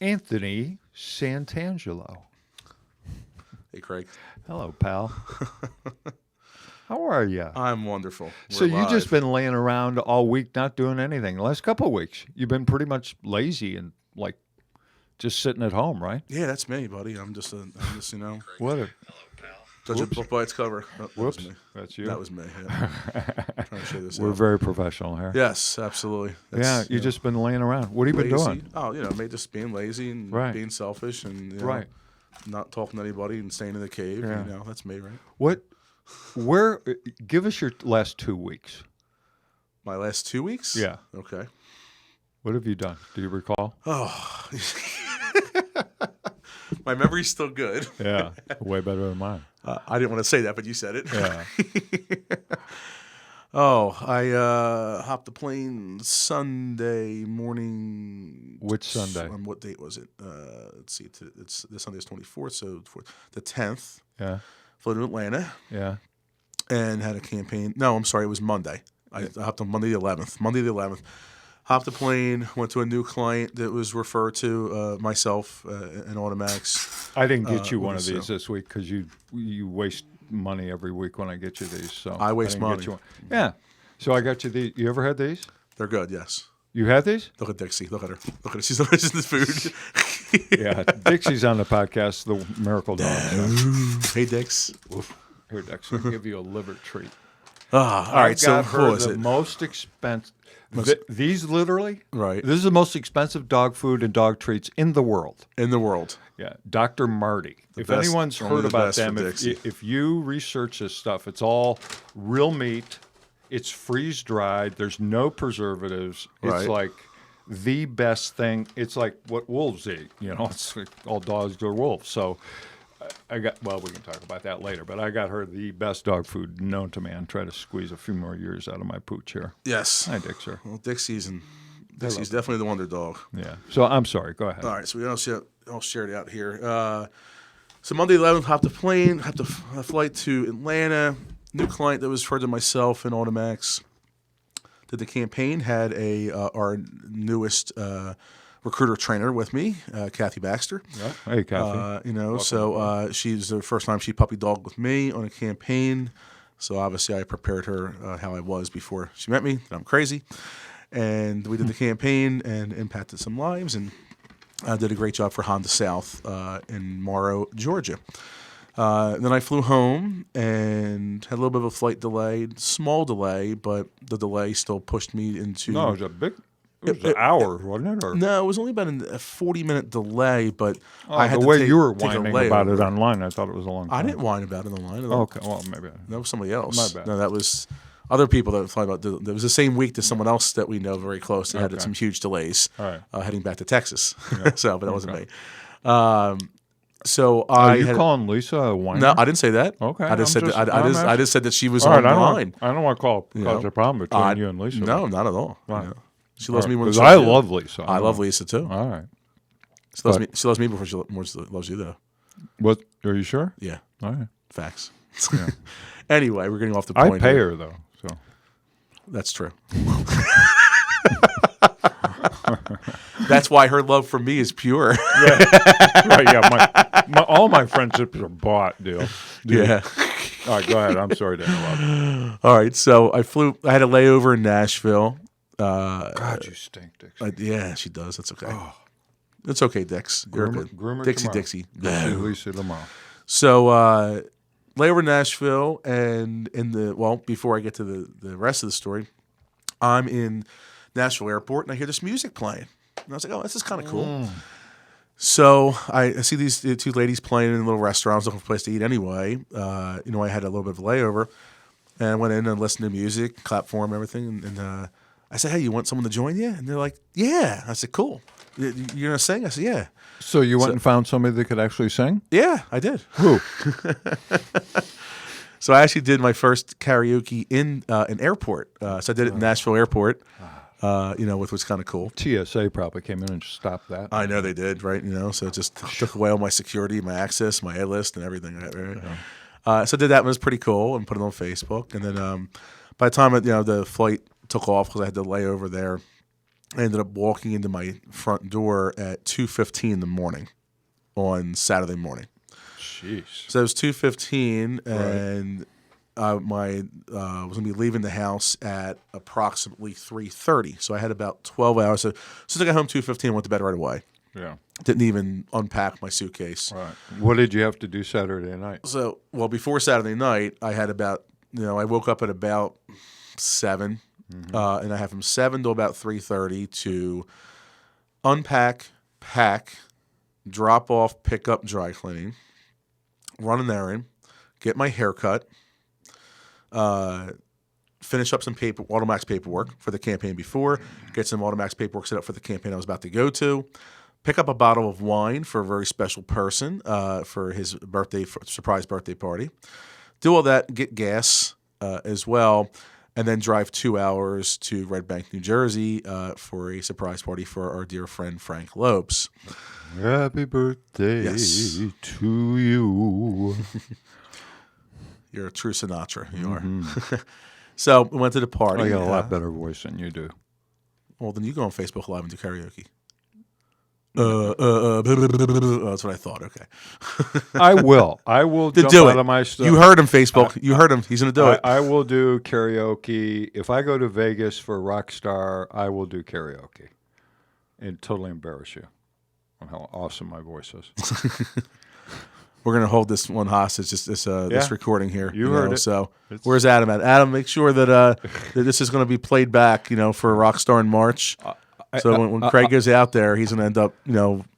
Anthony Santangelo. Hey, Craig. Hello, pal. How are you? I'm wonderful. So you've just been laying around all week, not doing anything. The last couple of weeks, you've been pretty much lazy and like just sitting at home, right? Yeah, that's me, buddy. I'm just What? judge a book by its cover. That Whoops. was me. That's you. That was me. Yeah. Trying to show this We're out. very professional here. Yes, absolutely. You've just been laying around. What have you been lazy. doing? Oh, maybe just being lazy and Right. being selfish and Right. not talking to anybody and staying in the cave. Yeah. That's me, right? Where? Give us your last 2 weeks. My last 2 weeks? Yeah. Okay. What have you done? Do you recall? Oh. My memory's still good. Yeah, way better than mine. I didn't want to say that, but you said it. Yeah. I hopped the plane Sunday morning. Which Sunday? On what date was it? Let's see. It's this Sunday is 24th, so the 10th. Yeah. Flew to Atlanta Yeah. and had a campaign. No, I'm sorry, it was Monday. I hopped on Monday the 11th. Monday the 11th. Hopped the plane, went to a new client that was referred to myself and AutoMax. I didn't get you one of these this week because you waste money every week when I get you these. So I waste didn't money. get you one. Yeah. So I got you these. You ever had these? They're good, yes. You had these? Look at Dixie. Look at her. Look at her. She's delicious in the food. Yeah. Dixie's on the podcast, The Miracle Dog. So. Hey, Dix. Here, Dix, I'll give you a liver treat. All right, so got what her was the it? most expensive. These literally? Right. This is the most expensive dog food and dog treats in the world. In the world. Yeah, Dr. Marty. If best- anyone's only heard the about best for them, Dixie. if you research this stuff, it's all real meat. It's freeze dried. There's no preservatives. It's Right. like the best thing. It's like what wolves eat. It's like all dogs are wolves. So we can talk about that later. But I got her the best dog food known to man. Try to squeeze a few more years out of my pooch here. Yes. Hi, Dixie. Well, Dixie's definitely the wonder dog. Yeah. So I'm sorry. Go ahead. All right, so we all shared it out here. So Monday 11th, hopped the plane, hopped a flight to Atlanta. New client that was referred to myself and AutoMax. Did the campaign, had our newest recruiter trainer with me, Kathy Baxter. Yeah. Hey, Kathy. She's the first time she puppy dogged with me on a campaign. So obviously I prepared her how I was before she met me, that I'm crazy. And we did the campaign and impacted some lives and did a great job for Honda South in Morrow, Georgia. Then I flew home and had a little bit of a flight delay, small delay, but the delay still pushed me into... No, it was an hour, wasn't it? Or? No, it was only about a 40-minute delay, but I had the to way take, you were take a whining about layover. it online, I thought it was a long time. I didn't whine about it online at all. Okay, well, maybe. That was somebody else. My bad. No, that was other people that thought about it. It was the same week to someone else that we know very close that had some huge delays heading back to Texas. Yeah. But that wasn't me. So I Are you had, calling Lisa a whiner? No, I didn't say that. Okay, I just said I'm that, just- I just said that she was All right, online. I don't want to cause a problem between you and Lisa. No, not at all. Right. You know. She loves me more than Because she I loves you. love Lisa. I love Lisa too. All right. She loves me before she loves you though. What? Are you sure? Yeah. All right. Facts. Yeah. Anyway, we're getting off the I point. pay here. her though. So That's true. That's why her love for me is pure. right. Yeah. All my friendships are bought, dude. Yeah. All right. Go ahead. I'm sorry to interrupt. All right. So I had a layover in Nashville. God, you stink, Dixie. Yeah, she does. That's okay. It's okay, Dix. You're good. Groomer Dixie, tomorrow. Dixie. Lisa tomorrow. So layover in Nashville, and before I get to the rest of the story, I'm in Nashville Airport, and I hear this music playing. And I was like, oh, this is kind of cool. So I see these two ladies playing in a little restaurant. I was looking for a place to eat anyway. I had a little bit of a layover. And I went in and listened to music, clapped for them, everything. And I said, hey, you want someone to join you? And they're like, yeah. I said, cool. You're going to sing? I said, yeah. So you went and found somebody that could actually sing? Yeah, I did. Who? So I actually did my first karaoke in an airport. So I did it in Nashville Airport, which was kind of cool. TSA probably came in and stopped that. I know they did, right? So it just took away all my security, my access, my A-list, and everything. Right? Yeah. So I did that. It was pretty cool and put it on Facebook. And then by the time the flight took off, because I had to lay over there, I ended up walking into my front door at 2:15 in the morning on Saturday morning. Jeez. So it was 2:15, and was going to be leaving the house at approximately 3:30. So I had about 12 hours. So as soon as I got home 2:15, I went to bed right away. Yeah. Didn't even unpack my suitcase. Right. What did you have to do Saturday night? So, well, before Saturday night, I had about, I woke up at about 7, and I have from 7 to about 3:30 to unpack, pack, drop off, pick up dry cleaning, run an errand, get my hair cut, finish up some AutoMax paperwork for the campaign before, get some AutoMax paperwork set up for the campaign I was about to go to, pick up a bottle of wine for a very special person for his surprise birthday party, do all that, get gas as well, and then drive 2 hours to Red Bank, New Jersey for a surprise party for our dear friend Frank Lopes. Happy birthday to you. You're a true Sinatra. You are. So we went to the party. I got a lot better voice than you do. Well, then you go on Facebook Live and do karaoke. That's what I thought. Okay. I will. I will jump do out it. of my stuff. You heard him, Facebook. You heard him. He's going to do it. I will do karaoke. If I go to Vegas for Rockstar, I will do karaoke and totally embarrass you on how awesome my voice is. We're going to hold this one hostage, this recording here. You heard it. So where's Adam at? Adam, make sure that that this is going to be played back, for Rockstar in March. So when Craig goes out there, he's going to end up,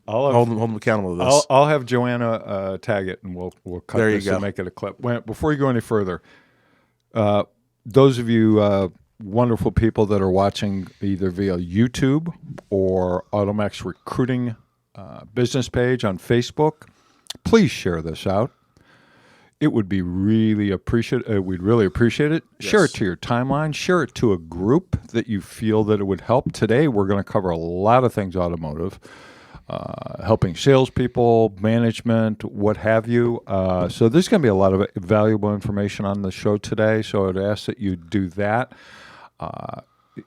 hold him accountable to this. I'll have Joanna tag it, and we'll cut this and make it a clip. Before you go any further, those of you wonderful people that are watching either via YouTube or AutoMax Recruiting business page on Facebook, please share this out. It would be really appreciated. We'd really appreciate it. Yes. Share it to your timeline. Share it to a group that you feel that it would help. Today, we're going to cover a lot of things automotive, helping salespeople, management, what have you. So there's going to be a lot of valuable information on the show today. So I'd ask that you do that.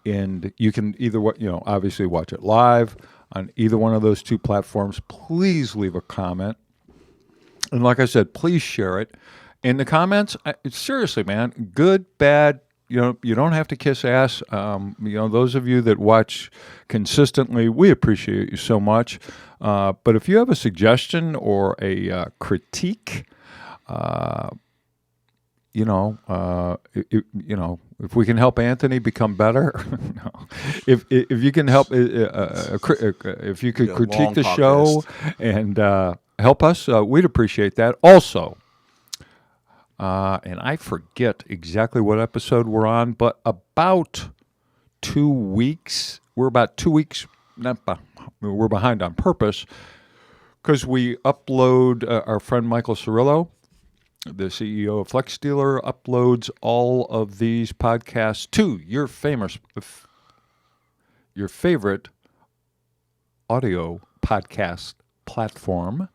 And you can either, obviously watch it live on either one of those two platforms. Please leave a comment. And like I said, please share it. In the comments, seriously, man, good, bad, you don't have to kiss ass. Those of you that watch consistently, we appreciate you so much. But if you have a suggestion or a critique, if we can help Anthony become better, if you can help, if you could critique the show and help us, we'd appreciate that. Also, and I forget exactly what episode we're on, but about 2 weeks. We're about 2 weeks. We're behind on purpose because we upload. Our friend Michael Cirillo, the CEO of Flex Dealer, uploads all of these podcasts to your favorite audio podcast platform,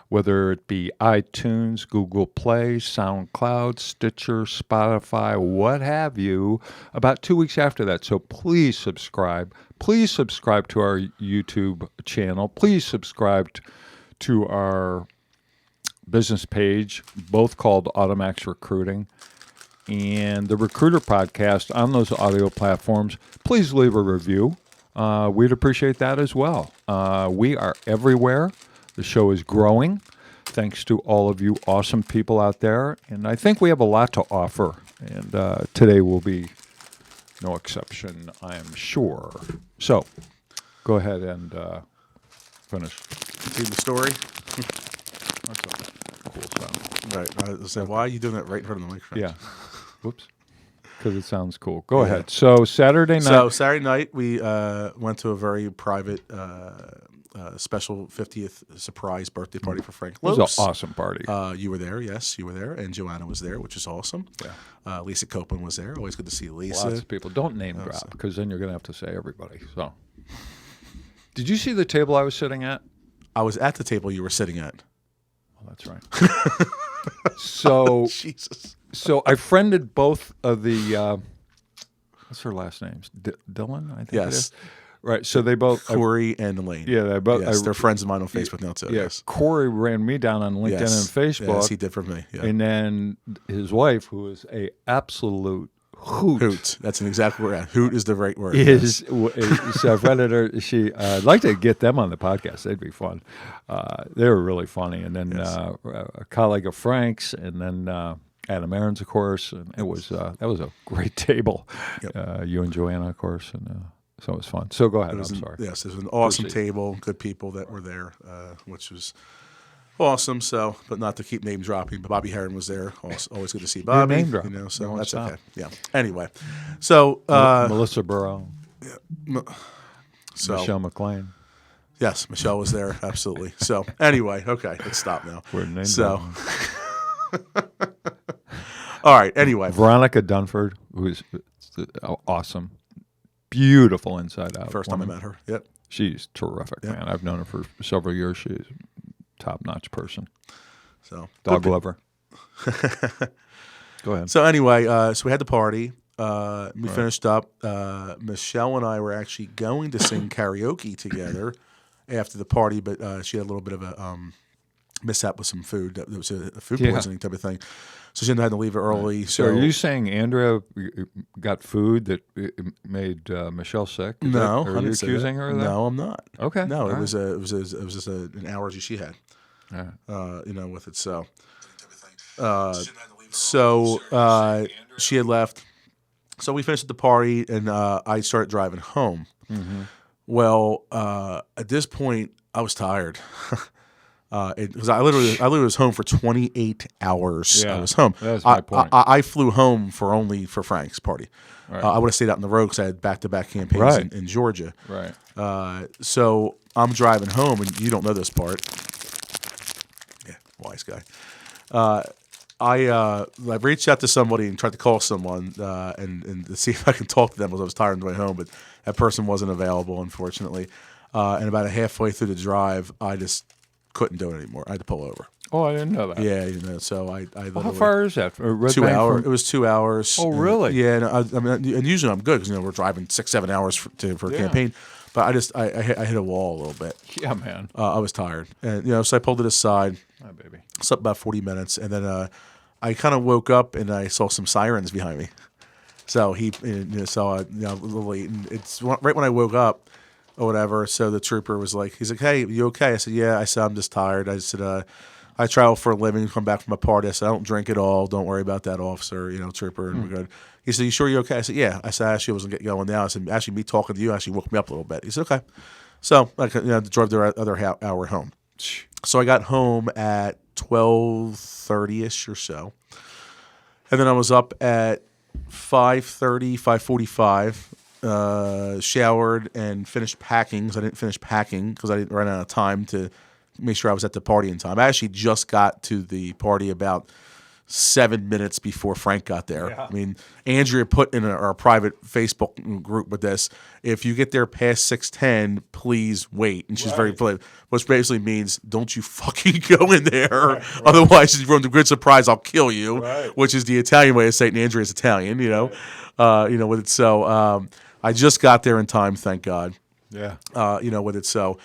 whether it be iTunes, Google Play, SoundCloud, Stitcher, Spotify, what have you, about 2 weeks after that. So please subscribe. Please subscribe to our YouTube channel. Please subscribe to our business page, both called AutoMax Recruiting, and the Recruiter Podcast on those audio platforms. Please leave a review. We'd appreciate that as well. We are everywhere. The show is growing, thanks to all of you awesome people out there, and I think we have a lot to offer, and today will be no exception, I am sure. So, go ahead and finish. See the story? That's a cool sound. Right. I was saying, why are you doing that right in front of the microphone? Yeah. Whoops. Because it sounds cool. Go ahead. So Saturday night, we went to a very private, special 50th surprise birthday party for Frank Lopes. It was an awesome party. You were there, yes, you were there, and Joanna was there, which is awesome. Yeah. Lisa Copeland was there. Always good to see Lisa. Lots of people. Don't name drop, because then you're going to have to say everybody. So, did you see the table I was sitting at? I was at the table you were sitting at. Well, that's right. So, Jesus. So I friended both of the, what's her last names? Dylan, I think it is. Right. So they both. Corey and Elaine. Yeah, they both. Yes, they're friends of mine on Facebook now too. Yeah. Yes. Corey ran me down on LinkedIn Yes. and Facebook. Yes, he did for me. Yeah. And then his wife, who is a absolute hoot. Hoot. That's an exact word. Hoot is the right word. So I've read it. I'd like to get them on the podcast. They'd be fun. They were really funny. And then a colleague of Frank's, and then Adam Aaron's, of course. And it was that was a great table. Yep. You and Joanna, of course, and so it was fun. So go ahead. I'm sorry. Yes, it was an awesome table. Good people that were there, which was awesome. So, but not to keep name dropping, but Bobby Heron was there. Always good to see Bobby. Name drop. So that's okay. Yeah. Anyway, so Melissa Burrow. Yeah. So Michelle McLean. Yes, Michelle was there. Absolutely. So anyway, okay, let's stop now. We're name so. All right. Anyway, Veronica Dunford, who's awesome, beautiful inside out. First time I met her. Yep. She's terrific, man. I've known her for several years. She's a top-notch person. So dog lover. Go ahead. So anyway, so we had the party. We finished up. Michelle and I were actually going to sing karaoke together after the party, but she had a little bit of a mishap with some food. It was a food poisoning type of thing. So she had to leave early. So are you saying Andrea got food that made Michelle sick? No, are you accusing her of that? No, I'm not. Okay, no, it was just an allergy she had. With it. So, she had left. So we finished at the party, and I started driving home. Mm-hmm. Well, at this point, I was tired. Because I literally was home for 28 hours. Yeah, I was home. That's my point. I flew home for Frank's party. Right. I would have stayed out on the road because I had back-to-back campaigns in Georgia. Right. So I'm driving home, and you don't know this part. Yeah, wise guy. I reached out to somebody and tried to call someone and to see if I could talk to them because I was tired on the way home, but that person wasn't available, unfortunately. And about halfway through the drive, I just couldn't do it anymore. I had to pull over. Oh, I didn't know that. Yeah, so I how far is that? 2 hours. It was 2 hours. Oh, really? Yeah, and usually I'm good because we're driving 6-7 hours for a campaign. But I hit a wall a little bit. Yeah, man. I was tired, and so I pulled it aside. Oh, baby. Slept about 40 minutes, and then I kind of woke up and I saw some sirens behind me. So he saw a little late, and it's right when I woke up or whatever. So the trooper was like, he's like, "Hey, you okay?" I said, "Yeah." I said, "I'm just tired." I said, "I travel for a living, come back from a party." I said, "I don't drink at all. Don't worry about that, officer." Trooper, and we're good. He said, "You sure you're okay?" I said, "Yeah." I said, "I actually wasn't getting going now." I said, "Actually, me talking to you actually woke me up a little bit." He said, "Okay." So I drove the other hour home. So I got home at 12:30ish or so. And then I was up at 5:30, 5:45, showered and finished packing because I didn't finish packing because I didn't run out of time to make sure I was at the party in time. I actually just got to the party about 7 minutes before Frank got there. Yeah. I mean, Andrea put in our private Facebook group with this, if you get there past 6:10, please wait. And she's very polite, which basically means don't you fucking go in there. Right. Otherwise, if you run the good surprise, I'll kill you, which is the Italian way of saying Andrea's Italian, with it. So I just got there in time, thank God. Yeah. With it. So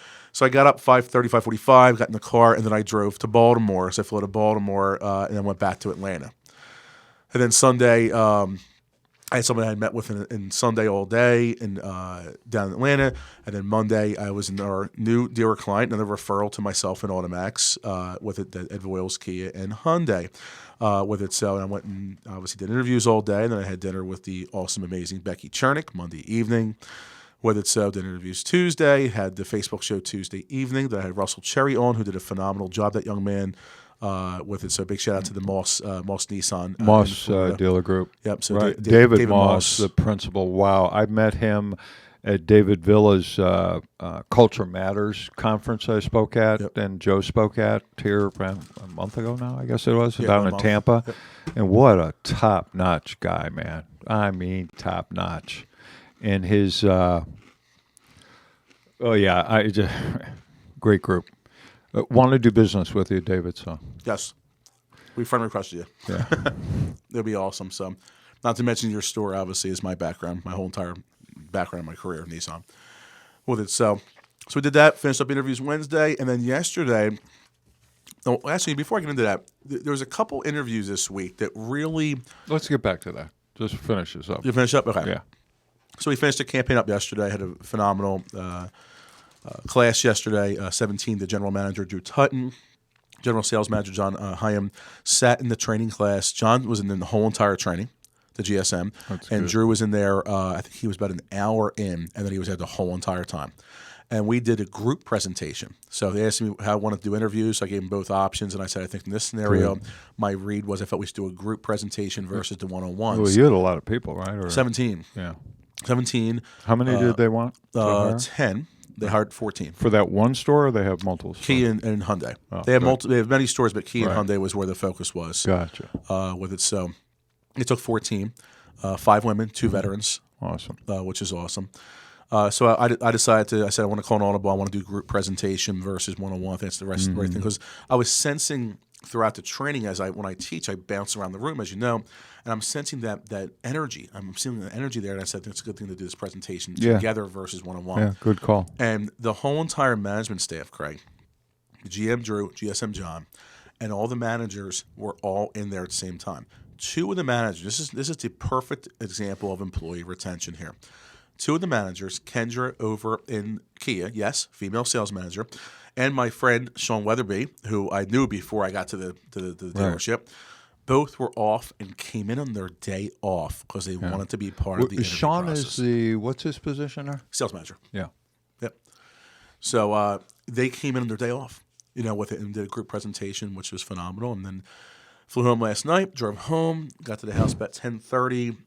I got up 5:30, 5:45, got in the car, and then I drove to Baltimore. So I flew to Baltimore and then went back to Atlanta. And then Sunday, I had someone I had met with in Sunday all day and down in Atlanta. And then Monday, I was in our new dealer client, another referral to myself and AutoMax with it at Voiles, Kia, and Hyundai with it. So I went and obviously did interviews all day. And then I had dinner with the awesome, amazing Becky Chernick Monday evening. With it, so did interviews Tuesday, had the Facebook show Tuesday evening. Then I had Russell Cherry on, who did a phenomenal job, that young man, with it. So big shout out to the Moss Nissan. Moss dealer group. Yep. So right. David Moss, the principal. Wow. I met him at David Villa's Culture Matters conference I spoke at, and Joe spoke at here a month ago now, I guess it was, down in Tampa. Yep. And what a top-notch guy, man. I mean, top-notch. And his, great group. Want to do business with you, David. So yes, we friend requested you. Yeah, it'll be awesome. So, not to mention your store obviously is my background, my whole entire background in my career, Nissan. with it. So we did that, finished up interviews Wednesday, and then yesterday. No, actually, before I get into that, there was a couple interviews this week that really. Let's get back to that. Just finish this up. You finish up? Okay. Yeah. So we finished the campaign up yesterday. Had a phenomenal class yesterday. 17, the general manager, Drew Tutton. General sales manager, John Hyam, sat in the training class. John was in the whole entire training, the GSM. That's and good. Drew was in there, I think he was about an hour in, and then he was there the whole entire time. And we did a group presentation. So they asked me how I wanted to do interviews. So I gave them both options, and I said, I think in this scenario, my read was I felt we should do a group presentation versus the one-on-ones. Well, you had a lot of people, right? Or, 17. Yeah. 17. How many did they want? to hire? 10. They hired 14. For that one store, or they have multiple stores? Kia and Hyundai. Oh, they have good. they have many stores, but Kia Right. and Hyundai was where the focus was. Gotcha. With it. So it took 14, 5 women, 2 veterans, Awesome. which is awesome. So I decided I said I want to call an audible. I want to do group presentation versus one-on-one. I think that's the right thing, because I was sensing throughout the training when I teach, I bounce around the room, as you know, and I'm sensing that energy. I'm feeling the energy there, and I said that's a good thing to do this presentation Yeah. together versus one-on-one. Yeah, good call. And the whole entire management staff, Craig, GM Drew, GSM John, and all the managers were all in there at the same time. 2 of the managers, this is the perfect example of employee retention here. 2 of the managers, Kendra over in Kia, yes, female sales manager, and my friend Sean Weatherby, who I knew before I got to the dealership, both were off and came in on their day off because they wanted to be part of the interview Sean process. is what's his position there? Sales manager. Yeah. Yep. So they came in on their day off, with it, and did a group presentation, which was phenomenal. And then flew home last night, drove home, got to the house about 10:30.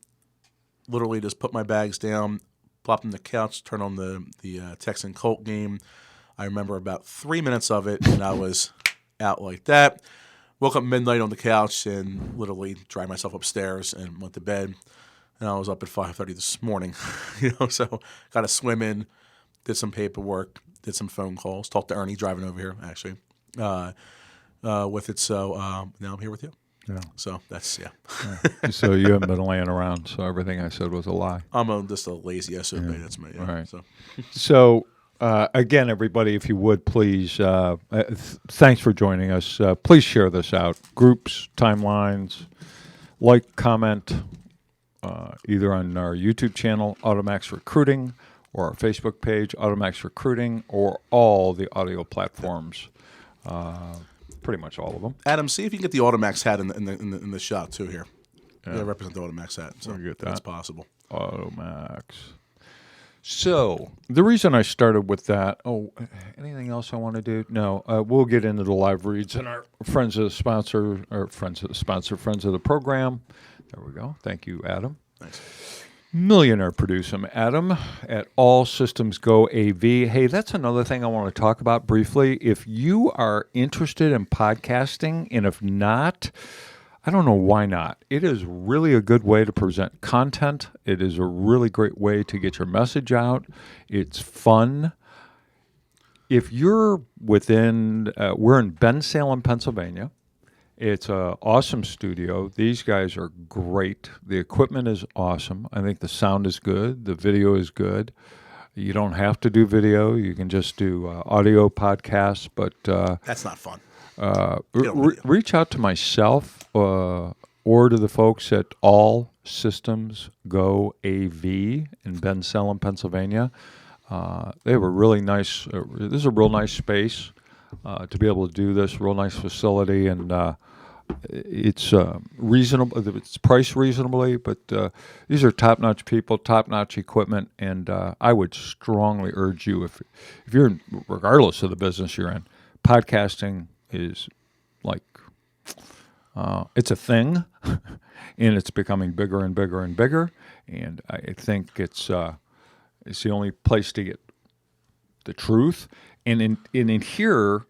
Literally just put my bags down, plopped on the couch, turned on the Texan Colt game. I remember about 3 minutes of it, and I was out like that. Woke up midnight on the couch and literally dried myself upstairs and went to bed. And I was up at 5:30 this morning, so got to swim in, did some paperwork, did some phone calls, talked to Ernie driving over here, actually, with it. So now I'm here with you. Yeah. So that's, So you haven't been laying around, so everything I said was a lie. I'm just a lazy SOB. That's me. Yeah. Right. So. So, again, everybody, if you would, please, thanks for joining us. Please share this out. Groups, timelines, like, comment, either on our YouTube channel, AutoMax Recruiting, or our Facebook page, AutoMax Recruiting, or all the audio platforms, pretty much all of them. Adam, see if you can get the AutoMax hat in the shot too here. Yeah, represent the AutoMax hat. So We'll get that. that's possible. AutoMax. So the reason I started with that, anything else I want to do? No, we'll get into the live reads and our friends of the sponsor, friends of the program. There we go. Thank you, Adam. Thanks. Millionaire producer Adam at All Systems Go AV. Hey, that's another thing I want to talk about briefly. If you are interested in podcasting, and if not, I don't know why not. It is really a good way to present content. It is a really great way to get your message out. It's fun. If you're within, we're in Bensalem, Pennsylvania. It's an awesome studio. These guys are great. The equipment is awesome. I think the sound is good. The video is good. You don't have to do video. You can just do audio podcasts. But That's not fun. Reach out to myself or to the folks at All Systems Go AV in Bensalem, Pennsylvania. They have a really nice. This is a real nice space to be able to do this. Real nice facility, and it's reasonable. It's priced reasonably, but these are top-notch people, top-notch equipment, and I would strongly urge you, if you're regardless of the business you're in, podcasting is like it's a thing, and it's becoming bigger and bigger and bigger. And I think it's the only place to get the truth. And in here,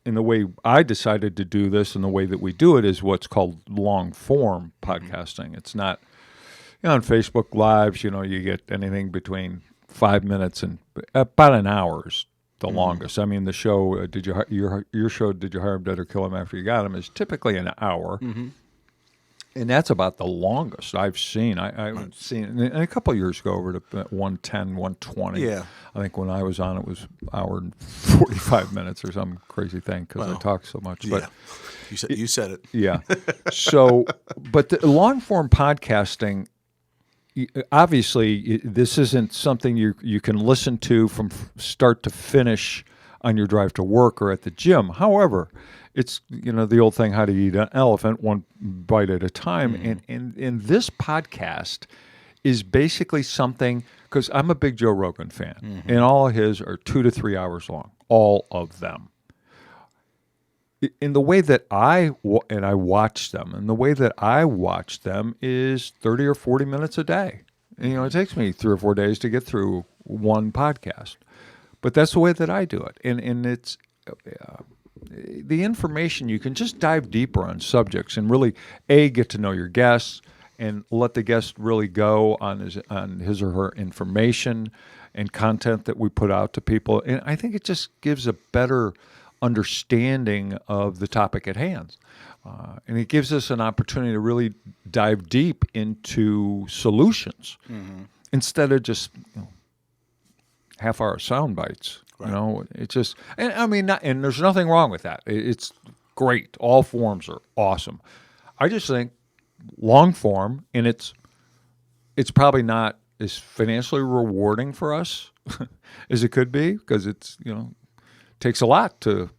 in the way I decided to do this, and the way that we do it, is what's called long form podcasting. It's not, on Facebook Lives, you get anything between 5 minutes and about an hour is the longest. I mean, the show, your show, Did You Hire Him, Dead or Kill Him After You Got Him, is typically an hour. And that's about the longest I've seen. I've seen and a couple of years ago over to 110, 120. Yeah. I think when I was on, it was an hour and 45 minutes or some crazy thing because I talk so much. But you said it. yeah. So, but the long form podcasting, obviously, this isn't something you can listen to from start to finish on your drive to work or at the gym. However, it's the old thing: how to eat an elephant one bite at a time. And this podcast is basically something, because I'm a big Joe Rogan fan, and all of his are 2 to 3 hours long, all of them. In the way that I watch them, and the way that I watch them is 30 or 40 minutes a day. And, it takes me 3 or 4 days to get through one podcast, but that's the way that I do it. And it's the information, you can just dive deeper on subjects and really get to know your guests and let the guest really go on his or her information and content that we put out to people. And I think it just gives a better understanding of the topic at hand. And it gives us an opportunity to really dive deep into solutions instead of just half-hour sound bites. Right. It's just, and I mean, and there's nothing wrong with that. It's great. All forms are awesome. I just think long form, and it's probably not as financially rewarding for us as it could be, because it's takes a lot to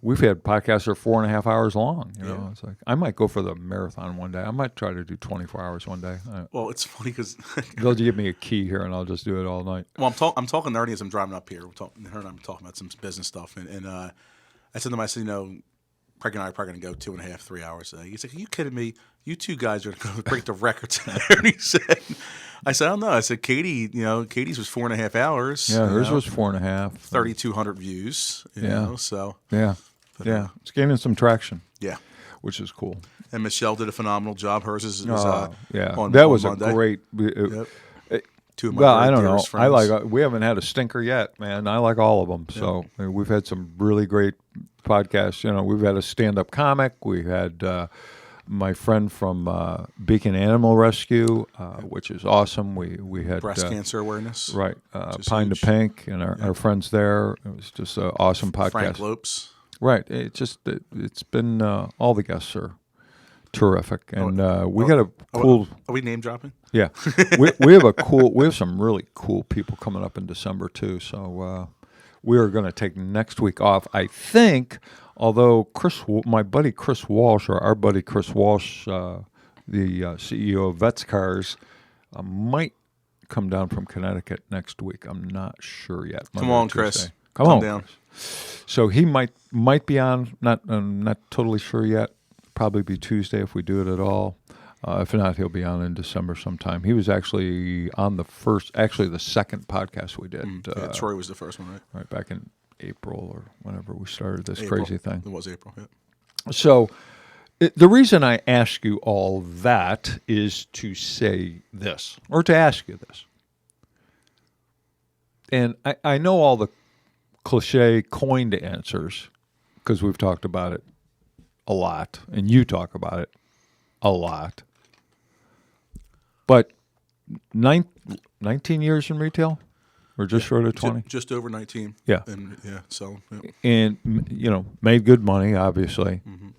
We've had podcasts that are 4.5 hours long. It's like I might go for the marathon one day. I might try to do 24 hours one day. Well, it's funny because they'll give me a key here, and I'll just do it all night. Well, I'm talking nerdy as I'm driving up here. Her and I'm talking about some business stuff, and I said to him, I said, Craig and I are probably going to go 2.5, 3 hours a day. He's like, "Are you kidding me? You two guys are going to break the records." And he said, I said, "I don't know." I said, Katie's was 4.5 hours. Yeah, hers was 4.5. 3,200 views. So yeah. It's gaining some traction. Yeah, which is cool. And Michelle did a phenomenal job. Hers is on Monday. A great. Yep. Two of my Well, I don't know. friends. We haven't had a stinker yet, man. I like all of them. So we've had some really great podcasts. We've had a stand-up comic. We had my friend from Beacon Animal Rescue, which is awesome. We had breast cancer awareness, right? Pine to Pink, and our friends there. It was just an awesome podcast. Frank Lopes. Right. It's been all the guests are terrific, and we got a cool. Are we name dropping? Yeah, we have some really cool people coming up in December too. So we are going to take next week off, I think. Although my buddy Chris Walsh, or our buddy Chris Walsh, the CEO of Vets Cars, might come down from Connecticut next week. I'm not sure yet. Come on, Chris. Come on down. So he might be on. Not totally sure yet. Probably be Tuesday if we do it at all. If not, he'll be on in December sometime. He was actually on the second podcast we did. Troy was the first one, right? Right, back in April or whenever we started this crazy thing. It was April, yeah. So the reason I ask you all that is to say this, or to ask you this. And I know all the cliche coined answers, because we've talked about it a lot, and you talk about it a lot. But 19 years in retail, or just short of 20? Just over 19. Yeah. And made good money, obviously. Mm-hmm.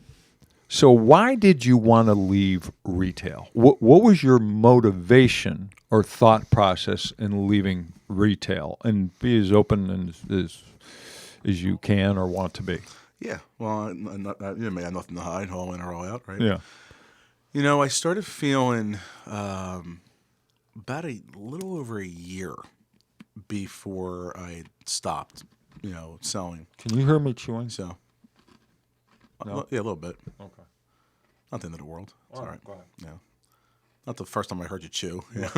So why did you want to leave retail? What was your motivation or thought process in leaving retail? And be as open as you can or want to be. Yeah. Well, I have nothing to hide, all in or all out, right? Yeah. I started feeling about a little over a year before I stopped, selling. Can you hear me chewing? So, no? Yeah, a little bit. Okay. Not the end of the world. It's all right. Go ahead. Yeah. Not the first time I heard you chew. Yeah.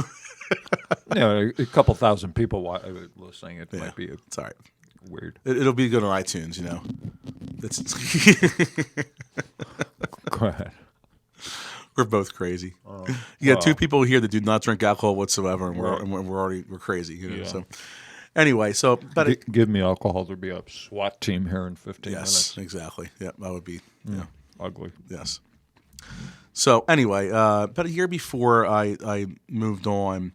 A couple thousand people listening. It might be it's all right. Weird. It'll be good on iTunes, It's Go ahead. We're both crazy. You got two people here that do not drink alcohol whatsoever, and we're crazy. Yeah. So anyway, give me alcohol, there'd be a SWAT team here in 15 minutes. Yes, exactly. Yeah, that would be ugly. Yes. So anyway, about a year before I moved on,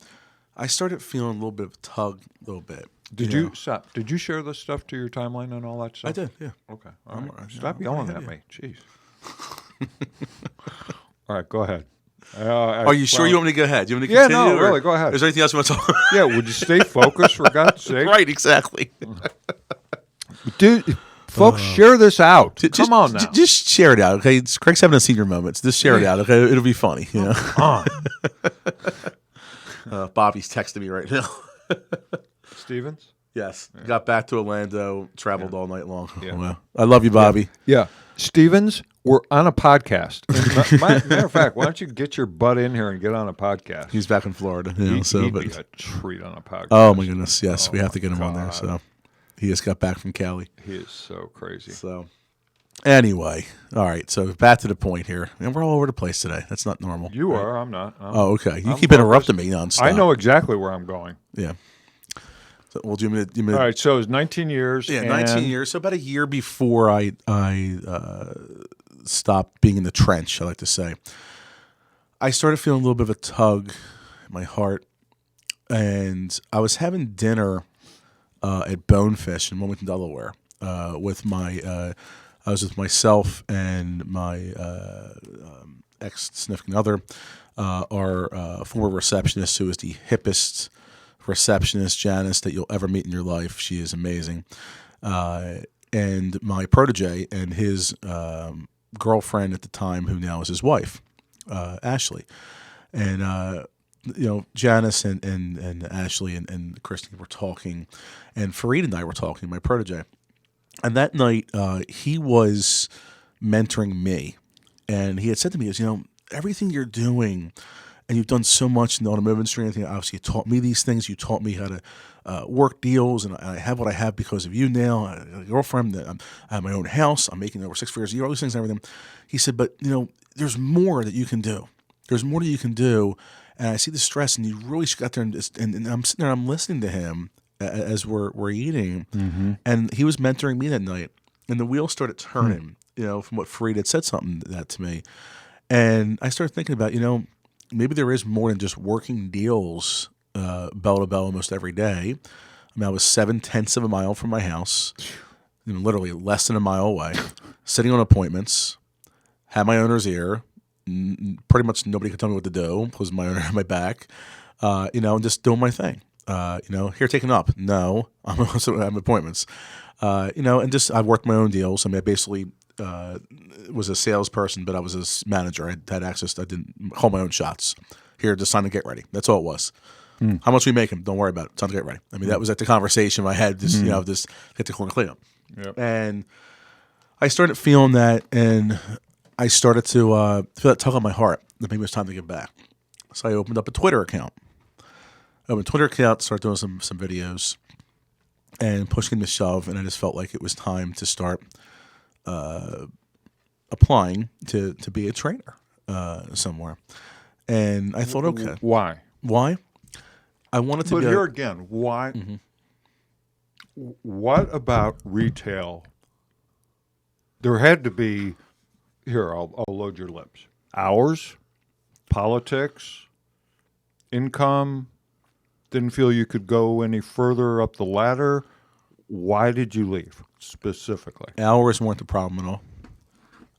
I started feeling a little bit of a tug, a little bit. Did you stop? Did you share this stuff to your timeline and all that stuff? I did, yeah. Okay. All right. Stop yelling at me. Jeez. All right, go ahead. Are you sure you want me to go ahead? Do you want me to Yeah, continue? no, really, go ahead. Is there anything else you want to talk about? Yeah, would you stay focused for God's sake? Right, exactly. Dude, folks, share this out. Just, Come on now. Just share it out, okay? Craig's having a senior moments. Just share it out, okay? It'll be funny, you know? On. Bobby's texting me right now. Stevens? Yes. Got back to Orlando, traveled all night long. Yeah. Well, I love you, Bobby. Yeah. Stevens, we're on a podcast. And matter of fact, why don't you get your butt in here and get on a podcast? He's back in Florida. You know, He'd be a treat on a podcast. Oh, my goodness. Yes, we have to get him on there. God. So he just got back from Cali. He is so crazy. So anyway, all right. So back to the point here. And we're all over the place today. That's not normal. You are. I'm not. Oh, okay. You I'm keep interrupting me nonstop. I know exactly where I'm going. Yeah. So, well, do you mean All right. So it's 19 years. Yeah, and 19 years. So about a year before I stopped being in the trench, I like to say, I started feeling a little bit of a tug in my heart. And I was having dinner at Bonefish in Wilmington, Delaware, with I was with myself and my ex-significant other, our former receptionist, who is the hippest receptionist, Janice, that you'll ever meet in your life. She is amazing. And my protege and his girlfriend at the time, who now is his wife, Ashley. And Janice and Ashley and Christine were talking, and Fareed and I were talking, my protege. And that night, he was mentoring me, and he had said to me, everything you're doing, and you've done so much in the automotive industry, and obviously you taught me these things. You taught me how to work deals, and I have what I have because of you now. I have a girlfriend, I have my own house. I'm making over 6 figures a year, all these things and everything. He said, but, there's more that you can do. There's more that you can do. And I see the stress, and you really got there, and I'm sitting there, I'm listening to him as we're eating, and he was mentoring me that night, and the wheels started turning, from what Fareed had said something that to me, and I started thinking about, maybe there is more than just working deals bell to bell almost every day. I mean, I was 0.7 of a mile from my house, literally less than a mile away, sitting on appointments, had my owner's ear. Pretty much nobody could tell me what to do because my owner had my back, and just doing my thing. Here, taking up. No, I'm also having appointments. And just I worked my own deals. I mean, I basically was a salesperson, but I was a manager. I had access. I didn't call my own shots. Here, just time to get ready. That's all it was. How much we making? Don't worry about it. Time to get ready. I mean, that was like the conversation I had. Just just hit the corner cleanup. Yep. And I started feeling that, and I started to feel that tug on my heart that maybe it was time to give back. So I opened up a Twitter account. Started doing some videos and pushing the shove, and I just felt like it was time to start applying to be a trainer somewhere. And I thought, okay. Why? I wanted to But go. here again, why? What about retail? There had to be, here, I'll load your lips. Hours, politics, income, didn't feel you could go any further up the ladder. Why did you leave specifically? Hours weren't the problem at all.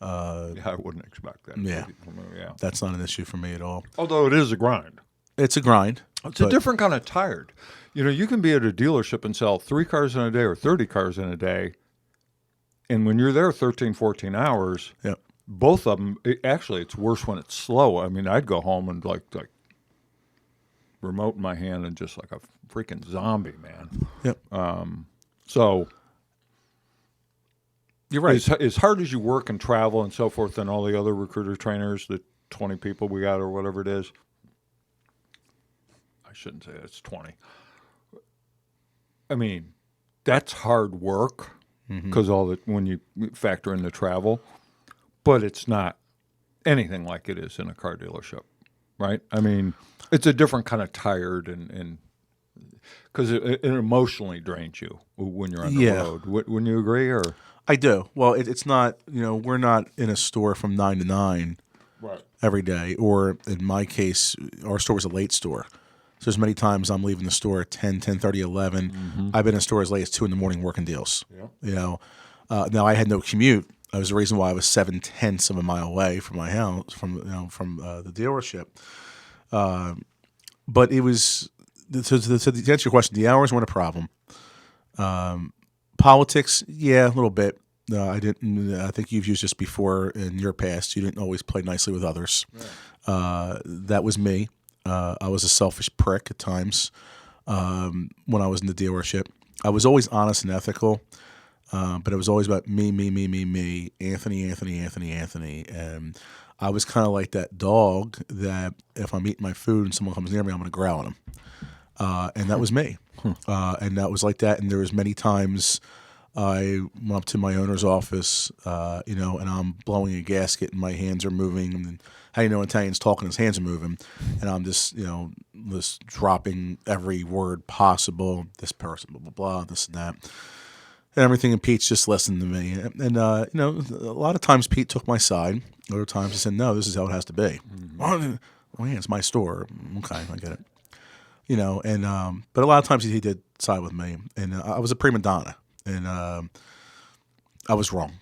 I wouldn't expect that. Yeah. Yeah. That's not an issue for me at all. Although it is a grind. It's a grind. It's a different kind of tired. You can be at a dealership and sell 3 cars in a day or 30 cars in a day. And when you're there 13, 14 hours, Yep. both of them, actually, it's worse when it's slow. I mean, I'd go home and like remote in my hand and just like a freaking zombie, man. Yep. So You're right. as hard as you work and travel and so forth and all the other recruiter trainers, the 20 people we got or whatever it is, I shouldn't say it's 20. I mean, that's hard work because when you factor in the travel, but it's not anything like it is in a car dealership, right? I mean, it's a different kind of tired and because it emotionally drains you when you're on the road. Wouldn't you agree? Or I do. Well, it's not, we're not in a store from 9 to 9. every day. Or in my case, our store was a late store. So there's many times I'm leaving the store at 10, 10:30, 11. I've been in store as late as 2 in the morning working deals. Yeah. You know, now I had no commute. That was the reason why I was 7/10 of a mile away from my house, from the dealership. But it was to answer your question. The hours weren't a problem. Politics, yeah, a little bit. I didn't. I think you've used this before in your past. You didn't always play nicely with others. Right. That was me. I was a selfish prick at times when I was in the dealership. I was always honest and ethical, but it was always about me, Anthony. And I was kind of like that dog that if I'm eating my food and someone comes near me, I'm going to growl at him. And that was me. And that was like that. And there was many times I went up to my owner's office, and I'm blowing a gasket and my hands are moving. And how you know Italian's talking, his hands are moving. And I'm just, just dropping every word possible. This person, blah, blah, blah, this and that. And everything. And Pete's just listening to me. And a lot of times Pete took my side. Other times he said, no, this is how it has to be. Well, yeah, it's my store. Okay, I get it. But a lot of times he did side with me. And I was a prima donna. And I was wrong,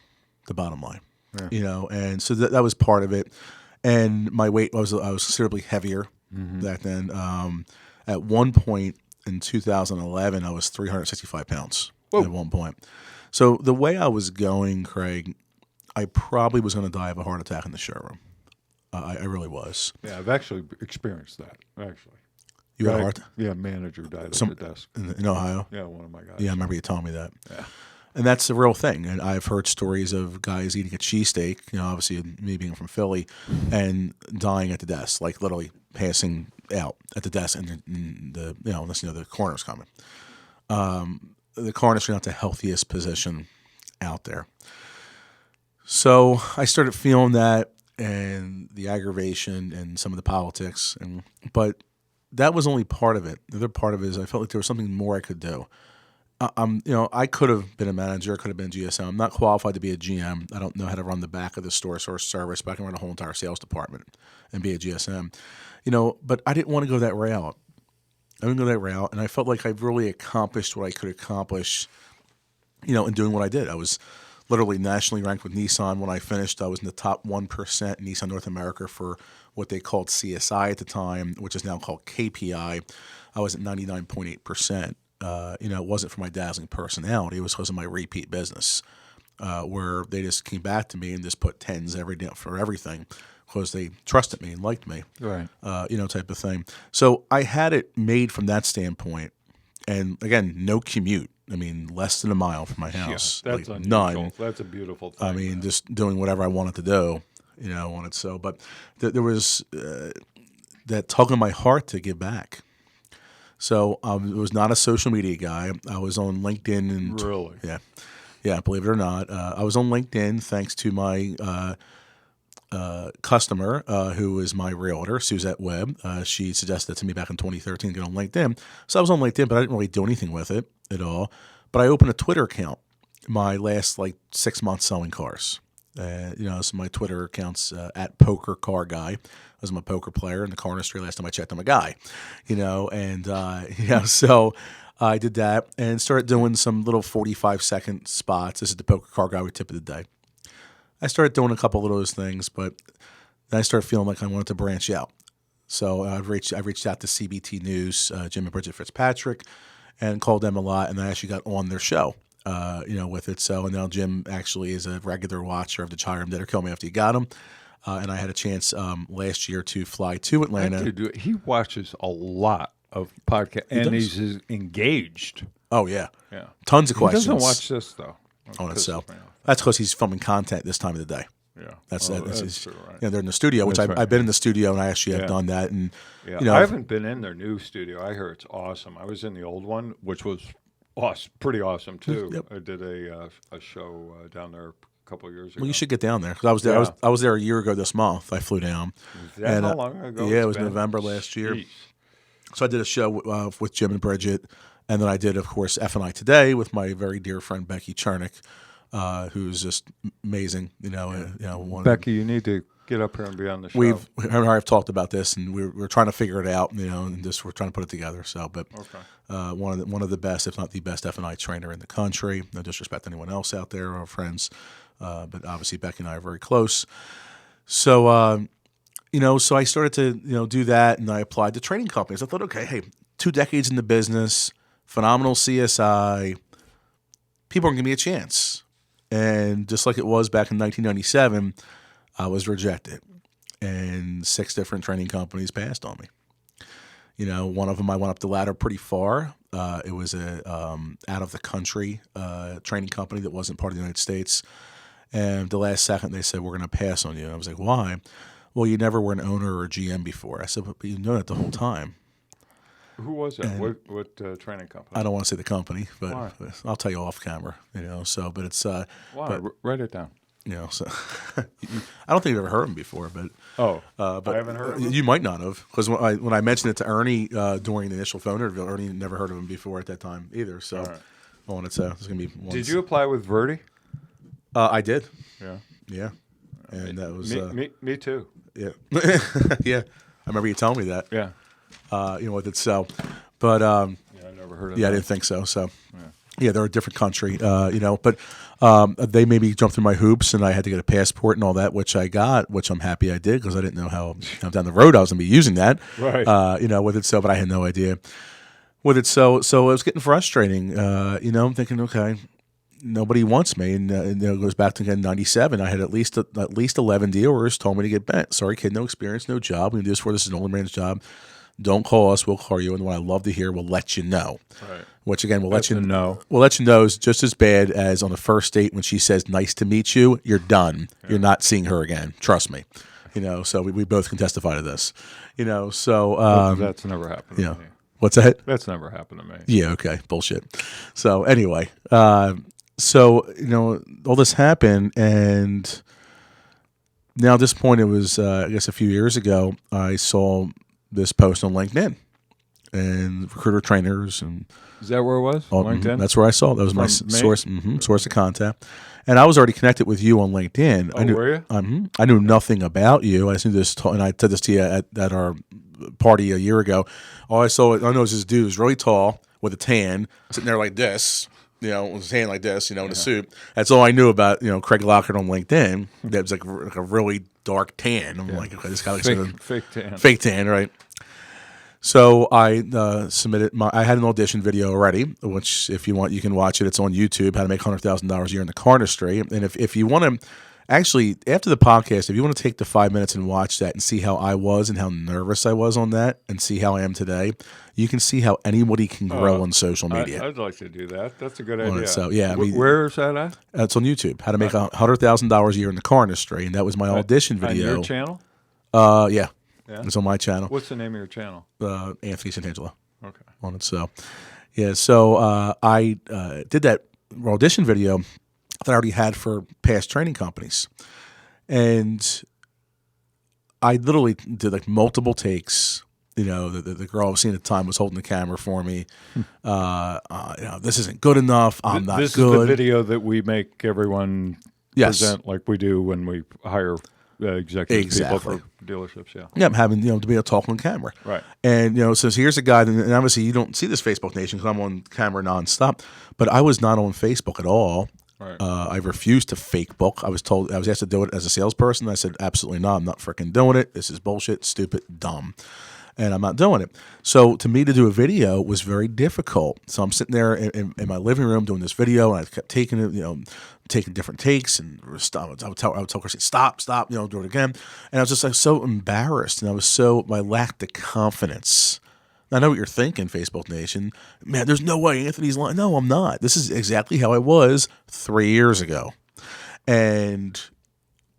the bottom line. Yeah. And so that was part of it. And my weight, I was considerably heavier back then. At one point in 2011, I was 365 pounds. Whoa. At one point. So the way I was going, Craig, I probably was going to die of a heart attack in the showroom. I really was. Yeah, I've actually experienced that, actually. You had a heart attack? Yeah, manager died at the desk. In Ohio? Yeah, one of my guys. Yeah, I remember you telling me that. Yeah. And that's the real thing. And I've heard stories of guys eating a cheesesteak, obviously me being from Philly, and dying at the desk, like literally passing out at the desk, and the coroner's coming. The coroner's not the healthiest position out there. So I started feeling that and the aggravation and some of the politics, but that was only part of it. The other part of it is I felt like there was something more I could do. I could have been a manager, could have been a GSM. I'm not qualified to be a GM. I don't know how to run the back of the store service, but I can run a whole entire sales department and be a GSM. But I didn't want to go that route. And I felt like I've really accomplished what I could accomplish, in doing what I did. I was literally nationally ranked with Nissan. When I finished, I was in the top 1% Nissan North America for what they called CSI at the time, which is now called KPI. I was at 99.8%. It wasn't for my dazzling personality. It was because of my repeat business, where they just came back to me and just put 10s every day for everything because they trusted me and liked me, right? Type of thing. So I had it made from that standpoint. And again, no commute. I mean, less than a mile from my house. Yeah, that's like unusual. None. That's a beautiful thing. I mean, just doing whatever I wanted to do, so. But there was that tug in my heart to give back. So I was not a social media guy. I was on LinkedIn. And really? Yeah, believe it or not. I was on LinkedIn thanks to my customer, who is my realtor, Suzette Webb. She suggested to me back in 2013 to get on LinkedIn. So I was on LinkedIn, but I didn't really do anything with it at all. But I opened a Twitter account my last 6 months selling cars. So my Twitter account's at Poker Car Guy. I was a poker player in the car industry. Last time I checked, I'm a guy, so I did that and started doing some little 45-second spots. This is the Poker Car Guy with tip of the day. I started doing a couple of those things, but then I started feeling like I wanted to branch out. So I reached out to CBT News, Jim and Bridget Fitzpatrick, and called them a lot, and I actually got on their show. With it. So, and now Jim actually is a regular watcher of the Chire Him Dead or Kill Me After You Got Him. And I had a chance last year to fly to Atlanta. He watches a lot of podcasts, and he's engaged. Oh, yeah. Yeah. Tons of questions. He doesn't watch this, though. That's because he's filming content this time of the day. Yeah. That's true, right? They're in the studio, which I've been in the studio, and I actually have done that. And I haven't been in their new studio. I hear it's awesome. I was in the old one, which was pretty awesome too. Yep. I did a show down there a couple of years ago. Well, you should get down there because I was there. I was there a year ago this month. I flew down. Is that how long ago? Yeah, it was November last year. So I did a show with Jim and Bridget, and then I did, of course, F&I Today with my very dear friend Becky Chernick, who's just amazing. Becky, you need to get up here and be on the show. Her and I have talked about this, and we're trying to figure it out, and just we're trying to put it together. So, but one of the best, if not the best, F&I trainer in the country. No disrespect to anyone else out there, our friends, but obviously Becky and I are very close. So, so I started to do that, and I applied to training companies. I thought, okay, hey, 2 decades in the business, phenomenal CSI, people are going to give me a chance. And just like it was back in 1997, I was rejected, and 6 different training companies passed on me. One of them I went up the ladder pretty far. It was a out of the country training company that wasn't part of the United States. And the last second they said, we're going to pass on you. And I was like, why? Well, you never were an owner or a GM before. I said, but you know that the whole time. Who was it? What training company? I don't want to say the company, but I'll tell you off camera. But it's why? But, write it down. So I don't think you've ever heard them before, but but I haven't heard of them. You might not have, because when I mentioned it to Ernie during the initial phone interview, Ernie never heard of him before at that time either. So I wanted to. It's going to be. Did you apply with Verdi? I did. Yeah. And that was me too. Yeah. Yeah. I remember you telling me that. Yeah. With it. So, but I never heard of that. I didn't think so. So. Yeah, they're a different country, but they made me jump through my hoops, and I had to get a passport and all that, which I got, which I'm happy I did, because I didn't know how down the road I was going to be using that, right? With it. So, but I had no idea with it. So it was getting frustrating. I'm thinking, okay, nobody wants me, and it goes back to again '97. I had at least 11 dealers told me to get bent. Sorry, kid, no experience, no job. We can do this for this is an older man's job. Don't call us. We'll call you. And what I love to hear, we'll let you know. Right. Which again, we'll let you know. We'll let you know is just as bad as on the first date when she says, "Nice to meet you." You're done. Yeah. You're not seeing her again. Trust me. So we both can testify to this. So that's never happened to me. What's that? That's never happened to me. Yeah. Okay. Bullshit. So anyway, all this happened, and now at this point, it was I guess a few years ago. I saw this post on LinkedIn and recruiter trainers, and is that where it was? LinkedIn. That's where I saw it. That was my source source of contact, and I was already connected with you on LinkedIn. Were you? I knew nothing about you. I knew this, and I said this to you at our party a year ago. All I know is this dude was really tall with a tan, sitting there like this. With his hand like this, in a suit. That's all I knew about, Craig Lockerd on LinkedIn. That was like a really dark tan. I'm like, okay, this guy looks like fake tan. Fake tan, right? So I submitted I had an audition video already, which if you want, you can watch it. It's on YouTube, how to make $100,000 a year in the car industry. And if you want to, actually, after the podcast, if you want to take the 5 minutes and watch that and see how I was and how nervous I was on that and see how I am today, you can see how anybody can grow on social media. I'd like to do that. That's a good idea. So, yeah. Where is that at? It's on YouTube, how to make $100,000 a year in the car industry. And that was my audition video. On your channel? Yeah. It's on my channel. What's the name of your channel? Anthony Santangelo. Okay. On it. So, yeah. So I did that audition video that I already had for past training companies. And I literally did like multiple takes. The girl I was seeing at the time was holding the camera for me. This isn't good enough. I'm not good. This is the video that we make everyone present like we do when we hire executive people for dealerships. Yeah. Yeah, I'm having to be able to talk on camera. Right. And so here's a guy, and obviously you don't see this Facebook Nation because I'm on camera nonstop. But I was not on Facebook at all. Right. I refused to fake book. I was asked to do it as a salesperson. I said, absolutely not. I'm not freaking doing it. This is bullshit, stupid, dumb. And I'm not doing it. So to me to do a video was very difficult. So I'm sitting there in my living room doing this video, and I kept taking it, taking different takes, and I would tell her, stop, do it again. And I was just like so embarrassed, and I lacked the confidence. I know what you're thinking, Facebook Nation. Man, there's no way Anthony's lying. No, I'm not. This is exactly how I was 3 years ago. And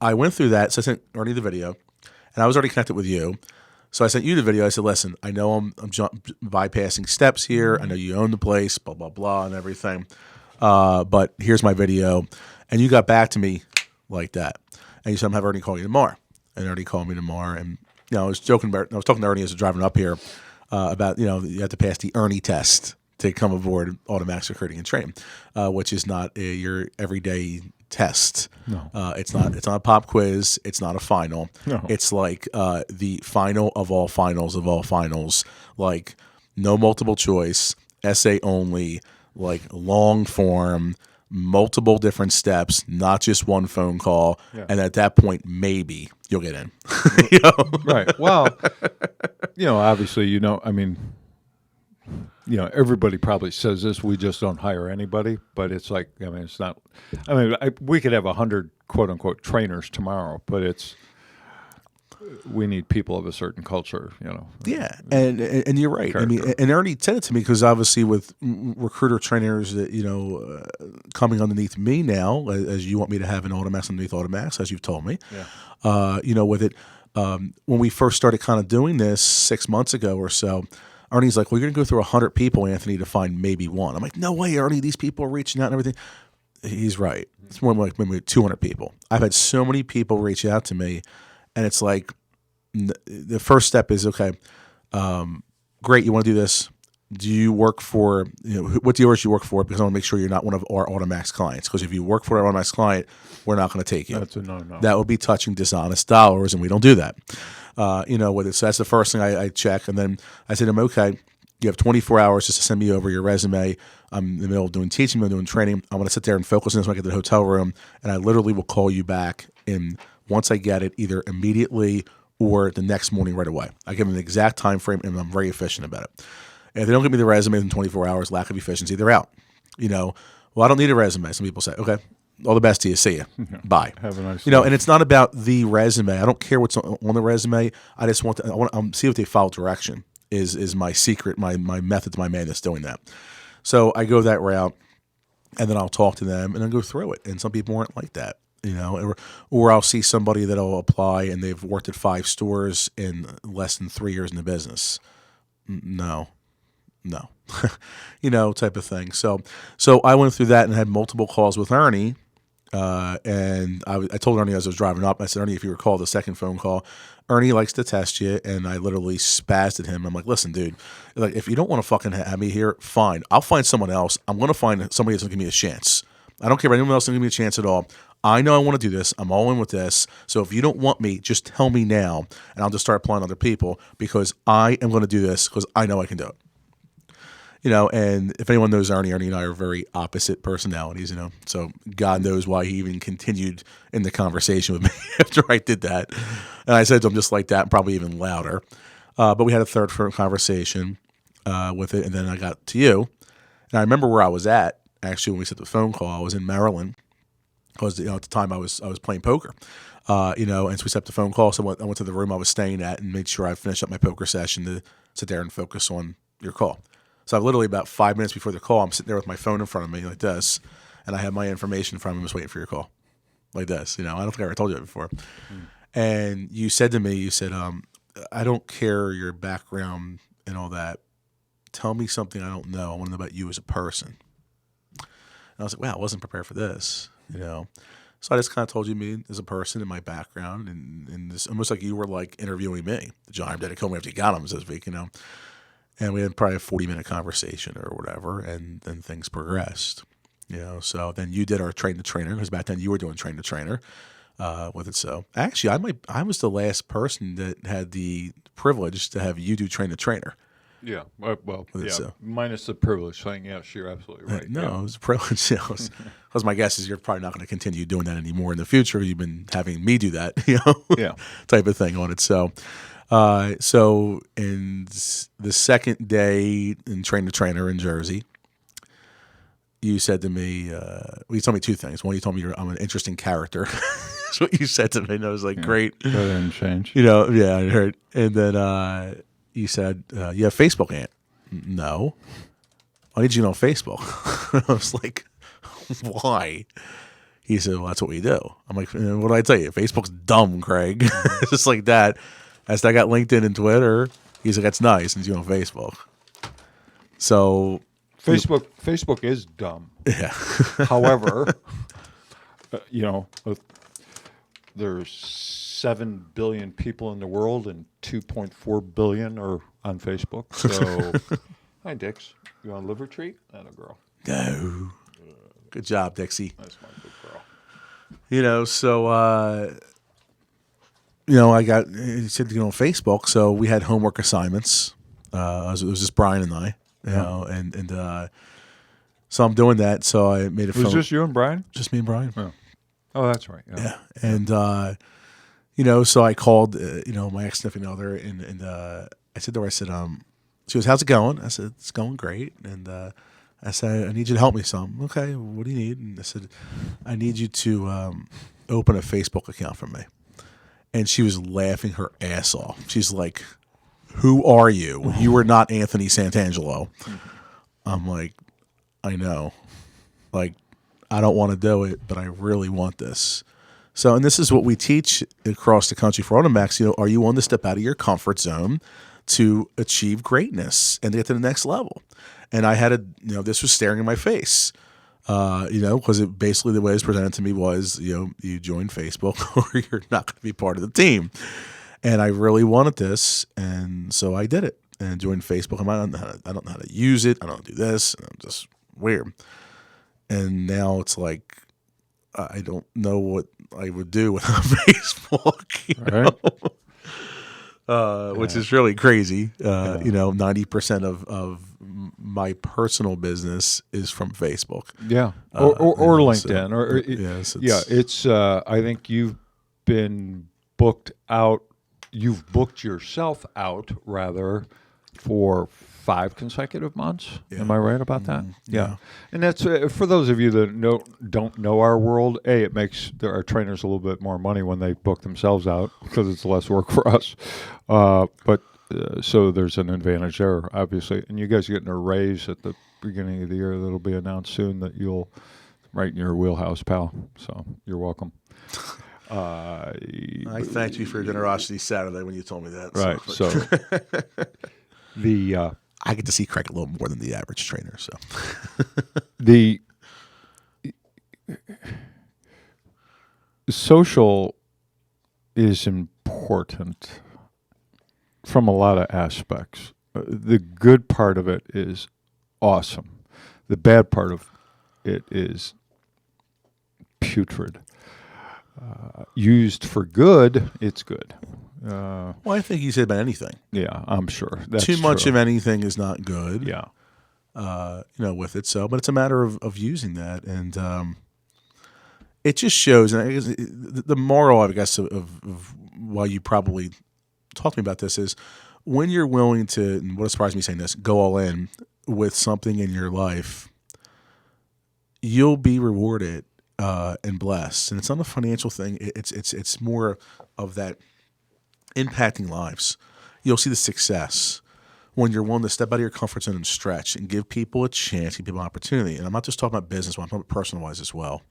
I went through that. So I sent Ernie the video, and I was already connected with you. So I sent you the video. I said, listen, I know I'm bypassing steps here. I know you own the place, blah, blah, blah, and everything. But here's my video. And you got back to me like that. And you said, I'm having Ernie call you tomorrow. And Ernie called me tomorrow. And I was talking to Ernie as I was driving up here about, you have to pass the Ernie test to come aboard AutoMax recruiting and training, which is not your everyday test. No. It's not a pop quiz. It's not a final. No. It's like the final of all finals of all finals. Like no multiple choice, essay only, like long form, multiple different steps, not just one phone call. Yeah. And at that point, maybe you'll get in. You know? Right. Well, obviously, I mean, everybody probably says this. We just don't hire anybody, but it's like, I mean, it's not. I mean, we could have 100 quote unquote trainers tomorrow, but we need people of a certain culture. Yeah, and you're right. Character. I mean, and Ernie said it to me because obviously with recruiter trainers that coming underneath me now, as you want me to have an AutoMax underneath AutoMax, as you've told me. Yeah. With it, when we first started kind of doing this 6 months ago or so, Ernie's like, well, you're going to go through 100 people, Anthony, to find maybe one. I'm like, no way, Ernie, these people are reaching out and everything. He's right. It's more like maybe 200 people. I've had so many people reach out to me, and it's like the first step is, okay, great, you want to do this. Do you work for, what dealers do you work for? Because I want to make sure you're not one of our AutoMax clients. Because if you work for our AutoMax client, we're not going to take you. That's a no-no. That would be touching dishonest dollars, and we don't do that. With it. So that's the first thing I check. And then I said to him, okay, you have 24 hours just to send me over your resume. I'm in the middle of doing teaching, I'm doing training. I want to sit there and focus on this when I get to the hotel room, and I literally will call you back once I get it, either immediately or the next morning right away. I give them an exact time frame, and I'm very efficient about it. And if they don't give me the resume in 24 hours, lack of efficiency, they're out. Well, I don't need a resume. Some people say, okay, all the best to you. See you. Bye. Have a nice and it's not about the resume. I don't care what's on the resume. I just want to see if they follow direction is my secret, my method to my madness doing that. So I go that route, and then I'll talk to them, and then go through it. And some people aren't like that. Or I'll see somebody that'll apply and they've worked at 5 stores in less than 3 years in the business. No, type of thing. So I went through that and had multiple calls with Ernie. And I told Ernie as I was driving up, I said, Ernie, if you recall the second phone call, Ernie likes to test you. And I literally spazzed at him. I'm like, listen, dude, like, if you don't want to fucking have me here, fine. I'll find someone else. I'm going to find somebody that's going to give me a chance. I don't care if anyone else can give me a chance at all. I know I want to do this. I'm all in with this. So if you don't want me, just tell me now, and I'll just start applying other people because I am going to do this because I know I can do it. And if anyone knows Ernie and I are very opposite personalities, so God knows why he even continued in the conversation with me after I did that. And I said to him just like that, and probably even louder. But we had a third conversation with it, and then I got to you. And I remember where I was at, actually, when we set the phone call. I was in Maryland. Because at the time I was playing poker, and so we set up the phone call. So I went to the room I was staying at and made sure I finished up my poker session to sit there and focus on your call. So I literally about 5 minutes before the call, I'm sitting there with my phone in front of me like this, and I have my information in front of me, just waiting for your call, like this. I don't think I ever told you that before. And you said to me, I don't care your background and all that. Tell me something I don't know. I want to know about you as a person. And I was like, wow, I wasn't prepared for this. So I just kind of told you me as a person and my background, and it's almost like you were like interviewing me. The John that told me after you got him, so to speak, And we had probably a 40-minute conversation or whatever, and then things progressed. So then you did our train the trainer, because back then you were doing train the trainer with it. So actually, I was the last person that had the privilege to have you do train the trainer. Yeah, well, yeah, So. minus the privilege thing. Yes, you're absolutely right. No, yeah. it was a privilege. Because my guess is you're probably not going to continue doing that anymore in the future. You've been having me do that, Yeah. type of thing on it. So in the second day in Train the Trainer in Jersey, you said to me, you told me 2 things. One, you told me I'm an interesting character. That's what you said to me. And I was like, great. That didn't change. Yeah, I heard. And then you said, you have Facebook, Aunt? No. Why did you know Facebook? I was like, why? He said, well, that's what we do. I'm like, what did I tell you? Facebook's dumb, Craig. Just like that. As I got LinkedIn and Twitter, he's like, that's nice, and you on Facebook. So Facebook is dumb. Yeah. However, there's 7 billion people in the world, and 2.4 billion are on Facebook. So, hi, Dix. You want a liver treat? That a girl. No. Good job, Dixie. That's my good girl. So I got he said to get on Facebook, so we had homework assignments. It was just Brian and I, and so I'm doing that. So I made a phone. Was just you and Brian? Just me and Brian. Oh, that's right. Yeah. And so I called my ex significant other, and I said to her, I said, she goes, "How's it going?" I said, "It's going great." And I said, "I need you to help me some." "Okay, what do you need?" And I said, "I need you to open a Facebook account for me." And she was laughing her ass off. She's like, "Who are you? You are not Anthony Santangelo." I'm like, "I know. Like, I don't want to do it, but I really want this." So, and this is what we teach across the country for AutoMax. Are you willing to step out of your comfort zone to achieve greatness and to get to the next level? And I had this was staring in my face. Because it basically the way it was presented to me was, you join Facebook or you're not going to be part of the team. And I really wanted this, and so I did it and joined Facebook. I don't know how to use it. I don't do this. And I'm just weird. And now it's like I don't know what I would do without Facebook. Which is really crazy. 90% of my personal business is from Facebook. Yeah, or LinkedIn. It's. I think you've been booked out. You've booked yourself out rather for 5 consecutive months. Yeah. Am I right about that? Yeah. And that's for those of you that don't know our world. It makes our trainers a little bit more money when they book themselves out because it's less work for us. So there's an advantage there, obviously. And you guys are getting a raise at the beginning of the year that'll be announced soon that you'll right in your wheelhouse, pal. So you're welcome. I thanked you for your generosity Saturday when you told me that. Right. So I get to see Craig a little more than the average trainer. So the social is important from a lot of aspects. The good part of it is awesome. The bad part of it is putrid. Used for good, it's good. Well, I think you said about anything. Yeah, I'm sure. That's too much true. of anything is not good. Yeah. With it. So, but it's a matter of using that, and it just shows. And I guess the moral, I guess, of why you probably talked to me about this is when you're willing to, and what surprised me saying this, go all in with something in your life, you'll be rewarded and blessed. And it's not a financial thing. It's more of that impacting lives. You'll see the success when you're willing to step out of your comfort zone and stretch and give people a chance, give people an opportunity. And I'm not just talking about business, I'm talking about personal-wise as well.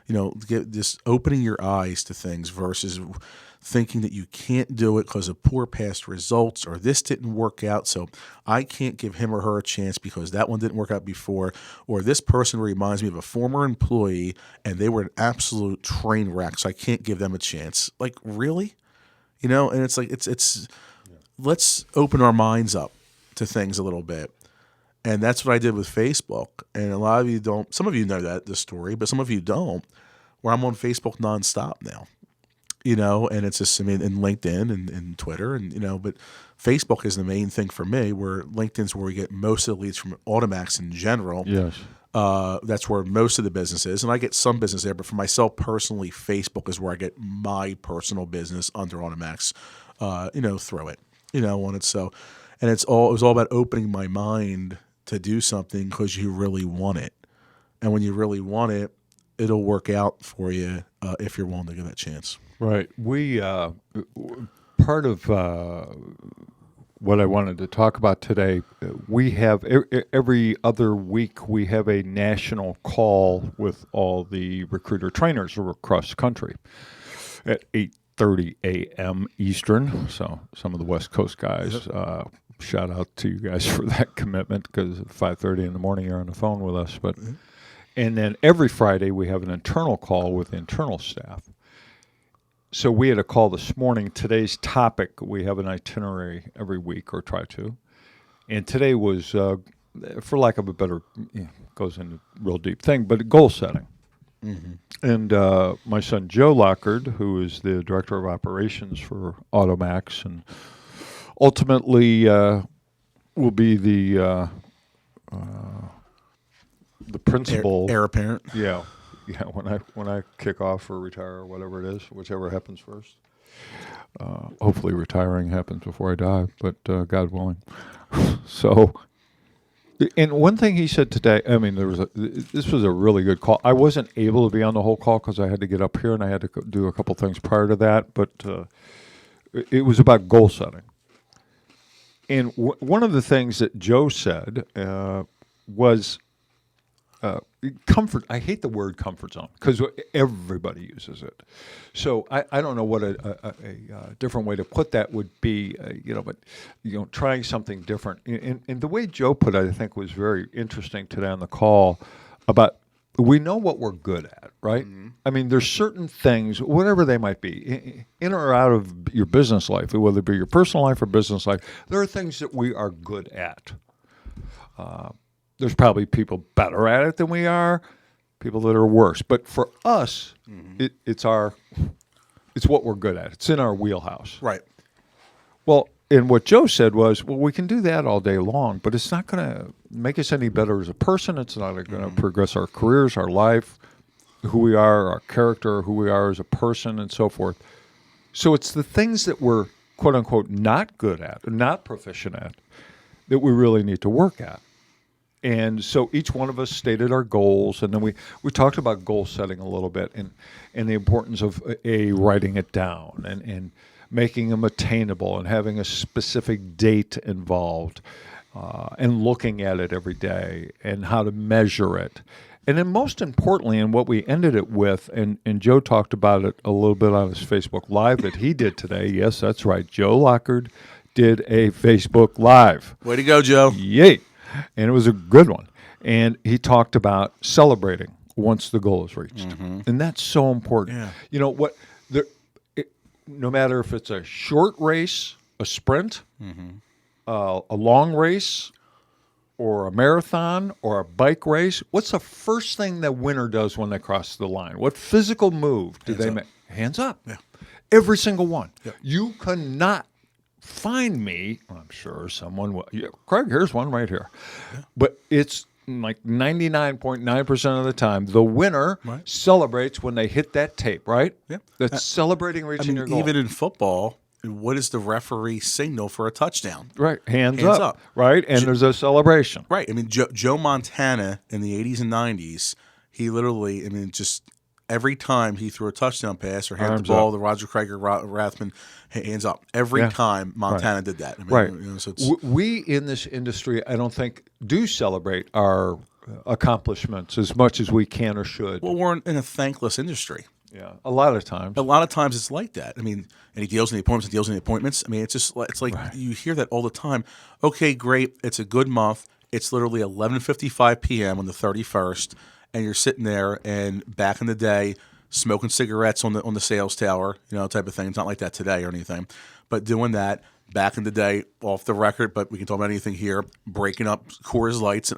Just opening your eyes to things versus thinking that you can't do it because of poor past results or this didn't work out, so I can't give him or her a chance because that one didn't work out before, or this person reminds me of a former employee and they were an absolute train wreck, so I can't give them a chance. Like, really? And it's like it's let's open our minds up to things a little bit. And that's what I did with Facebook. And a lot of you don't, some of you know the story, but some of you don't, where I'm on Facebook nonstop now, and it's just, in LinkedIn and Twitter but Facebook is the main thing for me, where LinkedIn's where we get most of the leads from AutoMax in general. Yes. That's where most of the business is. And I get some business there, but for myself personally, Facebook is where I get my personal business under AutoMax, through it, on it. So, and it was all about opening my mind to do something because you really want it. And when you really want it, it'll work out for you if you're willing to give that chance. Right. We part of what I wanted to talk about today, we have every other week we have a national call with all the recruiter trainers across the country at 8:30 a.m. Eastern. So some of the West Coast guys, shout out to you guys for that commitment, because at 5:30 in the morning you're on the phone with us. But and then every Friday we have an internal call with internal staff. So we had a call this morning. Today's topic, we have an itinerary every week, or try to. And today was, for lack of a better, goes into real deep thing, but goal setting. Mm-hmm. And my son Joe Lockerd, who is the director of operations for AutoMax, and ultimately will be the principal Heir apparent. Yeah, yeah. When I kick off or retire or whatever it is, whichever happens first. Hopefully, retiring happens before I die, but God willing. So, and one thing he said today, I mean, this was a really good call. I wasn't able to be on the whole call because I had to get up here and I had to do a couple things prior to that, but it was about goal setting. And one of the things that Joe said was comfort. I hate the word comfort zone because everybody uses it. So I don't know what a different way to put that would be, but trying something different. And the way Joe put it, I think, was very interesting today on the call about we know what we're good at, right? Mm-hmm. I mean, there's certain things, whatever they might be, in or out of your business life, whether it be your personal life or business life, there are things that we are good at. There's probably people better at it than we are, people that are worse. But for us, it's what we're good at. It's in our wheelhouse. Right. Well, and what Joe said was, well, we can do that all day long, but it's not going to make us any better as a person. It's not going to progress our careers, our life, who we are, our character, who we are as a person, and so forth. So it's the things that we're, quote unquote, not good at, or not proficient at, that we really need to work at. And so each one of us stated our goals, and then we talked about goal setting a little bit and the importance of writing it down and making them attainable and having a specific date involved and looking at it every day and how to measure it. And then most importantly, and what we ended it with, and Joe talked about it a little bit on his Facebook Live that he did today. Yes, that's right. Joe Lockerd did a Facebook Live. Way to go, Joe. Yay. And it was a good one. And he talked about celebrating once the goal is reached. Mm-hmm. And that's so important. Yeah. You know what? No matter if it's a short race, a sprint, a long race, or a marathon, or a bike race, what's the first thing the winner does when they cross the line? What physical move do they make? Hands up. Yeah. Every single one. Yeah. You cannot find me, I'm sure someone will. Yeah, Craig, here's one right here. Yeah. But it's like 99.9% of the time, the winner celebrates when they hit that tape, right? Yeah. That's celebrating reaching your goal. Even in football, what is the referee signal for a touchdown? Right. Hands up. Right? And there's a celebration. Right. I mean, Joe Montana in the 80s and 90s, he literally, just every time he threw a touchdown pass or handed the ball to Roger Craig or Rathman, hands up. Every time Montana did that. So we in this industry, I don't think, do celebrate our accomplishments as much as we can or should. Well, we're in a thankless industry. Yeah, a lot of times. A lot of times it's like that. And he deals in the appointments, it's like you hear that all the time. Okay, great. It's a good month. It's literally 11:55 p.m. on the 31st. And you're sitting there, and back in the day, smoking cigarettes on the sales tower, type of thing. It's not like that today or anything, but doing that back in the day, off the record. But we can talk about anything here. Breaking up Coors Lights.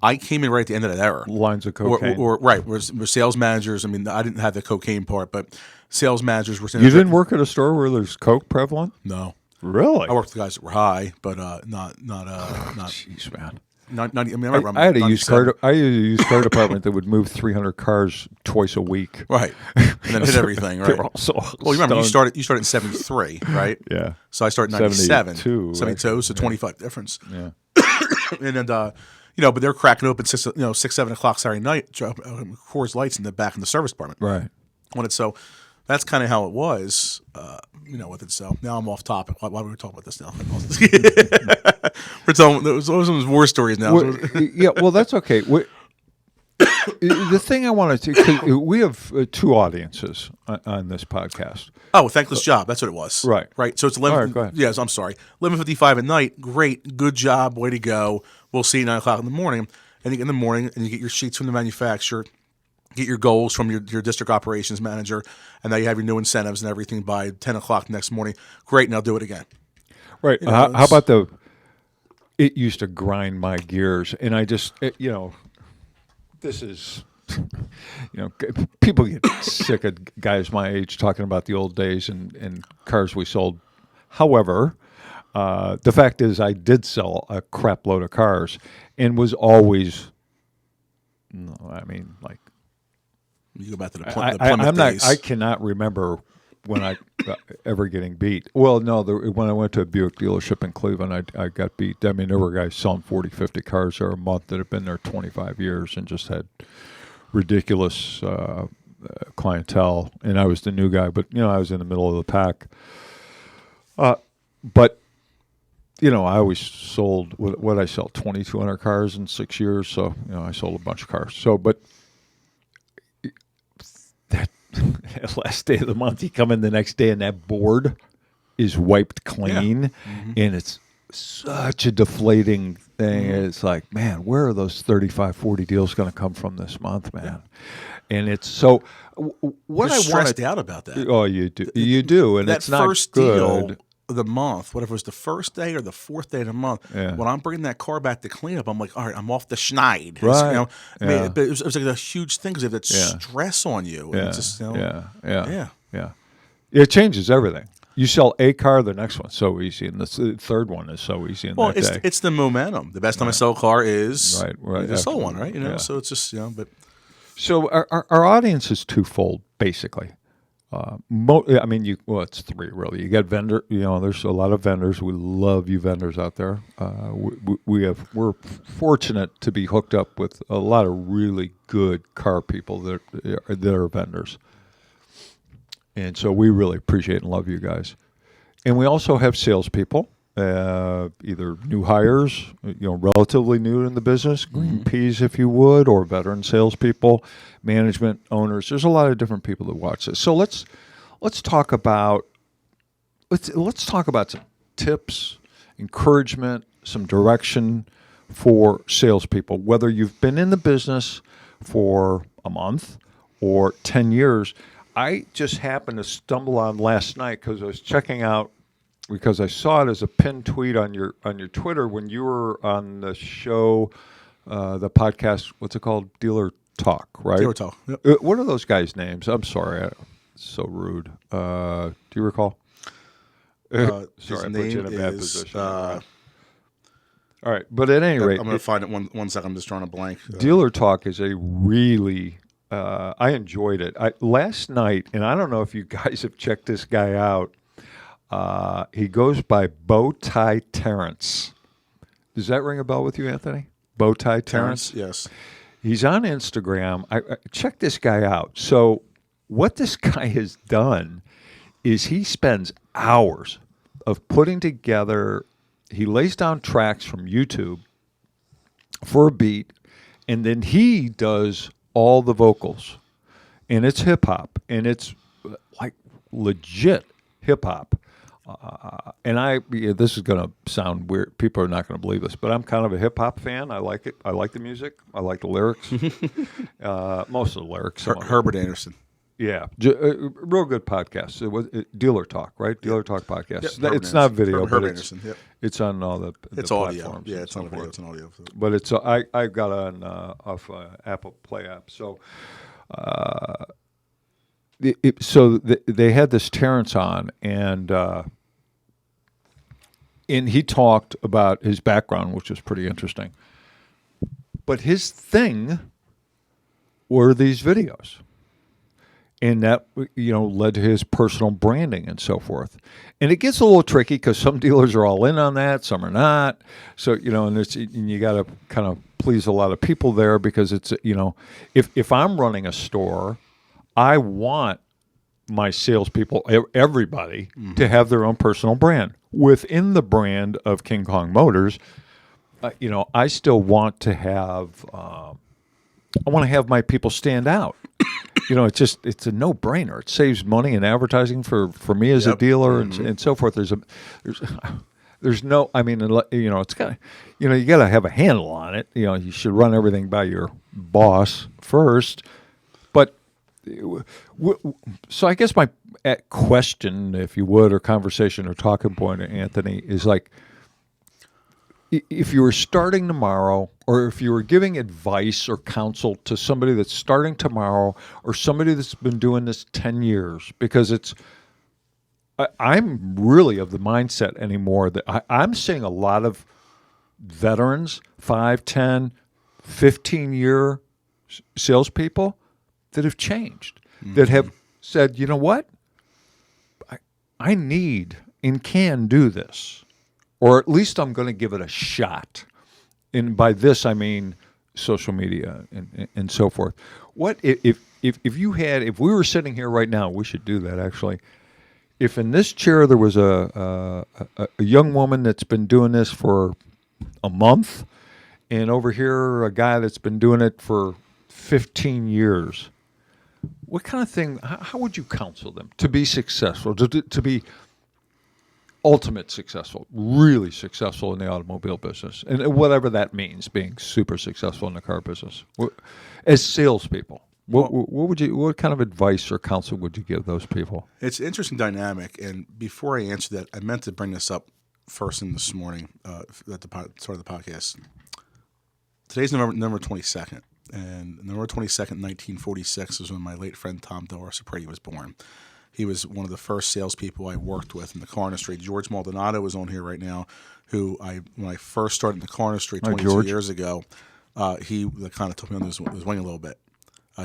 I came in right at the end of that era. Lines of cocaine, where sales managers. I didn't have the cocaine part, but sales managers were saying. You didn't work at a store where there's coke prevalent? No, really. I worked with guys that were high, but not. Jeez, man. I had a used car department that would move 300 cars twice a week. Right, and then hit everything. Right. You remember you started in 73, right? Yeah. So I started in 97, 72, so 25 difference. Yeah. And but they're cracking open 6, 7 o'clock Saturday night, Coors Lights in the back in the service department. Right. So that's kind of how it was, with it. So now I'm off topic. Why are we talking about this now? We're telling those war stories now. Well, that's okay. The thing I wanted to, cause we have two audiences on this podcast. Oh, thankless job. That's what it was. Right. So it's 11. All right, go ahead. Yes, I'm sorry. 11:55 at night. Great, good job. Way to go. We'll see you 9 o'clock in the morning. And you get in the morning, and you get your sheets from the manufacturer. Get your goals from your district operations manager, and now you have your new incentives and everything by 10 o'clock next morning. Great, now do it again. Right. How about it used to grind my gears, and I just, this is, People get sick of guys my age talking about the old days and cars we sold. However, the fact is I did sell a crap load of cars and was always, like, You go back to the I'm Plymouth not. days. I cannot remember when I ever getting beat. Well, no, when I went to a Buick dealership in Cleveland, I got beat. I mean, there were guys selling 40, 50 cars there a month that had been there 25 years and just had ridiculous clientele. And I was the new guy, but I was in the middle of the pack. But I always sold. What I sell 2,200 cars in 6 years. So I sold a bunch of cars. So, but that last day of the month, you come in the next day and that board is wiped clean, and it's such a deflating thing. It's like, man, where are those 35, 40 deals going to come from this month, man? And it's so. What You're I stressed want out about that. Oh, you do. You do, and that it's not first good. deal of the month, whatever it was the first day or the fourth day of the month, when I'm bringing that car back to cleanup, I'm like, all right, I'm off the schneid. Right. But it was like a huge thing because you have that stress on you. And it's just, Yeah. It changes everything. You sell a car, the next one's so easy, and the third one is so easy in that day. It's the momentum. The best time I sell a car is right. the sold one, right? So it's just, but. So our audience is twofold, basically. It's three really. You got vendor. There's a lot of vendors. We love you vendors out there. We're fortunate to be hooked up with a lot of really good car people that are vendors, and so we really appreciate and love you guys. And we also have salespeople, either new hires, relatively new in the business, green peas, if you would, or veteran salespeople, management owners. There's a lot of different people that watch this. So let's talk about some tips, encouragement, some direction for salespeople. Whether you've been in the business for a month or 10 years, I just happened to stumble on last night because I was checking out. Because I saw it as a pinned tweet on your Twitter when you were on the show, the podcast. What's it called? Dealer Talk, right? Dealer Talk. Yep. What are those guys' names? I'm sorry, it's so rude. Do you recall? Sorry, I put you in a bad position. All right, but at any rate, I'm going to find it one second. I'm just drawing a blank. Dealer Talk is a really. I enjoyed it last night, and I don't know if you guys have checked this guy out. He goes by Bowtie Terrence. Does that ring a bell with you, Anthony? Bowtie Terrence? Yes. He's on Instagram. I check this guy out. So what this guy has done is he spends hours of putting together, he lays down tracks from YouTube for a beat, and then he does all the vocals. And it's hip-hop, and it's like legit hip-hop. This is going to sound weird. People are not going to believe this, but I'm kind of a hip hop fan. I like it. I like the music. I like the lyrics. Most of the lyrics. Herbert Anderson. Yeah, real good podcast. It was Dealer Talk, right? Dealer Talk podcast. Yep, it's not video, Herbert but Anderson. Yep. it's on all the it's platforms. Audio. Yeah, it's on video. It's on audio. But it's I got on off Apple Play app. So. They had this Terrence on, and he talked about his background, which was pretty interesting. But his thing were these videos, and that led to his personal branding and so forth. And it gets a little tricky because some dealers are all in on that, some are not. So and you got to kind of please a lot of people there because it's if I'm running a store. I want my salespeople, everybody, to have their own personal brand. Within the brand of King Kong Motors, I still want to have, I want to have my people stand out. It's a no-brainer. It saves money in advertising for me as a dealer and so forth. There's no, it's got, you got to have a handle on it. You should run everything by your boss first, but. So I guess my question, if you would, or conversation or talking point, Anthony, is like, if you were starting tomorrow or if you were giving advice or counsel to somebody that's starting tomorrow or somebody that's been doing this 10 years, because I'm really of the mindset anymore that I'm seeing a lot of veterans, 5, 10, 15-year salespeople that have changed, that have said, you know what, I need and can do this, or at least I'm going to give it a shot. And by this, I mean social media and so forth. What if we were sitting here right now, we should do that actually. If in this chair there was a young woman that's been doing this for a month, and over here a guy that's been doing it for 15 years, what kind of thing, how would you counsel them to be successful, to be ultimate successful, really successful in the automobile business, and whatever that means, being super successful in the car business? As salespeople, what kind of advice or counsel would you give those people? It's an interesting dynamic, and before I answer that, I meant to bring this up first thing this morning at the start of the podcast. Today's November 22nd, and November 22nd, 1946 was when my late friend Tom Doris was born. He was one of the first salespeople I worked with in the car industry. George Maldonado is on here right now, who when I first started in the car industry 22 years ago, he kind of took me on his wing a little bit.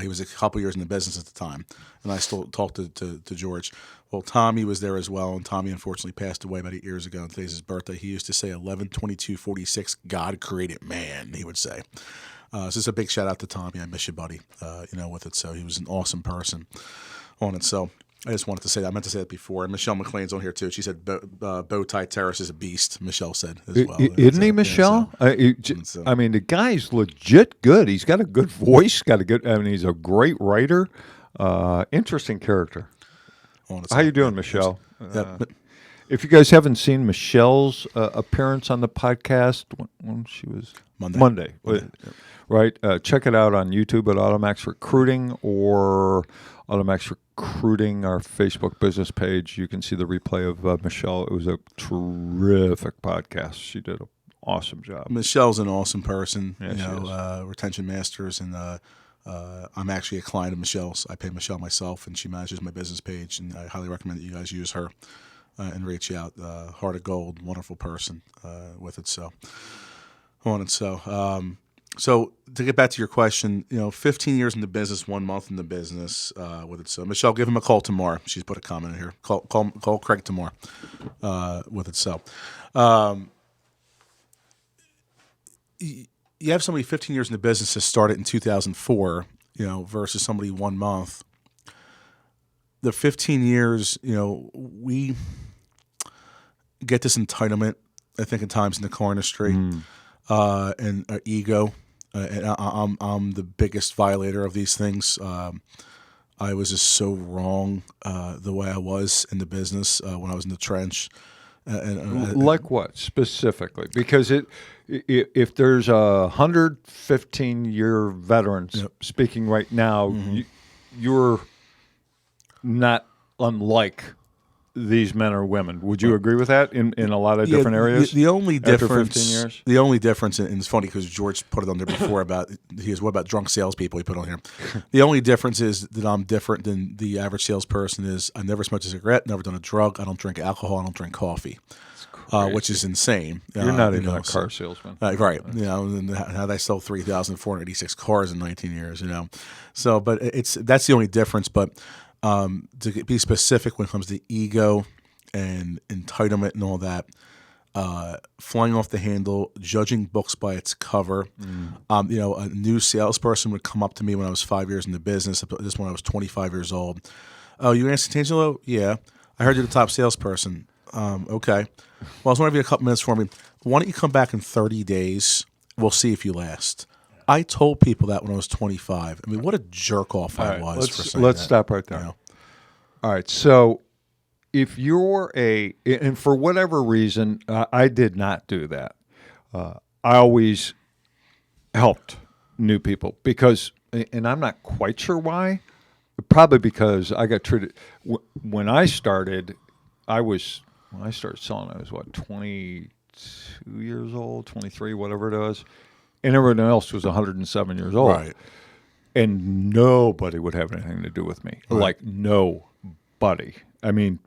He was a couple years in the business at the time, and I still talked to George. Well, Tommy was there as well, and Tommy unfortunately passed away about 8 years ago, and today's his birthday. He used to say 11/22/46, God created man, he would say. So it's a big shout out to Tommy. I miss you, buddy, with it. So he was an awesome person on it. So I just wanted to say that. I meant to say that before. And Michelle McLean's on here too. She said Bowtie Terrace is a beast, Michelle said as well. Isn't he, Michelle? I mean, the guy's legit good. He's got a good voice, he's a great writer. Interesting character. How you doing, Michelle? If you guys haven't seen Michelle's appearance on the podcast, when she was Monday. Right? Check it out on YouTube at AutoMax Recruiting or AutoMax Recruiting, our Facebook business page. You can see the replay of Michelle. It was a terrific podcast. She did an awesome job. Michelle's an awesome person. Yeah, retention masters, and I'm actually a client of Michelle's. I pay Michelle myself, and she manages my business page, and I highly recommend that you guys use her and reach out. Heart of gold, wonderful person with it. So on it. So to get back to your question, 15 years in the business, 1 month in the business with it. So Michelle, give him a call tomorrow. She's put a comment in here. Call Craig tomorrow with it. So you have somebody 15 years in the business that started in 2004, versus somebody 1 month. The 15 years, we get this entitlement, I think, at times in the car industry. And ego. And I'm the biggest violator of these things. I was just so wrong the way I was in the business when I was in the trench. Like what specifically? Because if there's 115-year veterans speaking right now, you're not unlike these men or women. Would you agree with that in a lot of different areas? The only difference, after 15 years? The only difference, and it's funny because George put it on there before what about drunk salespeople he put on here. The only difference is that I'm different than the average salesperson is I never smoked a cigarette, never done a drug, I don't drink alcohol, I don't drink coffee, which is insane. You're not even a car salesman. Right. And how they sold 3,486 cars in 19 years, So, but that's the only difference, but to be specific when it comes to ego and entitlement and all that, flying off the handle, judging books by its cover. A new salesperson would come up to me when I was 5 years in the business, this when I was 25 years old. Oh, you Santangelo? Yeah. I heard you're the top salesperson. Okay. Well, I was wondering if you had a couple minutes for me. Why don't you come back in 30 days? We'll see if you last. I told people that when I was 25. I mean, what a jerk off I was for saying that. Let's stop right there. All right. So if you're and for whatever reason, I did not do that. I always helped new people because, and I'm not quite sure why, probably because I got treated, when I started selling, I was 22 years old, 23, whatever it was. and everyone else was 107 years old. Right. And nobody would have anything to do with me. Right. Like, nobody. I mean,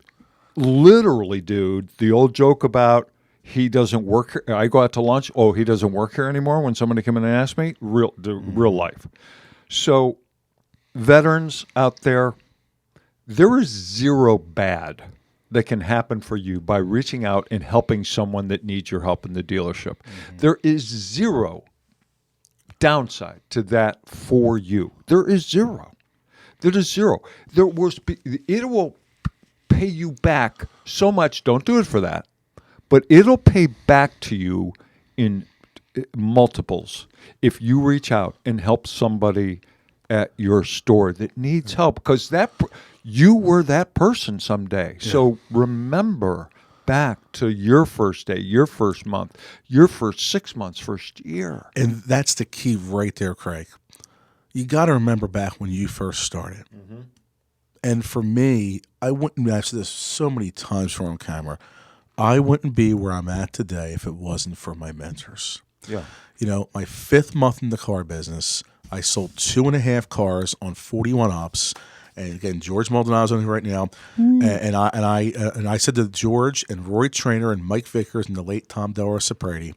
literally, dude, the old joke about he doesn't work here. I go out to lunch. Oh, he doesn't work here anymore when somebody come in and ask me. Real life. So veterans out there, there is zero bad that can happen for you by reaching out and helping someone that needs your help in the dealership. There is zero downside to that for you. There is zero. There is zero. It will pay you back so much. Don't do it for that, but it'll pay back to you in multiples if you reach out and help somebody at your store that needs help, because you were that person someday. Yeah. So remember back to your first day, your first month, your first 6 months, first year. And that's the key right there, Craig. You got to remember back when you first started. Mm-hmm. And for me, I've said this so many times on camera, I wouldn't be where I'm at today if it wasn't for my mentors. Yeah. You know, my 5th month in the car business, I sold 2.5 cars on 41 ops. And again, George Maldonado's on here right now, and I said to George and Roy Trainer and Mike Vickers and the late Tom Delora Soprati,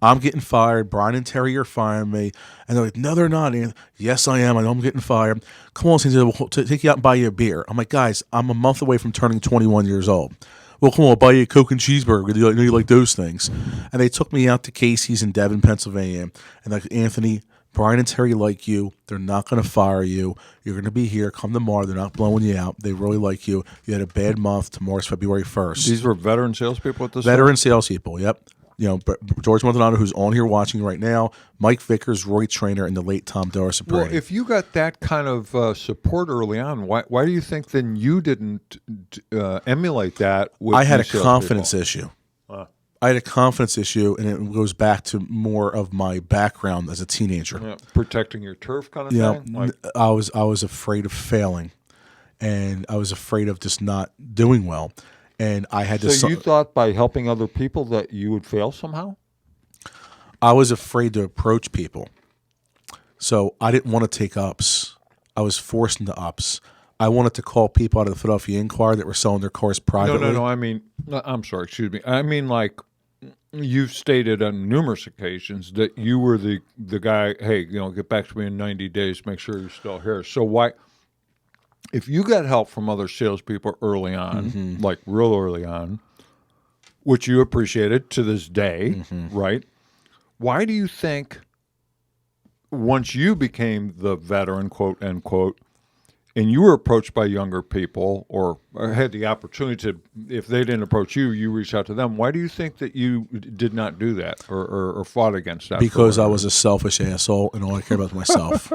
I'm getting fired. Brian and Terry are firing me, and they're like, no, they're not. And, yes, I am. I know I'm getting fired. Come on, Santangelo, we'll take you out and buy you a beer. I'm like, guys, I'm a month away from turning 21 years old. Well, come on, I'll buy you a Coke and cheeseburger. I know you like those things. And they took me out to Casey's in Devon, Pennsylvania, and like, Anthony, Brian and Terry like you. They're not going to fire you. You're going to be here. Come tomorrow. They're not blowing you out. They really like you. You had a bad month. Tomorrow's February 1st. These were veteran salespeople at this Veteran salespeople, yep. You know, George Maldonado, who's on here watching right now, Mike Vickers, Roy Trainer, and the late Tom Delora Soprati. Well, if you got that kind of support early on, why do you think then you didn't emulate that with I had a confidence issue. I had a confidence issue, and it goes back to more of my background as a teenager. Yeah, protecting your turf kind of thing? Like, I was afraid of failing, and I was afraid of just not doing well. And I had to. So you thought by helping other people that you would fail somehow? I was afraid to approach people. So I didn't want to take ups. I was forced into ups. I wanted to call people out of the Philadelphia Inquirer that were selling their cars privately. No. I mean, I'm sorry, excuse me. I mean, like, you've stated on numerous occasions that you were the guy, hey, get back to me in 90 days, make sure you're still here. So why, if you got help from other salespeople early on, like real early on, which you appreciated to this day, right? Why do you think once you became the veteran, quote, end quote, and you were approached by younger people or had the opportunity to, if they didn't approach you, you reached out to them. Why do you think that you did not do that or fought against that? Because I was a selfish asshole and all I cared about was myself.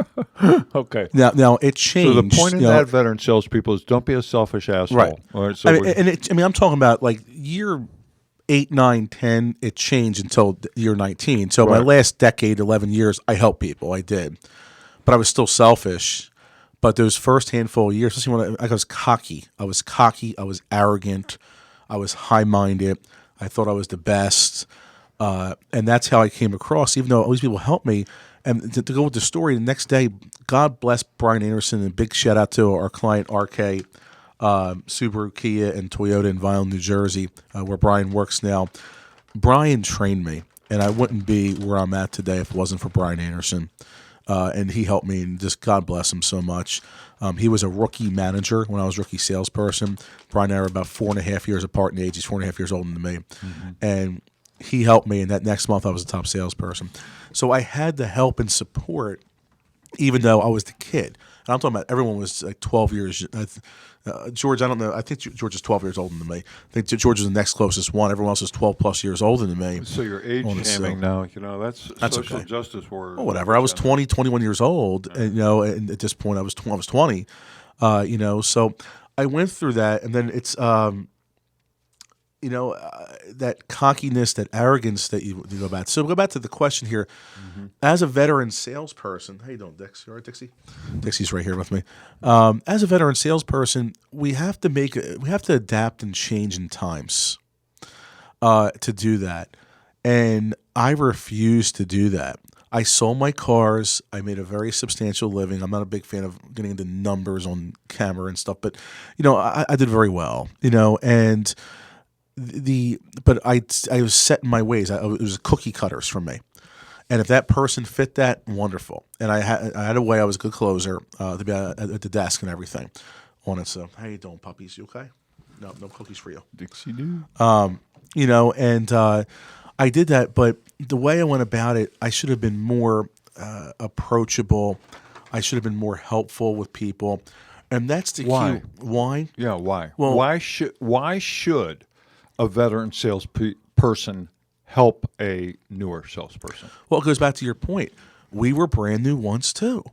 Okay. Now it changed. So the point of that, veteran salespeople, is don't be a selfish asshole. Right. All right, so I'm talking about like year 8, 9, 10, it changed until year 19. So my last decade, 11 years, I helped people. I did. But I was still selfish. But those first handful of years, especially when I was cocky. I was arrogant. I was high-minded. I thought I was the best. And that's how I came across, even though all these people helped me. And to go with the story, the next day, God bless Brian Anderson, and a big shout-out to our client, RK, Subaru, Kia, and Toyota in Vineland, New Jersey, where Brian works now. Brian trained me, and I wouldn't be where I'm at today if it wasn't for Brian Anderson. And he helped me, and just God bless him so much. He was a rookie manager when I was a rookie salesperson. Brian and I were about 4.5 years apart in age. He's 4.5 years older than me. And he helped me, and that next month I was a top salesperson. So I had the help and support, even though I was the kid. And I'm talking about everyone was like 12 years. George, I don't know. I think George is 12 years older than me. I think George is the next closest one. Everyone else is 12 plus years older than me. So you're age shaming now. That's social okay. justice warrior. Well, whatever. I was 20, 21 years old, and and at this point I was 20. So I went through that, and then it's that cockiness, that arrogance that you go back. So go back to the question here. As a veteran salesperson, how you doing, Dix? You all right, Dixie? Dixie's right here with me. As a veteran salesperson, we have to adapt and change in times to do that. And I refuse to do that. I sold my cars. I made a very substantial living. I'm not a big fan of getting into numbers on camera and stuff, but I did very well. And but I was set in my ways. It was cookie cutters for me. And if that person fit that, wonderful. And I had a way. I was a good closer to be at the desk and everything on it. So how you doing, puppies? You okay? No cookies for you. Dixie do. And I did that, but the way I went about it, I should have been more approachable. I should have been more helpful with people, and that's the Why? key. Why? Yeah, why? Well- why should a veteran salesperson help a newer salesperson? Well, it goes back to your point. We were brand new once too,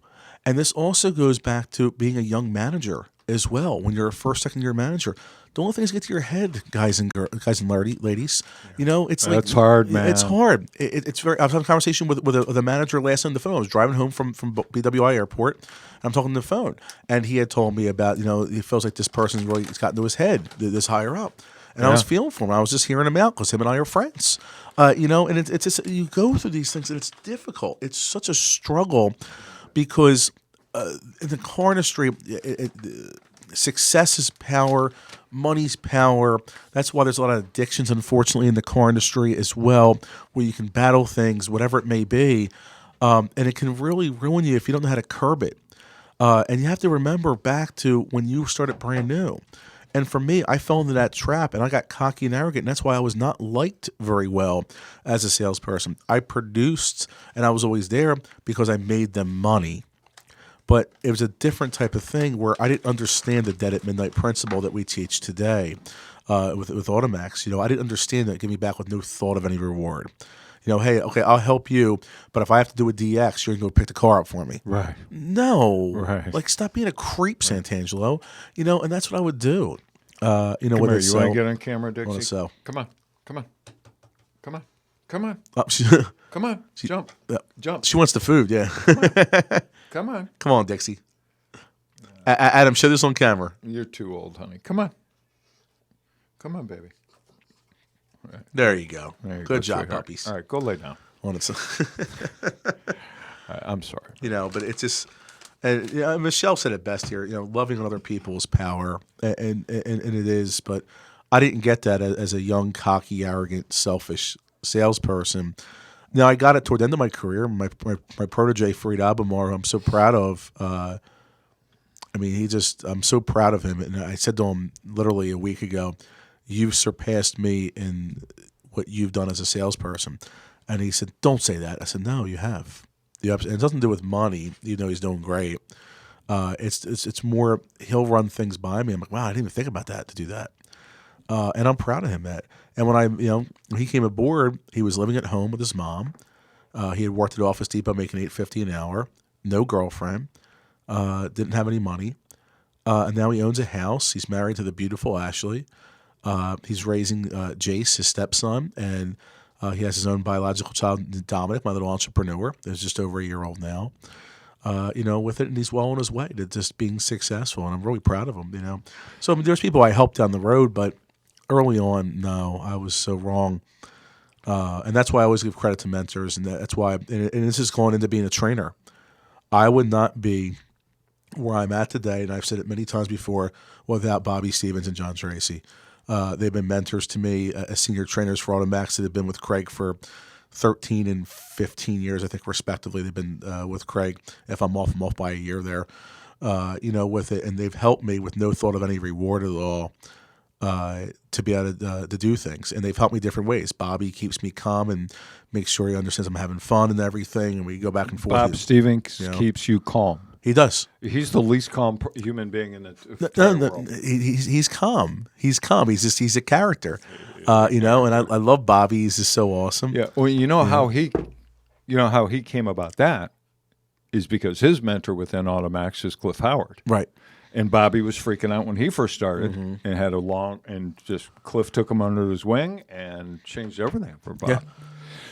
and this also goes back to being a young manager as well. When you're a first, second year manager, don't let things get to your head, guys and ladies. It's like That's hard, man. It's hard. It's very. I was having a conversation with a manager last night on the phone. I was driving home from BWI Airport. And I'm talking on the phone, and he had told me about he feels like this person really it's gotten to his head, this higher up. And I was feeling for him. I was just hearing him out because him and I are friends. And it's just you go through these things, and it's difficult. It's such a struggle because in the car industry, success is power, money's power. That's why there's a lot of addictions, unfortunately, in the car industry as well, where you can battle things, whatever it may be, and it can really ruin you if you don't know how to curb it. And you have to remember back to when you started brand new. And for me, I fell into that trap, and I got cocky and arrogant, and that's why I was not liked very well as a salesperson. I produced, and I was always there because I made them money. But it was a different type of thing where I didn't understand the dead at midnight principle that we teach today with AutoMax. I didn't understand that. Give me back with no thought of any reward. Hey, okay, I'll help you, but if I have to do a DX, you're going to go pick the car up for me. Right. No. Right. Like, stop being a creep, Santangelo. And that's what I would do. Come here. You want to get on camera, Dixie? Want to sell. Come on. Come on. Come on. Come on. Oh, Come on. Jump. Jump. she wants the food, yeah. Come on. Come on, Dixie. Adam, show this on camera. You're too old, honey. Come on. Come on, baby. Right. There you go. Good job, sweetheart. puppies. All right, go lay down. On its I'm sorry. but it's just, and Michelle said it best here. Loving other people is power, and it is. But I didn't get that as a young, cocky, arrogant, selfish salesperson. Now I got it toward the end of my career. My protege Fareed Abamar, I'm so proud of. I'm so proud of him. And I said to him literally a week ago, "You've surpassed me in what you've done as a salesperson." And he said, "Don't say that." I said, "No, you have. And it doesn't do with money. He's doing great. It's more he'll run things by me. I'm like, wow, I didn't even think about that to do that. And I'm proud of him that. And when he came aboard, he was living at home with his mom. He had worked at Office Depot making $8.50 an hour, no girlfriend, didn't have any money, and now he owns a house. He's married to the beautiful Ashley. He's raising Jace, his stepson, and he has his own biological child, Dominic, my little entrepreneur. He's just over a year old now. With it, and he's well on his way to just being successful, and I'm really proud of him. So there's people I helped down the road, but early on, no, I was so wrong. And that's why I always give credit to mentors, and that's why, and this is going into being a trainer. I would not be where I'm at today, and I've said it many times before, without Bobby Stevens and John Tracy. They've been mentors to me as senior trainers for AutoMax that have been with Craig for 13 and 15 years, I think, respectively. They've been with Craig. If I'm off by a year there, with it. And they've helped me with no thought of any reward at all to be able to do things. And they've helped me different ways. Bobby keeps me calm and makes sure he understands I'm having fun and everything. And we go back and forth. Bob Stevens keeps you calm. He does. He's the least calm human being in the entire world. He's calm. He's calm. He's a character. And I love Bobby. He's just so awesome. Yeah. Well, how he came about that is because his mentor within AutoMax is Cliff Howard. Right. And Bobby was freaking out when he first started and had Cliff took him under his wing and changed everything for Bob. Yeah.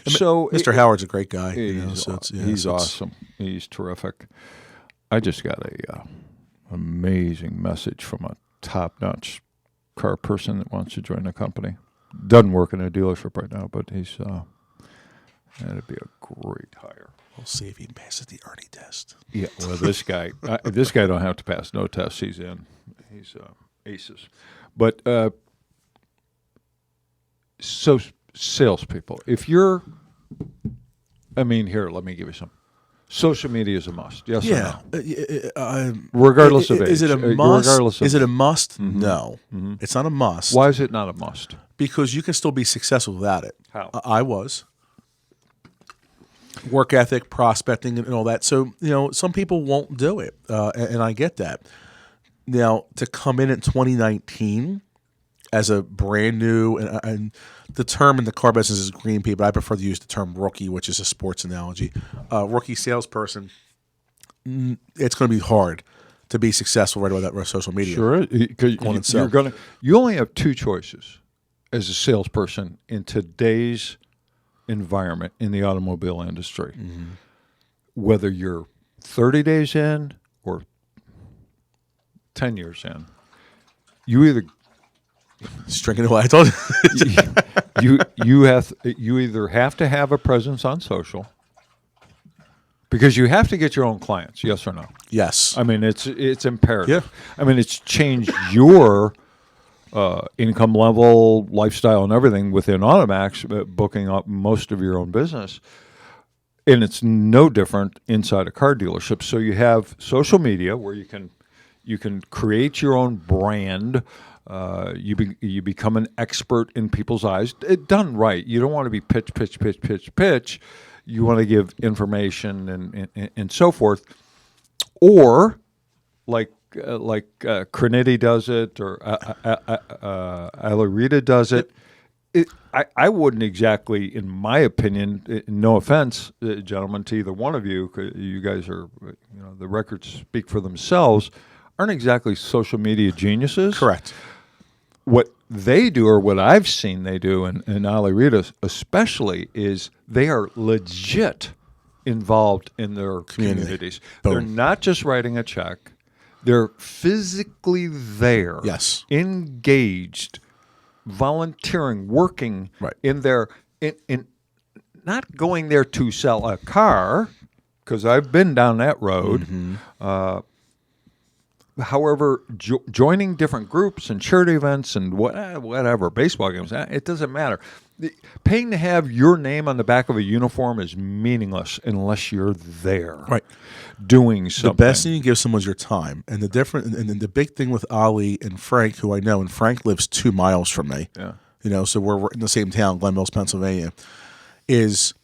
So Mr. Howard's a great guy. He's awesome. He's terrific. I just got a amazing message from a top-notch car person that wants to join the company. Doesn't work in a dealership right now, but he's that'd be a great hire. We'll see if he passes the Ernie test. Yeah, well, this guy don't have to pass no tests. He's in. He's aces. But so salespeople, if you're, I mean, here, let me give you some. Social media is a must. Yes Yeah. or no? Regardless of age. Is it a must? Regardless of Is it a must? Mm-hmm. No. Mm-hmm. It's not a must. Why is it not a must? Because you can still be successful without it. How? I was. Work ethic, prospecting, and all that. So, some people won't do it, and I get that. Now, to come in 2019 as a brand new, and the term in the car business is green pea, but I prefer to use the term rookie, which is a sports analogy. Rookie salesperson, it's going to be hard to be successful right away with social media. Sure, because you only have two choices as a salesperson in today's environment in the automobile industry. Mm-hmm. Whether you're 30 days in or 10 years in, you either stringing away. I told you you either have to have a presence on social because you have to get your own clients. Yes or no? Yes. I mean, it's imperative. Yeah. I mean, it's changed your income level, lifestyle, and everything within AutoMax, booking up most of your own business. And it's no different inside a car dealership. So you have social media where you can create your own brand. You become an expert in people's eyes. Done right. You don't want to be pitch. You want to give information and so forth. Or like Crinity does it, or Alarita does it. I wouldn't exactly, in my opinion, no offense, gentlemen, to either one of you, 'cause you guys are, the records speak for themselves, aren't exactly social media geniuses. Correct. What they do, or what I've seen they do, and Alarita especially, is they are legit involved in their communities. Boom. They're not just writing a check. They're physically there, yes, engaged, volunteering, working in their in not going there to sell a car, because I've been down that road. Mm-hmm. However, joining different groups and charity events and whatever, baseball games, it doesn't matter. Paying to have your name on the back of a uniform is meaningless unless you're there, doing something. The best thing you give someone is your time, and the big thing with Ali and Frank, who I know, and Frank lives 2 miles from me. Yeah, so we're in the same town, Glen Mills, Pennsylvania. Is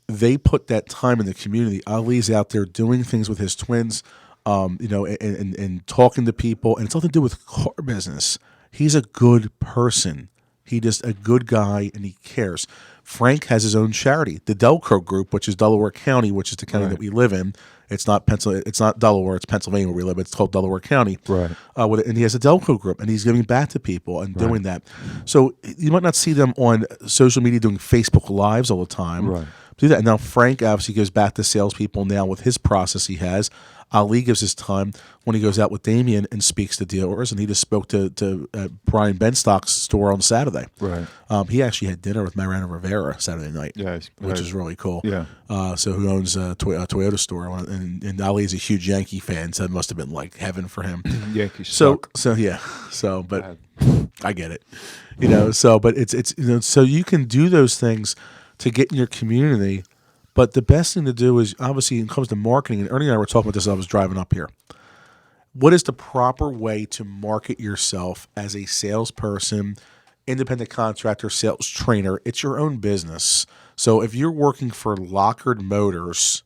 they put that time in the community. Ali's out there doing things with his twins. And talking to people, and it's nothing to do with car business. He's a good person. He's just a good guy, and he cares. Frank has his own charity, the Delco Group, which is Delaware County, which is the county that we live in. It's not It's not Delaware. It's Pennsylvania where we live. It's called Delaware County. Right. And he has a Delco Group, and he's giving back to people and doing that. So you might not see them on social media doing Facebook Lives all the time. Right. Do that. And now Frank obviously goes back to salespeople now with his process he has. Ali gives his time when he goes out with Damien and speaks to dealers, and he just spoke to Brian Benstock's store on Saturday. Right. He actually had dinner with Mariano Rivera Saturday night, which is really cool. Yeah. So who owns a Toyota store, and Ali's a huge Yankee fan, so it must have been like heaven for him. Yankees suck. But I get it. But it's so you can do those things to get in your community. But the best thing to do is, obviously, when it comes to marketing, and Ernie and I were talking about this as I was driving up here. What is the proper way to market yourself as a salesperson, independent contractor, sales trainer? It's your own business. So if you're working for Lockerd Motors,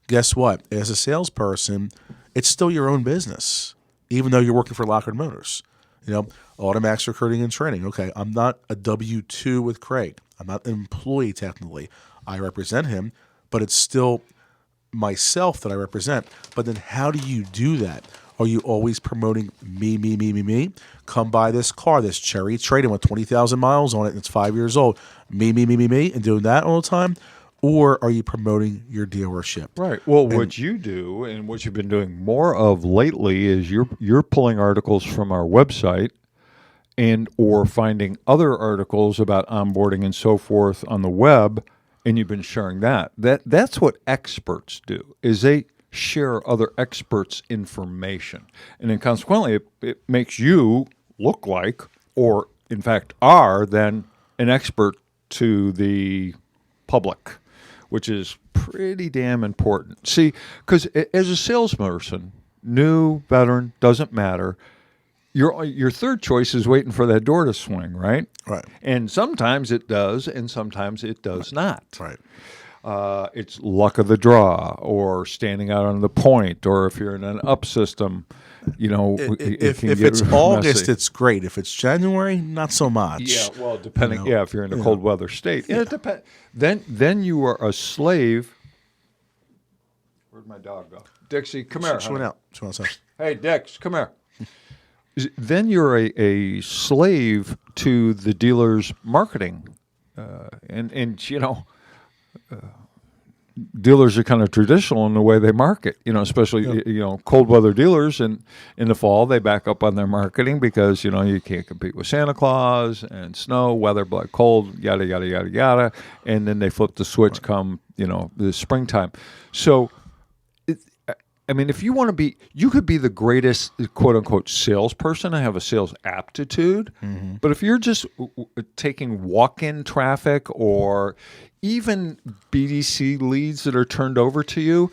guess what? As a salesperson, it's still your own business, even though you're working for Lockerd Motors. AutoMax recruiting and training. Okay, I'm not a W-2 with Craig. I'm not an employee technically. I represent him, but it's still myself that I represent. But then how do you do that? Are you always promoting me? Come buy this car, this cherry trading with 20,000 miles on it, and it's 5 years old. Me, and doing that all the time? Or are you promoting your dealership? Right. Well, what you do and what you've been doing more of lately is you're pulling articles from our website and or finding other articles about onboarding and so forth on the web and you've been sharing that's what experts do, is they share other experts' information. And then consequently, it makes you look like, or in fact are, then an expert to the public, which is pretty damn important. See, because as a salesperson, new, veteran, doesn't matter. Your third choice is waiting for that door to swing, right? Right. And sometimes it does, and sometimes it does not. Right. It's luck of the draw, or standing out on the point, or if you're in an up system, If can get it's August, messy. it's great. If it's January, not so much. Yeah, well, depending. You know, if you're in a cold weather state, it depends. Then you are a slave. Where'd my dog go? Dixie, come here. She went honey. out. She went outside. Hey, Dix, come here. Then you're a slave to the dealer's marketing, and dealers are kind of traditional in the way they market. Especially cold weather dealers, and in the fall they back up on their marketing because you can't compete with Santa Claus and snow, weather, black, cold, yada yada yada yada, and then they flip the switch come the springtime. So. If you want to be, you could be the greatest quote unquote salesperson and have a sales aptitude. Mm-hmm. But if you're just taking walk-in traffic or even BDC leads that are turned over to you,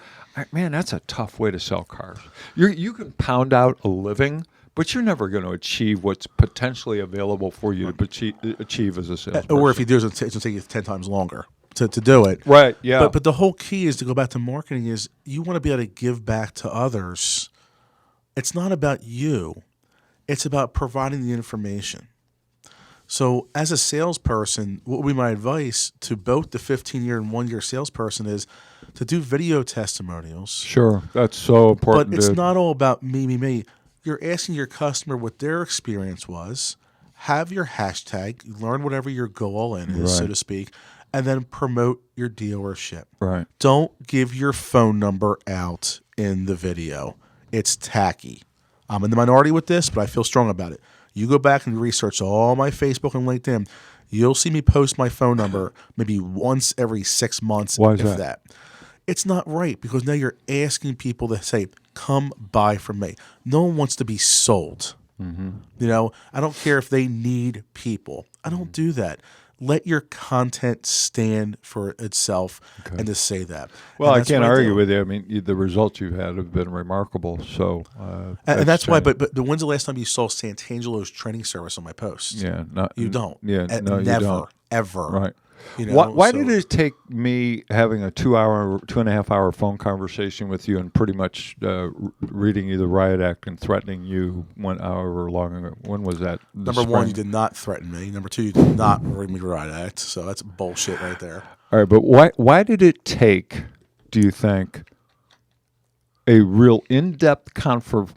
man, that's a tough way to sell cars. You can pound out a living, but you're never going to achieve what's potentially available for you to achieve as a salesperson. Or if you do, it's going to take you 10 times longer to do it. Right, yeah. But the whole key is to go back to marketing is you want to be able to give back to others. It's not about you. It's about providing the information. So as a salesperson, what would be my advice to both the 15-year and 1-year salesperson is to do video testimonials. Sure, that's so important. But it's not all about me. You're asking your customer what their experience was, have your hashtag, learn whatever your goal is, so to speak, and then promote your dealership. Right. Don't give your phone number out in the video. It's tacky. I'm in the minority with this, but I feel strong about it. You go back and research all my Facebook and LinkedIn, you'll see me post my phone number maybe once every 6 months. Why is that? It's not right because now you're asking people to say, come buy from me. No one wants to be sold. Mm-hmm. I don't care if they need people. I don't do that. Let your content stand for itself and to say that. Well, I can't argue with you. The results you've had have been remarkable. So, and that's why. But when's the last time you saw Santangelo's training service on my post? Yeah, you don't. Yeah, no, never, you don't. Ever. Right. Why did it take me having a 2.5 hour phone conversation with you and pretty much reading you the riot act and threatening you however long ago? When was that? Number one, you did not threaten me. Number two, you did not read me the riot act. So that's bullshit right there. All right, but why did it take, do you think, a real in-depth conversation?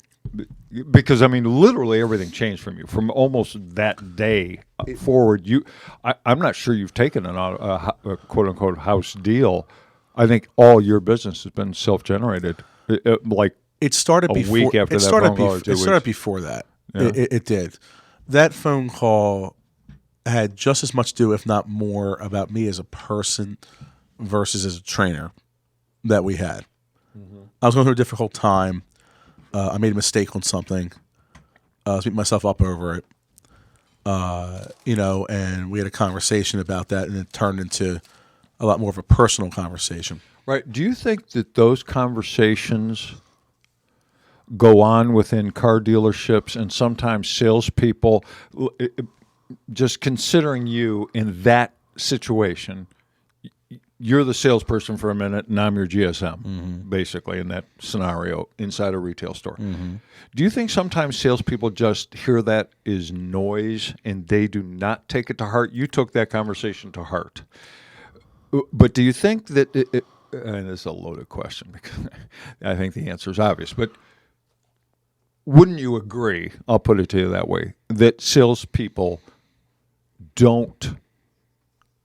Because literally everything changed from you from almost that day forward. I'm not sure you've taken a quote unquote house deal. I think all your business has been self-generated. It started a week after that phone call. It started before that. Yeah. It did. That phone call had just as much to do, if not more, about me as a person versus as a trainer that we had. Mm-hmm. I was going through a difficult time. I made a mistake on something. I was beating myself up over it. And we had a conversation about that, and it turned into a lot more of a personal conversation. Right. Do you think that those conversations go on within car dealerships and sometimes salespeople, just considering you in that situation, you're the salesperson for a minute, and I'm your GSM, basically, in that scenario inside a retail store. Mm-hmm. Do you think sometimes salespeople just hear that as noise and they do not take it to heart? You took that conversation to heart. But do you think that, and this is a loaded question because I think the answer is obvious, but wouldn't you agree, I'll put it to you that way, that salespeople don't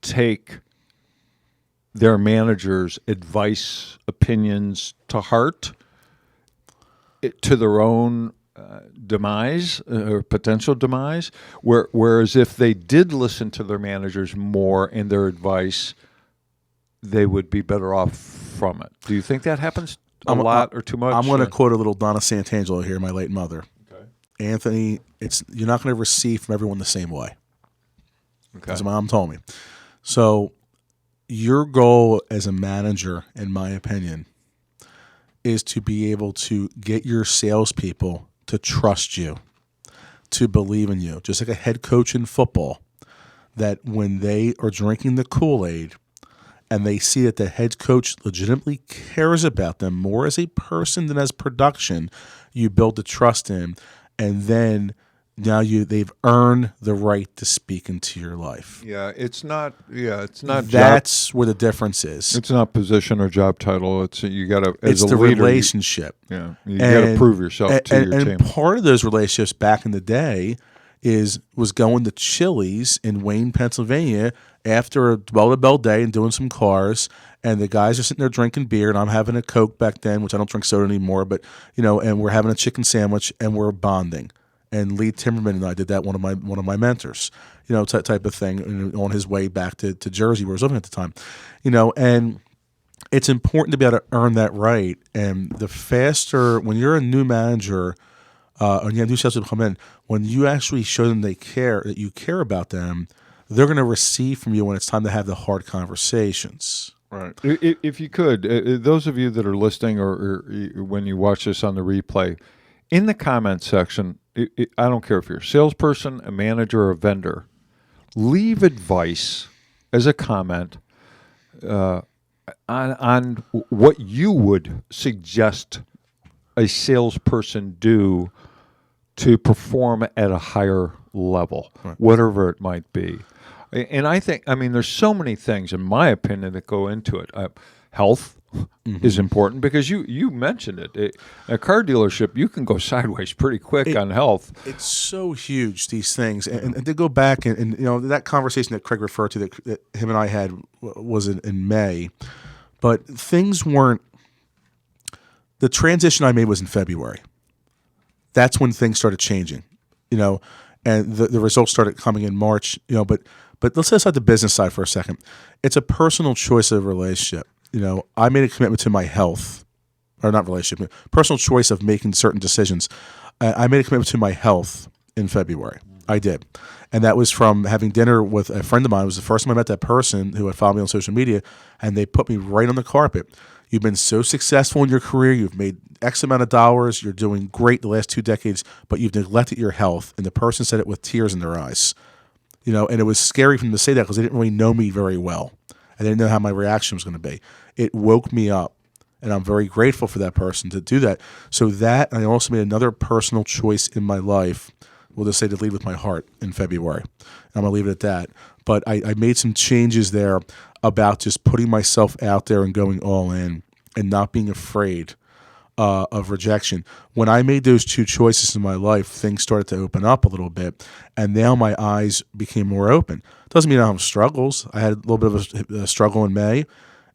take their managers' advice, opinions to heart, to their own demise or potential demise? Whereas if they did listen to their managers more and their advice, they would be better off from it. Do you think that happens a lot or too much? I'm going to quote a little Donna Santangelo here, my late mother. Okay. Anthony, you're not going to receive from everyone the same way. Okay. As my mom told me. So your goal as a manager, in my opinion, is to be able to get your salespeople to trust you, to believe in you. Just like a head coach in football, that when they are drinking the Kool-Aid and they see that the head coach legitimately cares about them more as a person than as production, you build the trust in, and then now they've earned the right to speak into your life. Yeah, it's not. Yeah, it's not. That's where the difference is. It's not position or job title. It's you got to. As it's a the leader, relationship. you got to prove yourself to your team. And part of those relationships back in the day was going to Chili's in Wayne, Pennsylvania after a well-to-bell day and doing some cars, and the guys are sitting there drinking beer, and I'm having a Coke back then, which I don't drink soda anymore, but and we're having a chicken sandwich and we're bonding. And Lee Timmerman and I did that, one of my mentors, type of thing, on his way back to Jersey where I was living at the time, and it's important to be able to earn that right. And the faster, when you're a new manager, and you have new salespeople come in, when you actually show them that you care about them, they're going to receive from you when it's time to have the hard conversations. Right. If you could, those of you that are listening or when you watch this on the replay, in the comment section, I don't care if you're a salesperson, a manager, or a vendor, leave advice as a comment on what you would suggest a salesperson do to perform at a higher level, whatever it might be. And I think, there's so many things, in my opinion, that go into it. Health is important because you mentioned it. A car dealership, you can go sideways pretty quick on health. It's so huge, these things. And to go back and that conversation that Craig referred to that him and I had was in May. But things weren't – the transition I made was in February. That's when things started changing, and the results started coming in March, But let's set aside the business side for a second. It's a personal choice of relationship. I made a commitment to my health, or not relationship, personal choice of making certain decisions. I made a commitment to my health in February. I did. And that was from having dinner with a friend of mine. It was the first time I met that person who had followed me on social media, and they put me right on the carpet. You've been so successful in your career. You've made X amount of dollars. You're doing great the last 2 decades, but you've neglected your health. And the person said it with tears in their eyes. And it was scary for them to say that because they didn't really know me very well. I didn't know how my reaction was going to be. It woke me up, and I'm very grateful for that person to do that. So that, and I also made another personal choice in my life, we'll just say to lead with my heart in February. And I'm going to leave it at that. But I made some changes there about just putting myself out there and going all in and not being afraid of rejection. When I made those 2 choices in my life, things started to open up a little bit, and now my eyes became more open. Doesn't mean I don't have struggles. I had a little bit of a struggle in May,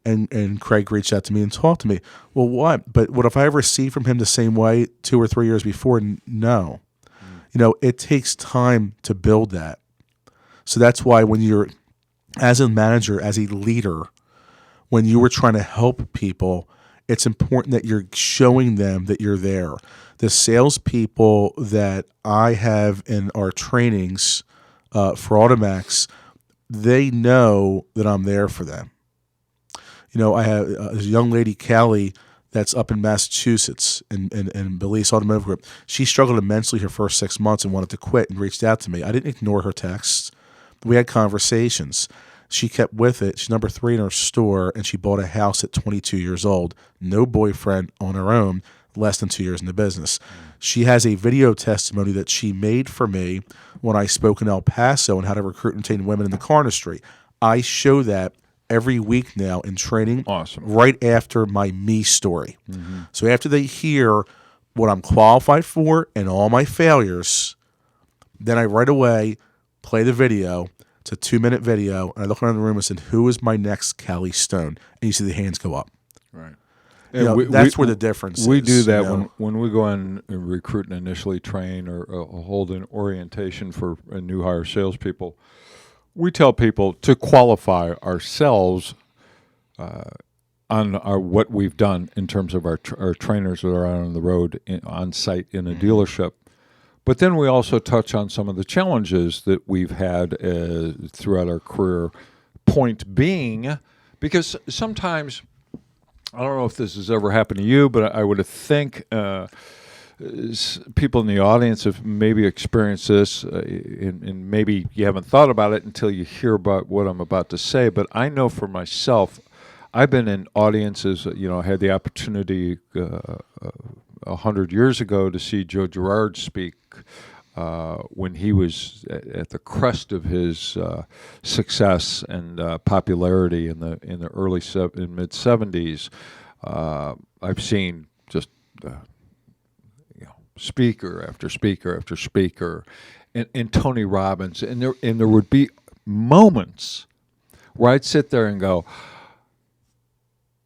and Craig reached out to me and talked to me. Well, what? But what if I ever see from him the same way 2 or 3 years before? No. It takes time to build that. So that's why when you're, as a manager, as a leader, when you were trying to help people, it's important that you're showing them that you're there. The salespeople that I have in our trainings for AutoMax, they know that I'm there for them. I have a young lady, Callie, that's up in Massachusetts in Belize Automotive Group. She struggled immensely her first 6 months and wanted to quit and reached out to me. I didn't ignore her texts. We had conversations. She kept with it. She's number 3 in her store, and she bought a house at 22 years old. No boyfriend, on her own, less than 2 years in the business. She has a video testimony that she made for me when I spoke in El Paso on how to recruit and retain women in the car industry. I show that every week now in training. Awesome. Right after my me story. Mm-hmm. So after they hear what I'm qualified for and all my failures, then I right away play the video. It's a 2-minute video, and I look around the room and said, "Who is my next Callie Stone?" And you see the hands go up. Right. That's where the difference is. We do that when we go on and recruit and initially train or hold an orientation for new hire salespeople. We tell people to qualify ourselves on our what we've done in terms of our trainers that are out on the road on site in a dealership. But then we also touch on some of the challenges that we've had throughout our career. Point being, because sometimes, I don't know if this has ever happened to you, but I would think people in the audience have maybe experienced this, and maybe you haven't thought about it until you hear about what I'm about to say. But I know for myself, I've been in audiences. I had the opportunity 100 years ago to see Joe Girard speak when he was at the crest of his success and popularity in the early mid 70s. I've seen just speaker after speaker after speaker, and Tony Robbins, and there would be moments where I'd sit there and go,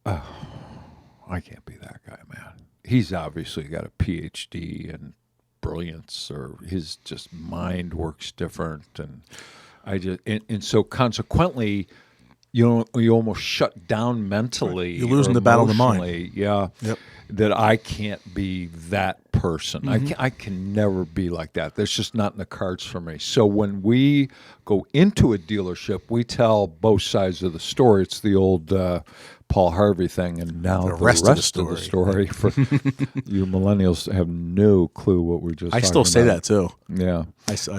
"Oh, I can't be that guy, man. He's obviously got a PhD in brilliance, or his just mind works different." And and so consequently, you almost shut down mentally. You're losing the battle of the mind. Yeah. Yep. That I can't be that person. I can never be like that. That's just not in the cards for me. So when we go into a dealership, we tell both sides of the story. It's the old Paul Harvey thing, and now the rest of the story. For you millennials have no clue what we're just. I still say about. That too. Yeah,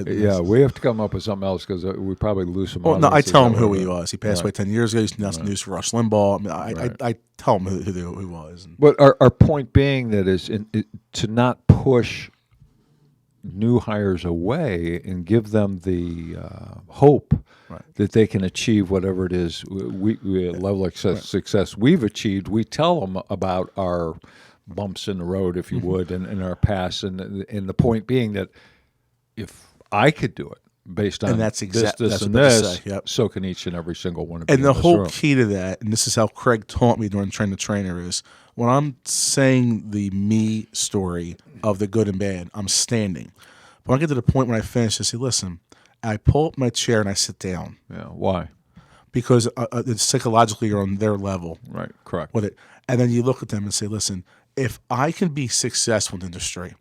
yeah. We have to come up with something else because we probably lose some. Well, no, I tell him who he was. He passed away 10 years ago. He's announced news for Rush Limbaugh. I mean, I tell him who he was. But our point being that is to not push new hires away and give them the hope that they can achieve whatever it is we level of success we've achieved. We tell them about our bumps in the road, if you would, and our past, and the point being that if I could do it based on that's this, and this, so can each and every single one of you. And the whole key to that, and this is how Craig taught me during Train the Trainer, is when I'm saying the me story of the good and bad, I'm standing. But when I get to the point when I finish, I say, listen, I pull up my chair and I sit down. Yeah, why? Because psychologically you're on their level. Right, correct. With it. And then you look at them and say, listen, if I can be successful in the industry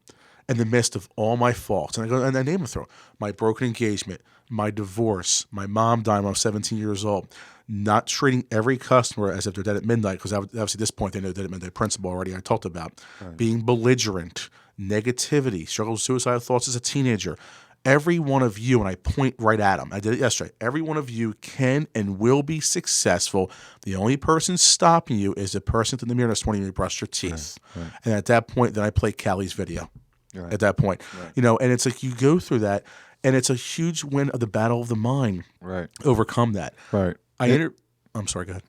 in the midst of all my faults, and I go and I name them through my broken engagement, my divorce, my mom dying when I was 17 years old, not treating every customer as if they're dead at midnight, because obviously at this point they know dead at midnight principle already I talked about, being belligerent, negativity, struggle with suicidal thoughts as a teenager. Every one of you, and I point right at them, I did it yesterday, every one of you can and will be successful. The only person stopping you is the person in the mirror that's 20 when you brush your teeth. Right. And at that point, then I play Callie's video. Right. At that point, and it's like you go through that, and it's a huge win of the battle of the mind. Right, overcome that. Right. I'm sorry. Go ahead.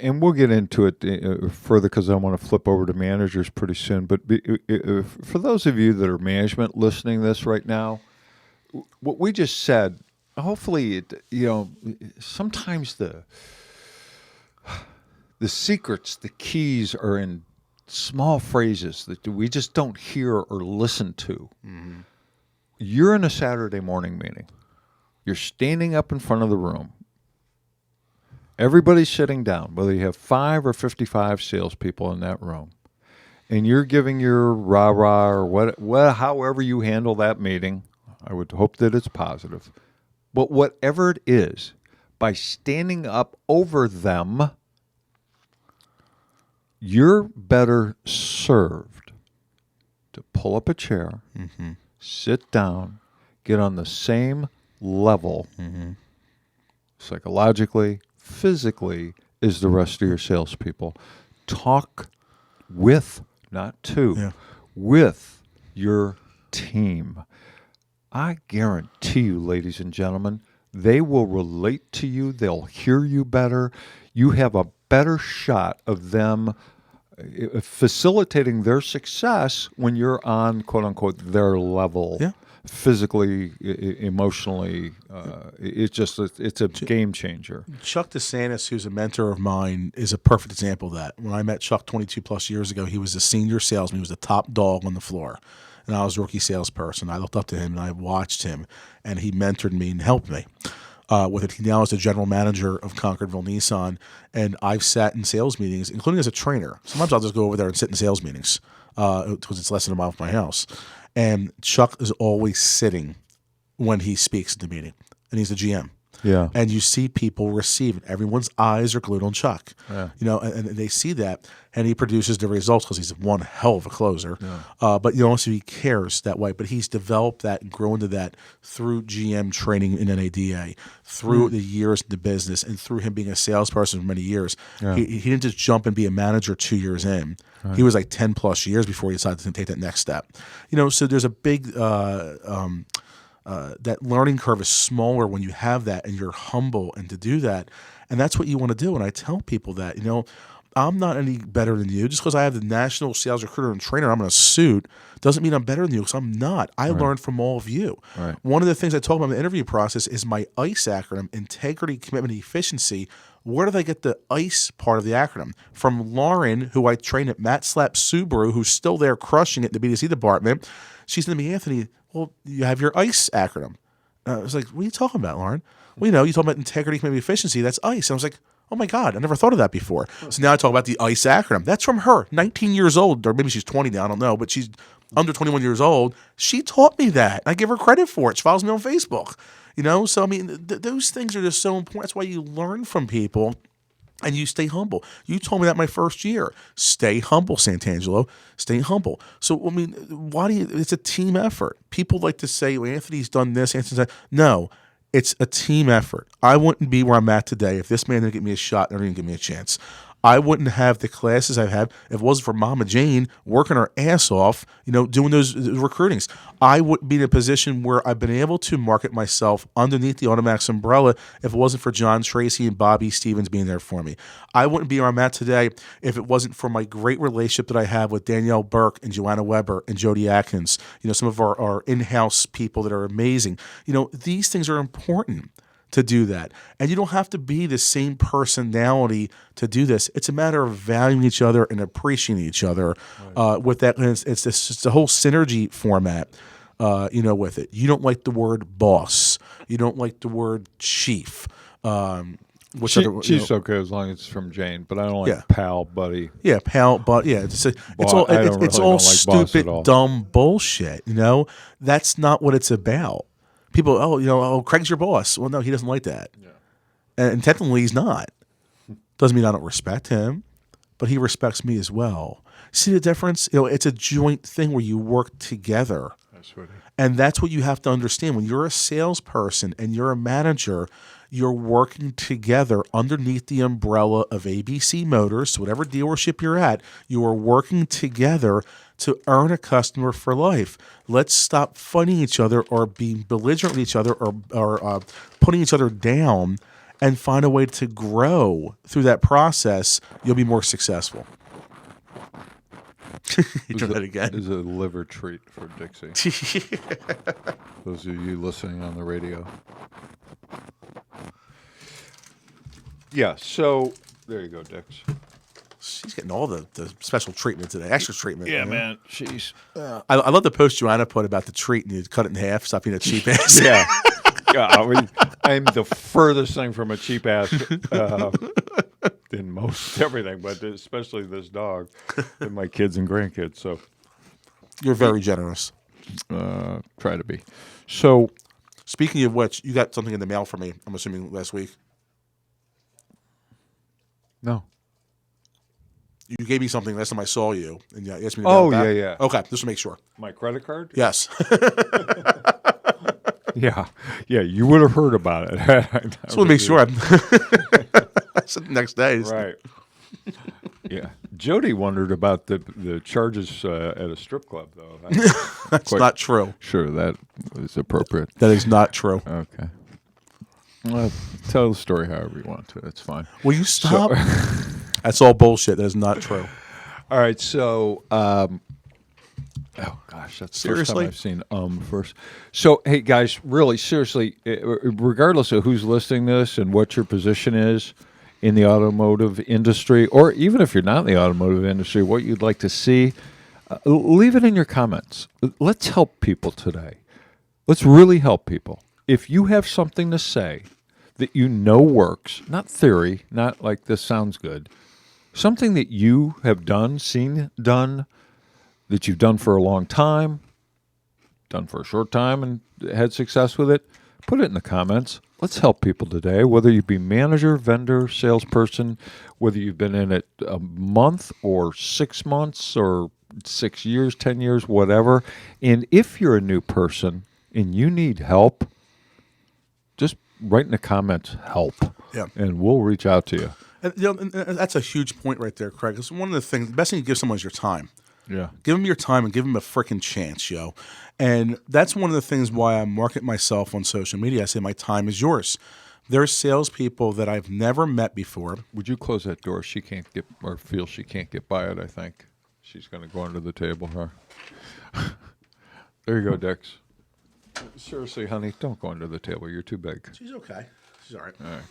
And we'll get into it further because I want to flip over to managers pretty soon. But for those of you that are management listening to this right now, what we just said, hopefully, sometimes the secrets, the keys are in small phrases that we just don't hear or listen to. Mm-hmm. You're in a Saturday morning meeting. You're standing up in front of the room. Everybody's sitting down, whether you have 5 or 55 salespeople in that room, and you're giving your rah-rah or however you handle that meeting. I would hope that it's positive. But whatever it is, by standing up over them, you're better served to pull up a chair, sit down, get on the same level psychologically, physically, as the rest of your salespeople. Talk with, not to, with your team. I guarantee you, ladies and gentlemen, they will relate to you. They'll hear you better. You have a better shot of them facilitating their success when you're on, quote unquote, their level, physically, emotionally. It's a game changer. Chuck DeSantis, who's a mentor of mine, is a perfect example of that. When I met Chuck 22 plus years ago, he was a senior salesman. He was the top dog on the floor. And I was a rookie salesperson. I looked up to him and I watched him, and he mentored me and helped me. with it. He now is the general manager of Concordville Nissan, and I've sat in sales meetings, including as a trainer. Sometimes I'll just go over there and sit in sales meetings because it's less than a mile from my house. And Chuck is always sitting when he speaks in the meeting, and he's the GM. Yeah. And you see people receive it. Everyone's eyes are glued on Chuck. Yeah. And they see that, and he produces the results because he's one hell of a closer. Yeah. But also he cares that way. But he's developed that and grown into that through GM training in NADA, through the years in the business, and through him being a salesperson for many years. Yeah. He didn't just jump and be a manager 2 years in. Right. He was like 10 plus years before he decided to take that next step. So there's a big that learning curve is smaller when you have that and you're humble and to do that. And that's what you want to do. And I tell people that, I'm not any better than you. Just because I have the national sales recruiter and trainer, I'm in a suit, doesn't mean I'm better than you because I'm not. I learned from all of you. Right. One of the things I talk about in the interview process is my ICE acronym, integrity, commitment, efficiency. Where did I get the ICE part of the acronym? From Lauren, who I trained at Matt Slap Subaru, who's still there crushing it in the B2C department. She said to me, Anthony, well, you have your ICE acronym. I was like, what are you talking about, Lauren? Well, you talk about integrity, commitment, efficiency. That's ICE. And I was like, oh my God, I never thought of that before. So now I talk about the ICE acronym. That's from her, 19 years old, or maybe she's 20 now, I don't know, but she's under 21 years old. She taught me that. I give her credit for it. She follows me on Facebook. So I mean, those things are just so important. That's why you learn from people. And you stay humble. You told me that my first year. Stay humble, Santangelo. Stay humble. So, I mean, it's a team effort. People like to say, well, Anthony's done this, Anthony's done that. No, it's a team effort. I wouldn't be where I'm at today if this man didn't give me a shot and didn't give me a chance. I wouldn't have the classes I've had if it wasn't for Mama Jane working her ass off, doing those recruitings. I wouldn't be in a position where I've been able to market myself underneath the AutoMax umbrella if it wasn't for John Tracy and Bobby Stevens being there for me. I wouldn't be where I'm at today if it wasn't for my great relationship that I have with Danielle Burke and Joanna Weber and Jody Atkins, some of our in-house people that are amazing. These things are important to do that. And you don't have to be the same personality to do this. It's a matter of valuing each other and appreciating each other with that. And it's the whole synergy format, with it. You don't like the word boss. You don't like the word chief. Chief's okay as long as it's from Jane, but I don't like pal, buddy. Yeah, pal, but yeah, it's all stupid, dumb bullshit. That's not what it's about. People, Craig's your boss. Well, no, he doesn't like that. Yeah. And technically he's not. Doesn't mean I don't respect him, but he respects me as well. See the difference? It's a joint thing where you work together. That's right. And that's what you have to understand. When you're a salesperson and you're a manager, you're working together underneath the umbrella of ABC Motors, so whatever dealership you're at, you are working together to earn a customer for life. Let's stop fighting each other or being belligerent with each other or putting each other down and find a way to grow through that process. You'll be more successful. You try that again. This is a liver treat for Dixie. Those of you listening on the radio. Yeah, so there you go, Dix. She's getting all the special treatment today, extra treatment. Yeah, man. She's. I love the post Joanna put about the treat and you cut it in half, stop being a cheap ass. Yeah. I'm the furthest thing from a cheap ass in most everything, but especially this dog and my kids and grandkids. So you're very generous. Try to be. So, speaking of which, you got something in the mail for me, I'm assuming last week. No. You gave me something last time I saw you, and you asked me to yeah. Okay, just to make sure. My credit card? Yes. Yeah, you would have heard about it. Just want to make sure. I said the next day. Right. Yeah. Jody wondered about the charges at a strip club, though. That's not true. Sure, that is appropriate. That is not true. Okay. Well, tell the story however you want to. It's fine. Will you stop? That's all bullshit. That is not true. All right, so oh gosh, that's the first time I've seen first. So hey guys, really seriously, regardless of who's listening to this and what your position is in the automotive industry, or even if you're not in the automotive industry, what you'd like to see, leave it in your comments. Let's help people today. Let's really help people. If you have something to say that you know works, not theory, not like this sounds good, something that you have done, seen done, that you've done for a long time, done for a short time and had success with it, put it in the comments. Let's help people today, whether you be manager, vendor, salesperson, whether you've been in it a month or 6 months or 6 years, 10 years, whatever. And if you're a new person and you need help, just write in the comments, help. Yeah. And we'll reach out to you. And, and that's a huge point right there, Craig. It's one of the things, the best thing you give someone is your time. Yeah. Give them your time and give them a freaking chance, yo. And that's one of the things why I market myself on social media. I say my time is yours. There's salespeople that I've never met before. Would you close that door? She can't get, or feels she can't get by it, I think. She's going to go under the table, huh? There you go, Dex. Seriously, honey, don't go under the table. You're too big. She's okay. She's all right. All right.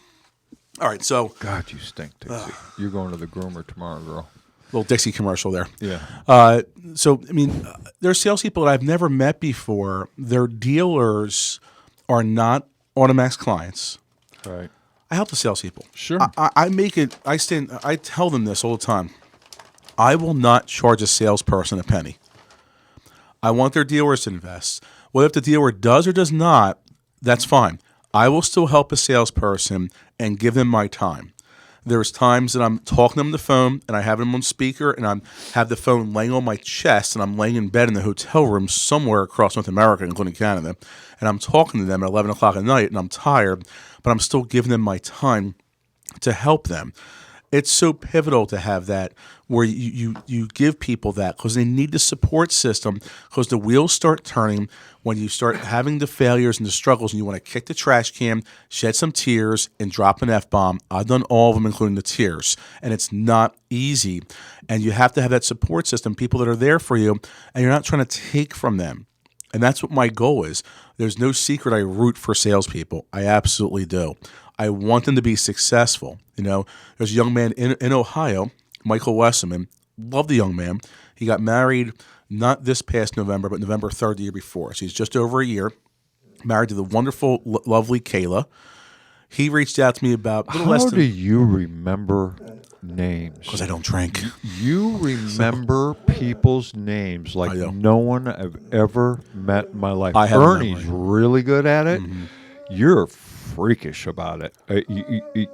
All right, so God, you stink, Dixie. You're going to the groomer tomorrow, girl. little Dixie commercial there. Yeah. So, I mean, there's salespeople that I've never met before. Their dealers are not AutoMax clients. Right. I help the salespeople. Sure. I make it. I tell them this all the time. I will not charge a salesperson a penny. I want their dealers to invest. Well, if the dealer does or does not, that's fine. I will still help a salesperson and give them my time. There's times that I'm talking to them on the phone and I have them on speaker and I have the phone laying on my chest and I'm laying in bed in the hotel room somewhere across North America, including Canada, and I'm talking to them at 11 o'clock at night and I'm tired, but I'm still giving them my time to help them. It's so pivotal to have that where you give people that because they need the support system because the wheels start turning when you start having the failures and the struggles and you want to kick the trash can, shed some tears, and drop an F-bomb. I've done all of them, including the tears, and it's not easy. And you have to have that support system, people that are there for you, and you're not trying to take from them. And that's what my goal is. There's no secret I root for salespeople. I absolutely do. I want them to be successful. You know, there's a young man in Ohio, Michael Wesserman. Love the young man. He got married not this past November, but November 3rd the year before. So he's just over a year, married to the wonderful, lovely Kayla. He reached out to me about a little less How than... do you remember names? Because I don't drink. You remember people's names like no one I've ever met in my life. I have Ernie's really good at it. Mm-hmm. You're freakish about it.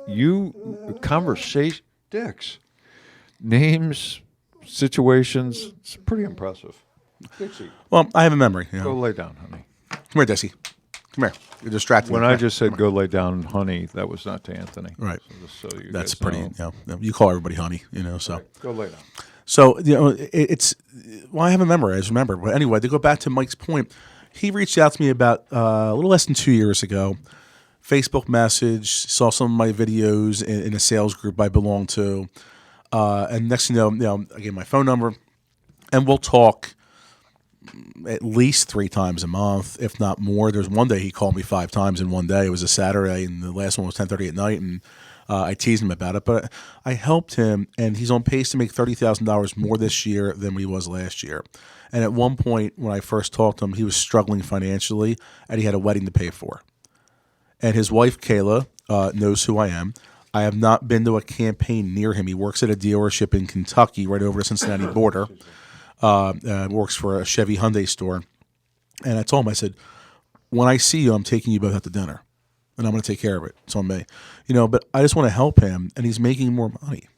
You conversation, Dix, names, situations. It's pretty impressive. Dixie, Well, I have a memory. You know. go lay down, honey. Come here, Dixie. Come here. You're distracting When me. I just said go lay down, honey, that was not to Anthony. Right. So you That's guys pretty. know. You know, you call everybody honey. You know, so. Right. Go lay down. So, you know, it's, well, I have a memory, I just remember. But anyway, to go back to Mike's point, he reached out to me about a little less than 2 years ago. Facebook message, saw some of my videos in a sales group I belong to. And next thing you know, I gave my phone number, and we'll talk at least 3 times a month, if not more. There's one day he called me 5 times in one day. It was a Saturday, and the last one was 10:30 at night, and I teased him about it. But I helped him, and he's on pace to make $30,000 more this year than he was last year. And at one point, when I first talked to him, he was struggling financially, and he had a wedding to pay for. And his wife, Kayla, knows who I am. I have not been to a campaign near him. He works at a dealership in Kentucky, right over the Cincinnati border. Works for a Chevy Hyundai store. And I told him, I said, when I see you, I'm taking you both out to dinner. And I'm going to take care of it. It's on me. You know, but I just want to help him, and he's making more money.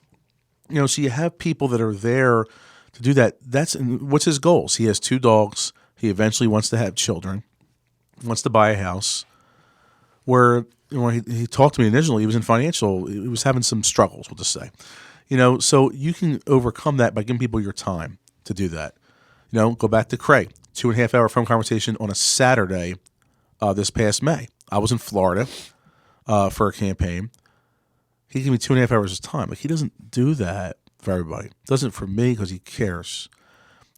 You know, so you have people that are there to do that. What's his goals? He has 2 dogs. He eventually wants to have children. Wants to buy a house. Where he talked to me initially, he was in financial, he was having some struggles, we'll just say. You know, so you can overcome that by giving people your time to do that. You know, go back to Craig, 2.5 hour phone conversation on a Saturday this past May. I was in Florida for a campaign. He gave me 2.5 hours of time. Like, he doesn't do that for everybody. Does it for me because he cares.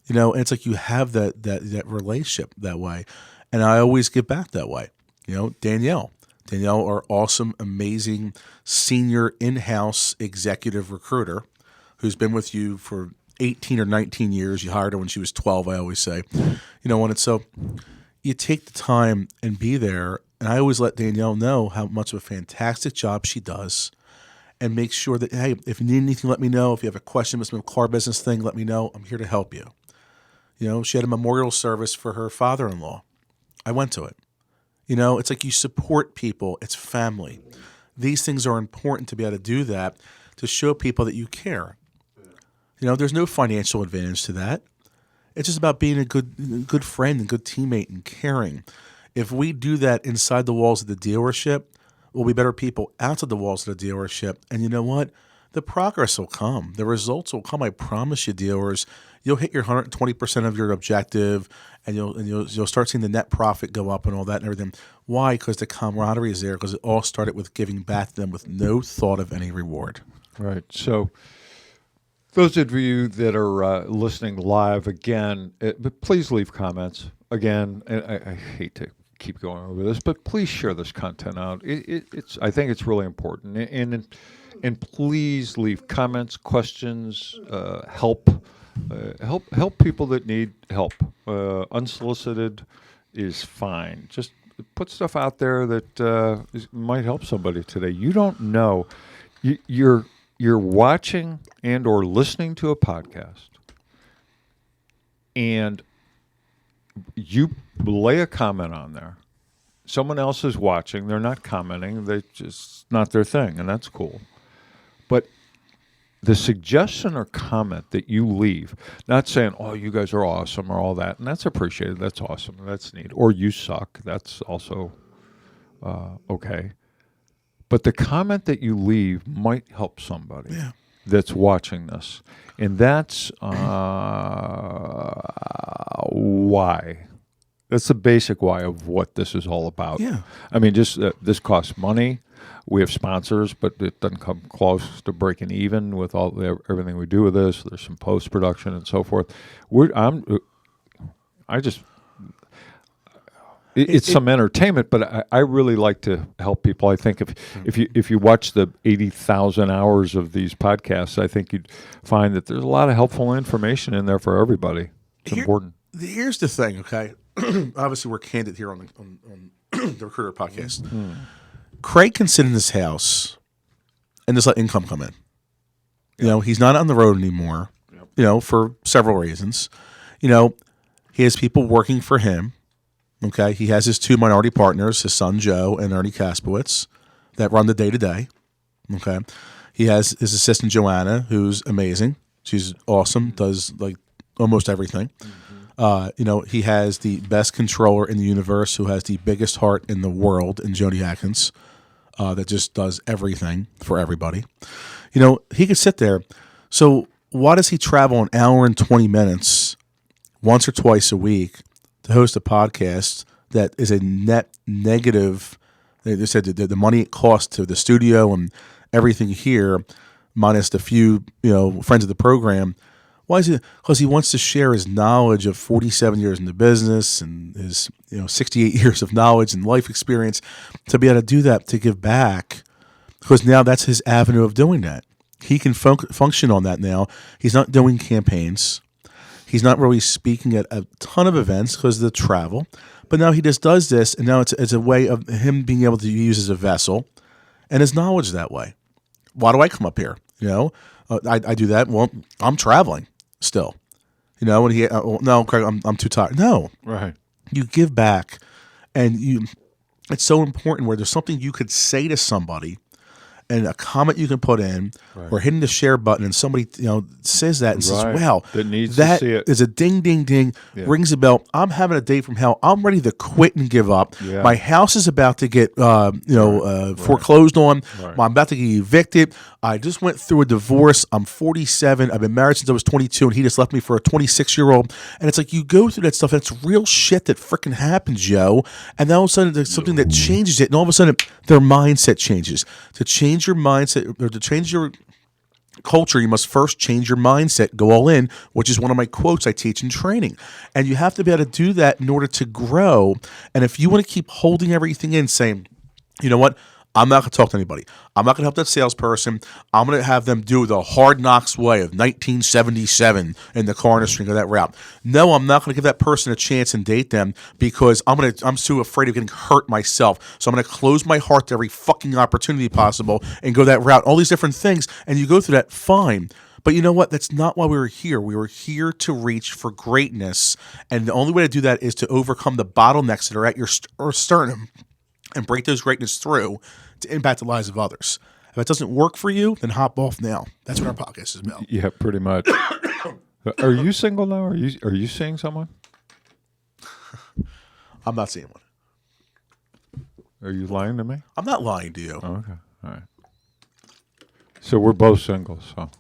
You know, and it's like you have that relationship that way. And I always give back that way. You know, Danielle, our awesome, amazing senior in-house executive recruiter who's been with you for 18 or 19 years. You hired her when she was 12, I always say. You know, and it's so you take the time and be there And I always let Danielle know how much of a fantastic job she does, and make sure that, hey, if you need anything, let me know. If you have a question about some car business thing, let me know. I'm here to help you. She had a memorial service for her father-in-law. I went to it. It's like you support people. It's family. These things are important to be able to do that, to show people that you care. There's no financial advantage to that. It's just about being a good friend and good teammate and caring. If we do that inside the walls of the dealership, we'll be better people outside the walls of the dealership. And you know what? The progress will come. The results will come. I promise you, dealers. You'll hit your 120% of your objective, and you'll start seeing the net profit go up and all that and everything. Why? Because the camaraderie is there. Because it all started with giving back to them with no thought of any reward. Right. So, those of you that are listening live again, but please leave comments. Again, I hate to keep going over this, but please share this content out. I think it's really important, and please leave comments, questions, help people that need help. Unsolicited is fine. Just put stuff out there that might help somebody today. You don't know. You're watching and or listening to a podcast, and you lay a comment on there. Someone else is watching. They're not commenting. They just not their thing, and that's cool. But the suggestion or comment that you leave, not saying, "Oh, you guys are awesome" or all that, and that's appreciated. That's awesome. That's neat. Or you suck. That's also okay. But the comment that you leave might help somebody that's watching this. And that's why. That's the basic why of what this is all about. Yeah. I mean, just this costs money. We have sponsors, but it doesn't come close to breaking even with everything we do with this. There's some post-production and so forth. It's some entertainment, but I really like to help people. I think if you watch the 80,000 hours of these podcasts, I think you'd find that there's a lot of helpful information in there for everybody. It's important. Here's the thing, okay? Obviously, we're candid here on the Recruiter podcast. Mm-hmm. Craig can sit in his house and just let income come in. He's not on the road anymore, for several reasons. He has people working for him. Okay, he has his two minority partners, his son Joe and Ernie Kaspowitz, that run the day-to-day. Okay, he has his assistant Joanna, who's amazing. She's awesome, does like almost everything. Mm-hmm. He has the best controller in the universe, who has the biggest heart in the world, in Jody Atkins, that just does everything for everybody. He could sit there. So why does he travel an hour and 20 minutes once or twice a week to host a podcast that is a net negative? They said the money it costs to the studio and everything here, minus the few friends of the program. Why is it? Because he wants to share his knowledge of 47 years in the business and his 68 years of knowledge and life experience, to be able to do that, to give back, because now that's his avenue of doing that. He can function on that now. He's not doing campaigns. He's not really speaking at a ton of events because of the travel. But now he just does this, and now it's a way of him being able to use as a vessel and his knowledge that way. Why do I come up here? I do that. Well, I'm traveling still. When he no, Craig, I'm too tired. No, right. You give back, and it's so important where there's something you could say to somebody, and a comment you can put in, or hitting the share button, and somebody says that and says, "Wow, that needs to see it." Is a ding, ding, ding, rings a bell. I'm having a day from hell. I'm ready to quit and give up. Yeah. My house is about to get foreclosed on. Right. I'm about to get evicted. I just went through a divorce. I'm 47. I've been married since I was 22, and he just left me for a 26-year-old. And it's like you go through that stuff. And it's real shit that freaking happens, Joe. And then all of a sudden, there's something that changes it, and all of a sudden, their mindset changes. To change your mindset, or to change your culture, you must first change your mindset. Go all in, which is one of my quotes I teach in training. And you have to be able to do that in order to grow. And if you want to keep holding everything in, saying, you know what, I'm not going to talk to anybody. I'm not going to help that salesperson. I'm going to have them do the Hard Knocks way of 1977 in the corner string of that route. No, I'm not going to give that person a chance and date them because I'm too afraid of getting hurt myself. So I'm going to close my heart to every fucking opportunity possible and go that route. All these different things, and you go through that, fine. But you know what? That's not why we were here. We were here to reach for greatness, and the only way to do that is to overcome the bottlenecks that are at your sternum and break those greatness through to impact the lives of others. If it doesn't work for you, then hop off now. That's what our podcast is about. Yeah, pretty much. Are you single now? Are you seeing someone? I'm not seeing one. Are you lying to me? I'm not lying to you. Oh, okay, all right. So we're both single. So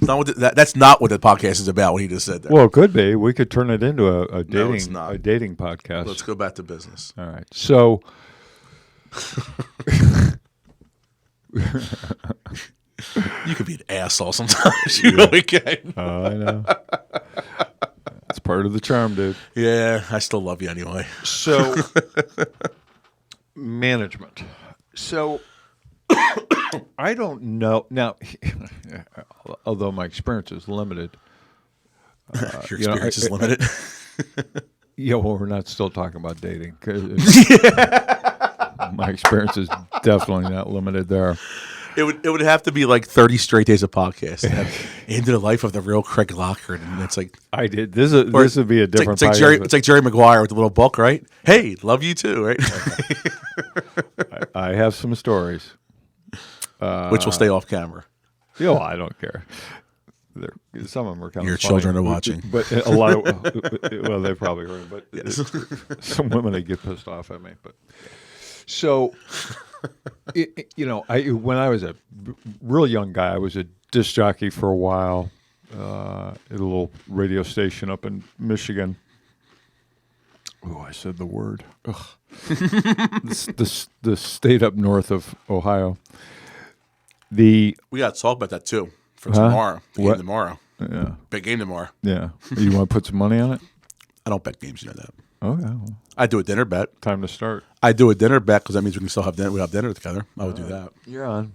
That's not what the podcast is about. What he just said there. well, it could be. We could turn it into a dating No, it's not. a dating podcast. Let's go back to business. All right. So You could be an asshole sometimes. You really can. I know. It's part of the charm, dude. Yeah, I still love you anyway. So management. So I don't know now. Although my experience is limited, Your experience is limited. yeah. Well, we're not still talking about dating. My experience is definitely not limited there. It would have to be like 30 straight days of podcast into the life of the real Craig Lockerd, and it's like I did this would be a different. It's like Jerry Maguire with the little book, right? Hey, love you too, right? I have some stories, Which will stay off camera. Yeah, well, I don't care. Some of them are kind Your of funny, children are watching, but a lot of well, they probably heard. But some women they get pissed off at me. But so. When I was a real young guy, I was a disc jockey for a while at a little radio station up in Michigan. Oh, I said the word. The state up north of Ohio. We got to talk about that too for tomorrow. The game tomorrow. Yeah. Big game tomorrow. Yeah. You want to put some money on it? I don't bet games, you know that. Okay. Well, I do a dinner bet. time to start. I do a dinner bet because that means we can still have dinner. We have dinner together. I would do that. You're on.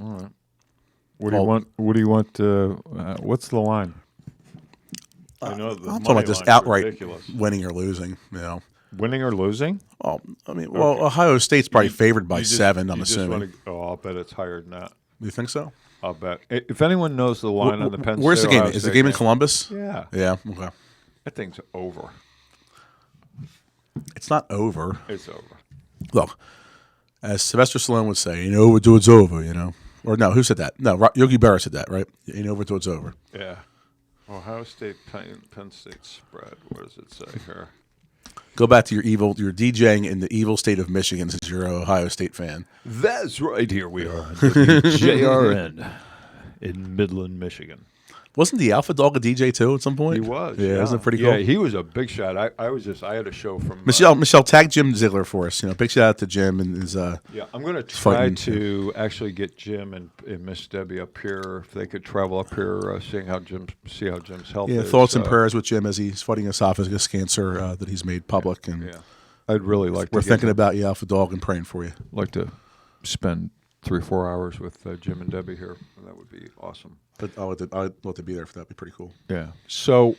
All right. What do you want? What do you want? What's the line? I know the I'm money talking about just line's outright ridiculous. winning or losing. You know. Winning or losing? Oh, I mean, well, Ohio State's probably favored by You just- 7. I'm you just assuming. wanna- I'll bet it's higher than that. You think so? I'll bet. If anyone knows the line on the Penn Where's the State, game? Ohio Is the State game in Columbus? Yeah. Yeah. Okay. That thing's over. It's not over. It's over. Look, as Sylvester Stallone would say, "Ain't over till it's over." You know, or no, who said that? No, Yogi Berra said that, right? Ain't over till it's over. Yeah. Ohio State, Penn State spread. What does it say here? Go back to your DJing in the evil state of Michigan since you're an Ohio State fan. That's right. Here we are on JRN in Midland, Michigan. Wasn't the Alpha Dog a DJ too at some point? He was. Yeah, isn't it pretty cool? Yeah, he was a big shot. I had a show from Michelle, tag Jim Ziegler for us. You know, big shout out to Jim and his. Yeah, I'm going to try fighting. to actually get Jim and Miss Debbie up here if they could travel up here, see how Jim's health Yeah, is. thoughts and prayers with Jim as he's fighting esophagus cancer that he's made public, and Yeah, I'd really like. we're to thinking about you, Alpha Dog, and praying for you. like to spend 3 or 4 hours with Jim and Debbie here. That would be awesome. But I'd love to be there for that. That'd be pretty cool. Yeah. So,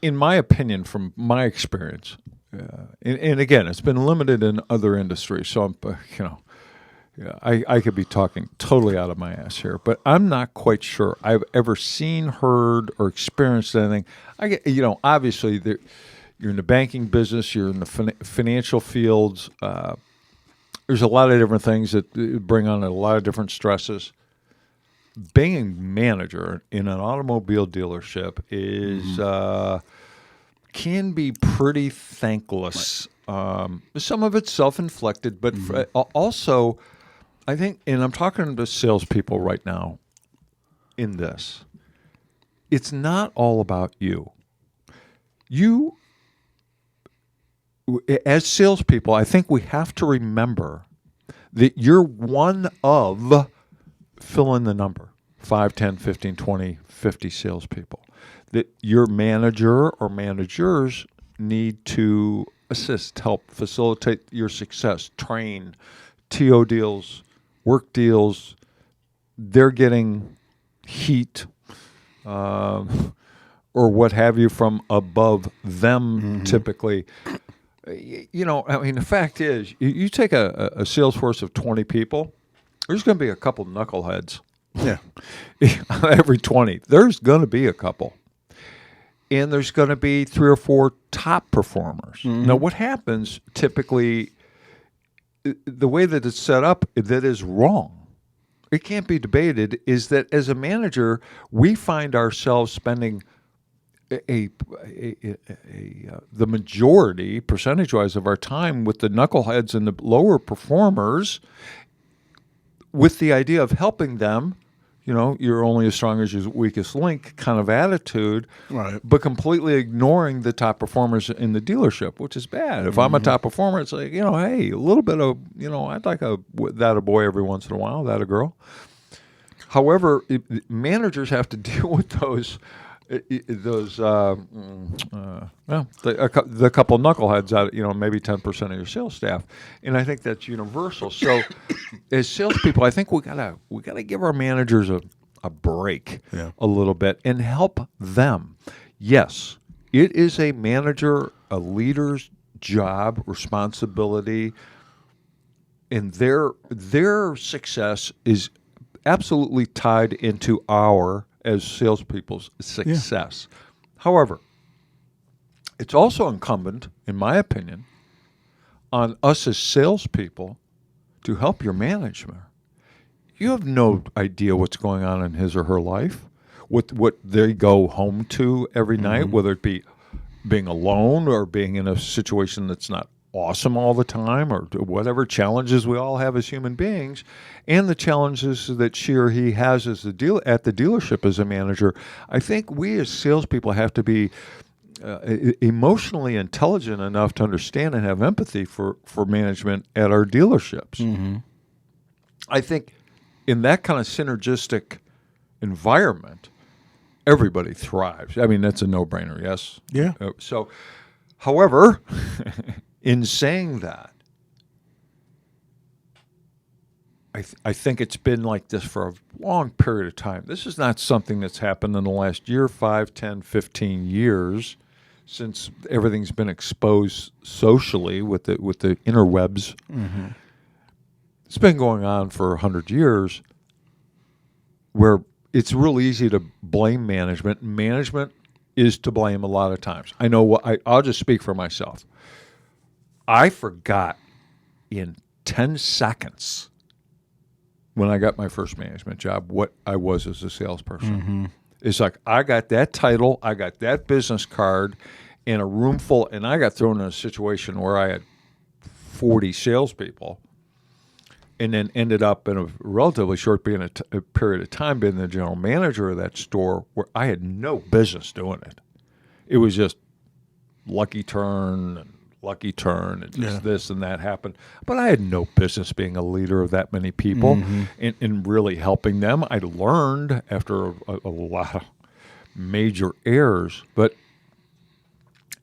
in my opinion, from my experience, and again, it's been limited in other industries. So I could be talking totally out of my ass here, but I'm not quite sure I've ever seen, heard, or experienced anything. Obviously, you're in the banking business, you're in the financial fields. There's a lot of different things that bring on a lot of different stresses. Being a manager in an automobile dealership is can be pretty thankless. Some of it's self-inflicted, but also, I think, and I'm talking to salespeople right now in this, it's not all about you. You, as salespeople, I think we have to remember that you're one of, fill in the number, 5, 10, 15, 20, 50 salespeople. That your manager or managers need to assist, help facilitate your success, train, TO deals, work deals. They're getting heat or what have you from above them typically. I mean, the fact is, you take a sales force of 20 people, there's going to be a couple knuckleheads. Yeah. Every 20. There's going to be a couple. And there's going to be 3 or 4 top performers. Now, what happens typically, the way that it's set up that is wrong, it can't be debated, is that as a manager, we find ourselves spending the majority, percentage-wise, of our time with the knuckleheads and the lower performers with the idea of helping them. You're only as strong as your weakest link kind of attitude, Right. but completely ignoring the top performers in the dealership, which is bad. If I'm a top performer, it's like, hey, a little bit of, I'd like that a boy every once in a while, that a girl. However, managers have to deal with the couple knuckleheads out, maybe 10% of your sales staff, and I think that's universal. So, as salespeople, I think we gotta give our managers a break a little bit and help them. Yes, it is a manager, a leader's job, responsibility, and their success is absolutely tied into our as salespeople's success. However, it's also incumbent, in my opinion, on us as salespeople to help your management. You have no idea what's going on in his or her life, what they go home to every night, whether it be being alone or being in a situation that's not awesome all the time, or whatever challenges we all have as human beings, and the challenges that she or he has as at the dealership as a manager. I think we as salespeople have to be emotionally intelligent enough to understand and have empathy for management at our dealerships. I think in that kind of synergistic environment, everybody thrives. I mean, that's a no-brainer, yes? Yeah. However, in saying that, I think it's been like this for a long period of time. This is not something that's happened in the last year, 5, 10, 15 years, since everything's been exposed socially with the interwebs. It's been going on for 100 years, where it's real easy to blame management. Management is to blame a lot of times. I know I'll just speak for myself. I forgot in 10 seconds when I got my first management job what I was as a salesperson. It's like I got that title, I got that business card in a room full, and I got thrown in a situation where I had 40 salespeople, and then ended up in a relatively short period of time being the general manager of that store, where I had no business doing it. It was just lucky turn and just this and that happened. But I had no business being a leader of that many people and really helping them. I learned after a lot of major errors. But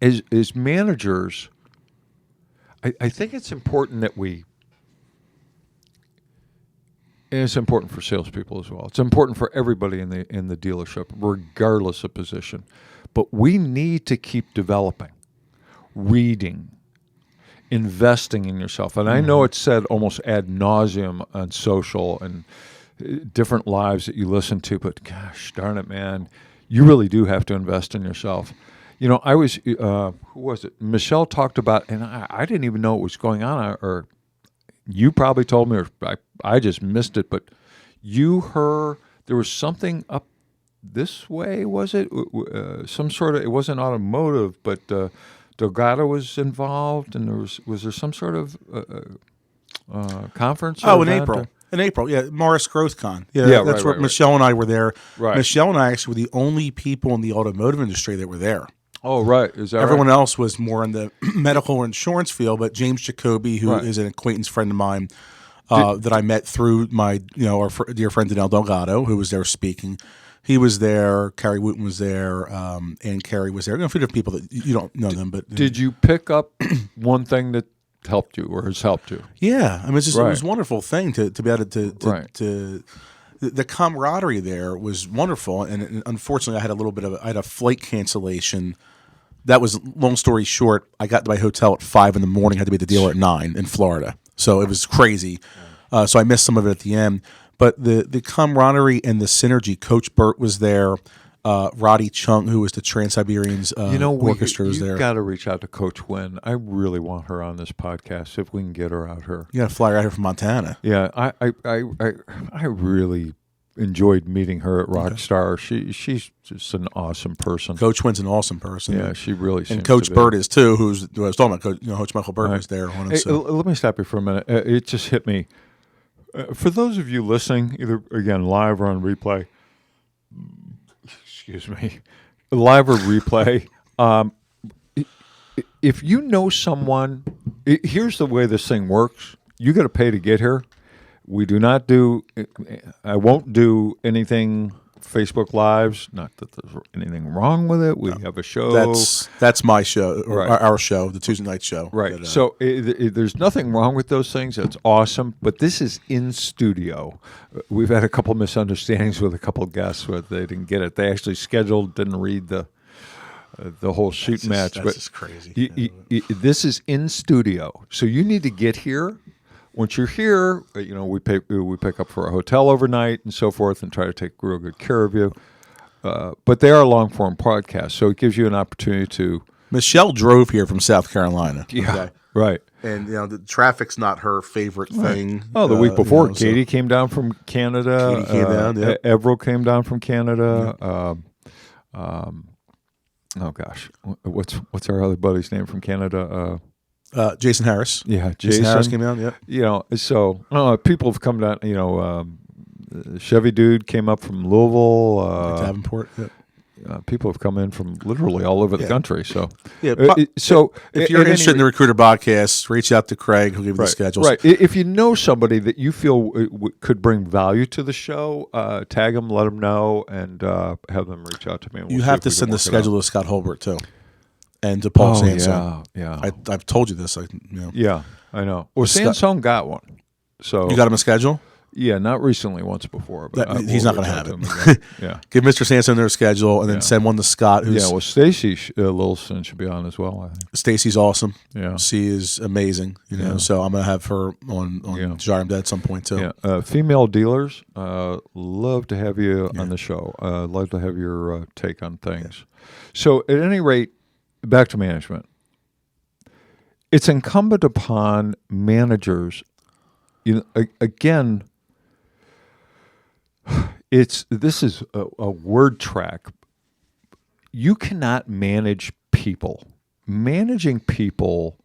as managers, I think it's important that and it's important for salespeople as well. It's important for everybody in the dealership, regardless of position. But we need to keep developing, reading, investing in yourself. And I know it's said almost ad nauseum on social and different lives that you listen to, but gosh darn it, man, you really do have to invest in yourself. I was, who was it? Michelle talked about, and I didn't even know what was going on, or you probably told me, or I just missed it, but there was something up this way, was it? Some sort of, it wasn't automotive, but Delgado was involved, and was there some sort of conference? In April. In April, yeah, Morris GrowthCon. Yeah, that's where Michelle and I were there. Right. Michelle and I actually were the only people in the automotive industry that were there. Oh, right. Is that Everyone right? else was more in the medical or insurance field, but James Jacoby, who is an acquaintance friend of mine that I met through my, our dear friend Danelle Delgado, who was there speaking, He was there. Carrie Wooten was there. And Carrie was there. A few different people that you don't know them, but Did you pick up one thing that helped you or has helped you? yeah, I mean, it's just, it Right. was a wonderful thing to be able to Right. the camaraderie there was wonderful. And unfortunately, I had a flight cancellation. That was, long story short, I got to my hotel at 5 in the morning. Had to be at the dealer at 9 in Florida, so it was crazy. So I missed some of it at the end. But the camaraderie and the synergy. Coach Burt was there. Roddy Chung, who was the Trans-Siberians orchestra, was there. You've got to reach out to Coach Wynn. I really want her on this podcast if we can get her out here. You got to fly right here from Montana. Yeah, I really enjoyed meeting her at Rockstar. She's just an awesome person. Coach Wynn's an awesome person. Yeah, she really seems and Coach to be. Burt is too. Who I was talking about. Coach Michael Burt was there. On it, Hey, so. let me stop you for a minute. It just hit me. For those of you listening, either again live or on replay, excuse me, live or replay, if you know someone, here's the way this thing works. You got to pay to get here. We do not do, I won't do anything Facebook Lives. Not that there's anything wrong with it. We have a show. That's my show, or Right. our show, the Tuesday night show. Right. that, So there's nothing wrong with those things. That's awesome. But this is in studio. We've had a couple misunderstandings with a couple guests where they didn't get it. They actually scheduled, didn't read the whole shoot match. That's but just crazy. this is in studio. So you need to get here. Once you're here, we pick up for a hotel overnight and so forth, and try to take real good care of you. But they are long form podcasts, so it gives you an opportunity to. Michelle drove here from South Carolina. Yeah, okay? right. And the traffic's not her favorite thing. Oh, the week before, so- Katie came down from Canada. Katie came down, yep. Everill came down from Canada. Oh gosh, what's our other buddy's name from Canada? Jason Harris. Yeah, Jason Harris came down. Yep. So people have come down. Chevy dude came up from Louisville. Davenport. Yep. People have come in from literally all over the country. So, Yeah. so If you're interested in the Recruiter podcast, reach out to Craig. He'll give you the schedules. Right. If you know somebody that you feel could bring value to the show, tag them, let them know, and have them reach out to me. And we'll You see have if to we can send the work it schedule to Scott Holbert too, and to Paul out. Sansone. Yeah. I've told you this. Yeah, I know. Well, Scott- Sansone got one. So You got him a schedule? yeah, not recently, once before, but He's we'll not going to reach out have him again. it. Yeah. Give Mr. Sansone their schedule, and then send one to Scott. Who's Well, Stacy Lilson should be on as well, I think. Stacy's awesome. Yeah. She is amazing. So I'm going to have her on Jarm Dead at some point too. Yeah. Female dealers, love to have you on the show. Love to have your take on things. So, at any rate, back to management. It's incumbent upon managers. Again, this is a word track. You cannot manage people. Managing people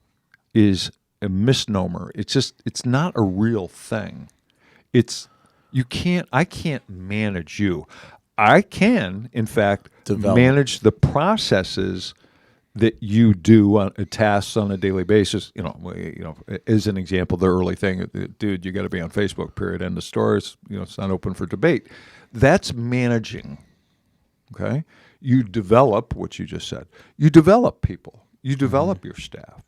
is a misnomer. It's not a real thing. I can't manage you. I can, in fact, manage the processes that you do on tasks on a daily basis. As an example, the early thing, dude, you got to be on Facebook. Period. End of story. It's not open for debate. That's managing. Okay, you develop what you just said. You develop people. You develop your staff.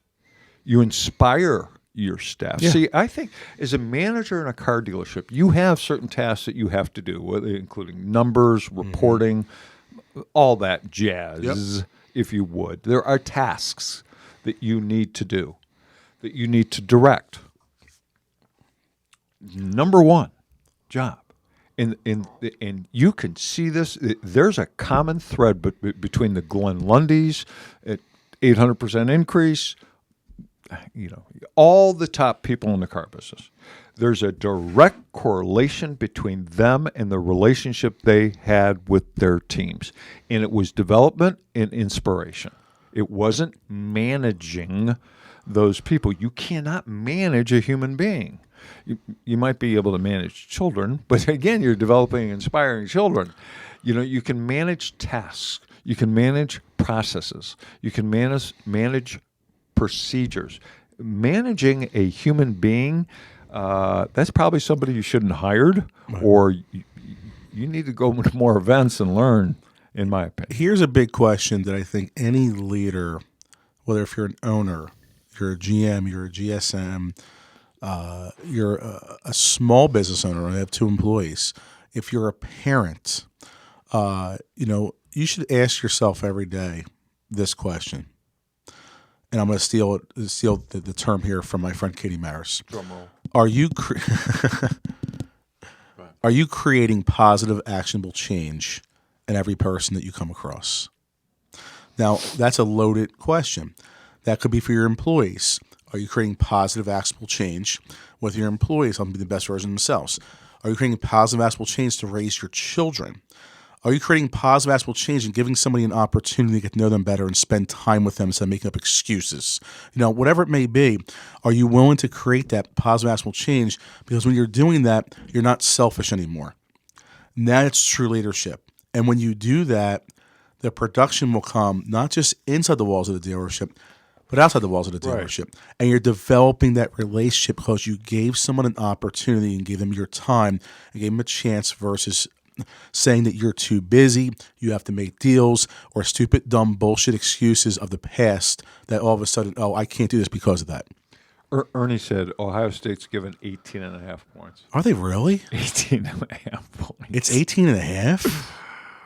You inspire your staff. Yeah. See, I think as a manager in a car dealership, you have certain tasks that you have to do, including numbers, reporting, all that jazz, if you would. There are tasks that you need to do, that you need to direct. Number one job. And you can see this. There's a common thread between the Glenn Lundys at 800% increase, all the top people in the car business. There's a direct correlation between them and the relationship they had with their teams. And it was development and inspiration. It wasn't managing those people. You cannot manage a human being. You might be able to manage children, but again, you're developing and inspiring children. You can manage tasks. You can manage processes. You can manage procedures. Managing a human being, that's probably somebody you shouldn't have hired, or you need to go to more events and learn, in my opinion. Here's a big question that I think any leader, whether if you're an owner, you're a GM, you're a GSM, you're a small business owner, and I have 2 employees. If you're a parent, you should ask yourself every day this question. And I'm going to steal the term here from my friend Katie Maris. Drum roll. Are you creating positive, actionable change in every person that you come across? Now, that's a loaded question. That could be for your employees. Are you creating positive, actionable change with your employees helping be the best version of themselves? Are you creating positive, actionable change to raise your children? Are you creating positive, actionable change and giving somebody an opportunity to get to know them better and spend time with them instead of making up excuses? Whatever it may be, are you willing to create that positive, actionable change? Because when you're doing that, you're not selfish anymore. Now it's true leadership. And when you do that, the production will come not just inside the walls of the dealership, but outside the walls of the dealership. Right. And you're developing that relationship because you gave someone an opportunity and gave them your time and gave them a chance versus saying that you're too busy, you have to make deals, or stupid, dumb, bullshit excuses of the past that all of a sudden, I can't do this because of that. Ernie said Ohio State's given 18.5 points. Are they really? 18.5 points. It's 18.5?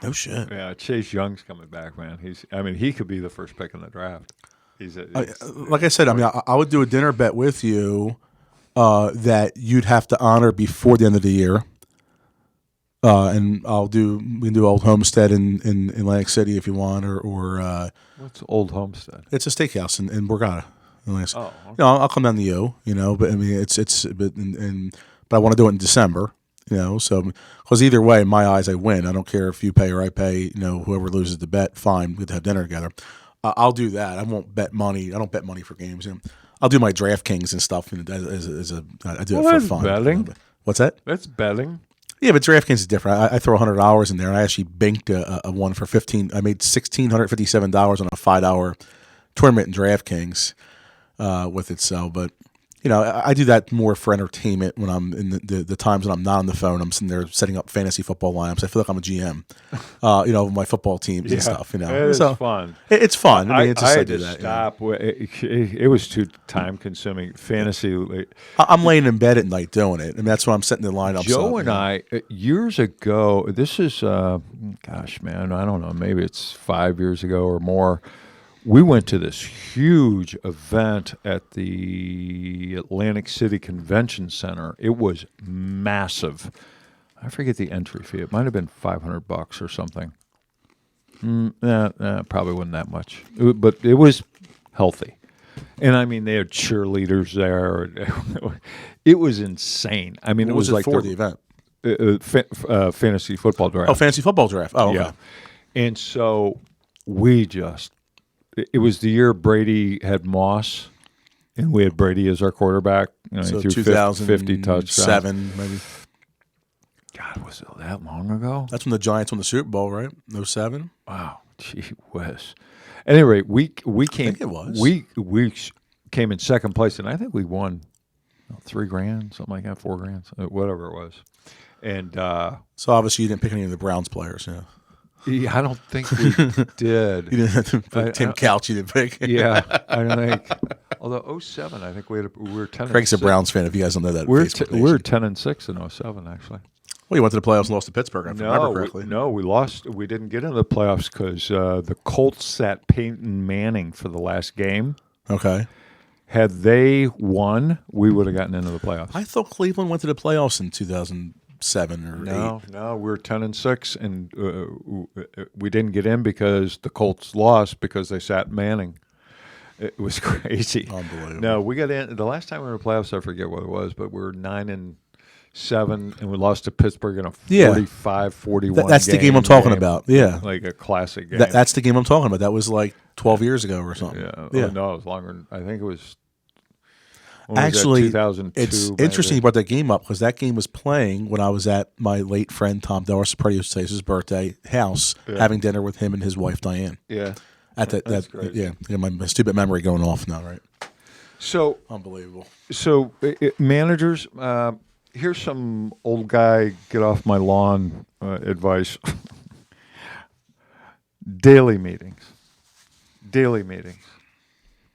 No shit. Yeah, Chase Young's coming back, man. He could be the first pick in the draft. Like I said, I would do a dinner bet with you that you'd have to honor before the end of the year. And we can do Old Homestead in Atlantic City if you want, or what's Old Homestead? It's a steakhouse in Borgata. Oh, okay. I'll come down to you. But I mean, but I want to do it in December. So because either way, in my eyes, I win. I don't care if you pay or I pay. Whoever loses the bet, fine. We can have dinner together. I'll do that. I won't bet money. I don't bet money for games. I'll do my DraftKings and stuff. I do it for fun. Betting. What's that? That's betting. Yeah, but DraftKings is different. I throw $100 in there, and I actually banked a one for 15. I made $1,657 on a 5-hour tournament in DraftKings with it. So, but I do that more for entertainment when I'm in the times when I'm not on the phone. I'm sitting there setting up fantasy football lineups. I feel like I'm a GM, my football teams and stuff. It's fun. It's fun. I mean, it's just I had to stop. It was too time consuming. Fantasy. I'm laying in bed at night doing it, and that's when I'm setting the lineups. Joe and I years ago. This is gosh, man, I don't know. Maybe it's 5 years ago or more. We went to this huge event at the Atlantic City Convention Center. It was massive. I forget the entry fee. It might have been $500 or something. Probably wasn't that much, but it was healthy. And I mean, they had cheerleaders there. It was insane. I mean, what it was like for the event. Fantasy football draft. Oh, fantasy football draft. Oh, okay. Yeah. And so it was the year Brady had Moss, and we had Brady as our quarterback. So he threw 50 touchdowns. 7, maybe. God, was it that long ago? That's when the Giants won the Super Bowl, right? 07? Wow, gee whiz. At any rate, we came. I think it was. We came in second place, and I think we won $3,000, something like that, $4,000, whatever it was. And so obviously you didn't pick any of the Browns players, yeah. Yeah, I don't think we did. You didn't have to pick Tim Couch. You didn't pick. Yeah, I don't think. Although 07, I think we were 10. Craig's a Browns fan. If you guys don't know that, we were 10-6 in 07, actually. Well, you went to the playoffs and lost to Pittsburgh. If I remember correctly. We lost. We didn't get into the playoffs because the Colts sat Peyton Manning for the last game. Okay. Had they won, we would have gotten into the playoffs. I thought Cleveland went to the playoffs in 2007 or 8. No, we were 10-6, and we didn't get in because the Colts lost because they sat Manning. It was crazy. Unbelievable. No, we got in the last time we were in the playoffs. I forget what it was, but we were 9-7, and we lost to Pittsburgh in a 45-41. That's the game I'm talking about. Yeah, like a classic game. That's the game I'm talking about. That was like 12 years ago or something. Yeah. Yeah. Oh, no, it was longer. I think it was. Actually, 2002, it's interesting you brought that game up because that game was playing when I was at my late friend Tom Doris his birthday house, having dinner with him and his wife Diane. Yeah, that's great. Yeah, my stupid memory going off now, right? So unbelievable. So managers, here's some old guy get off my lawn advice. Daily meetings. Daily meetings.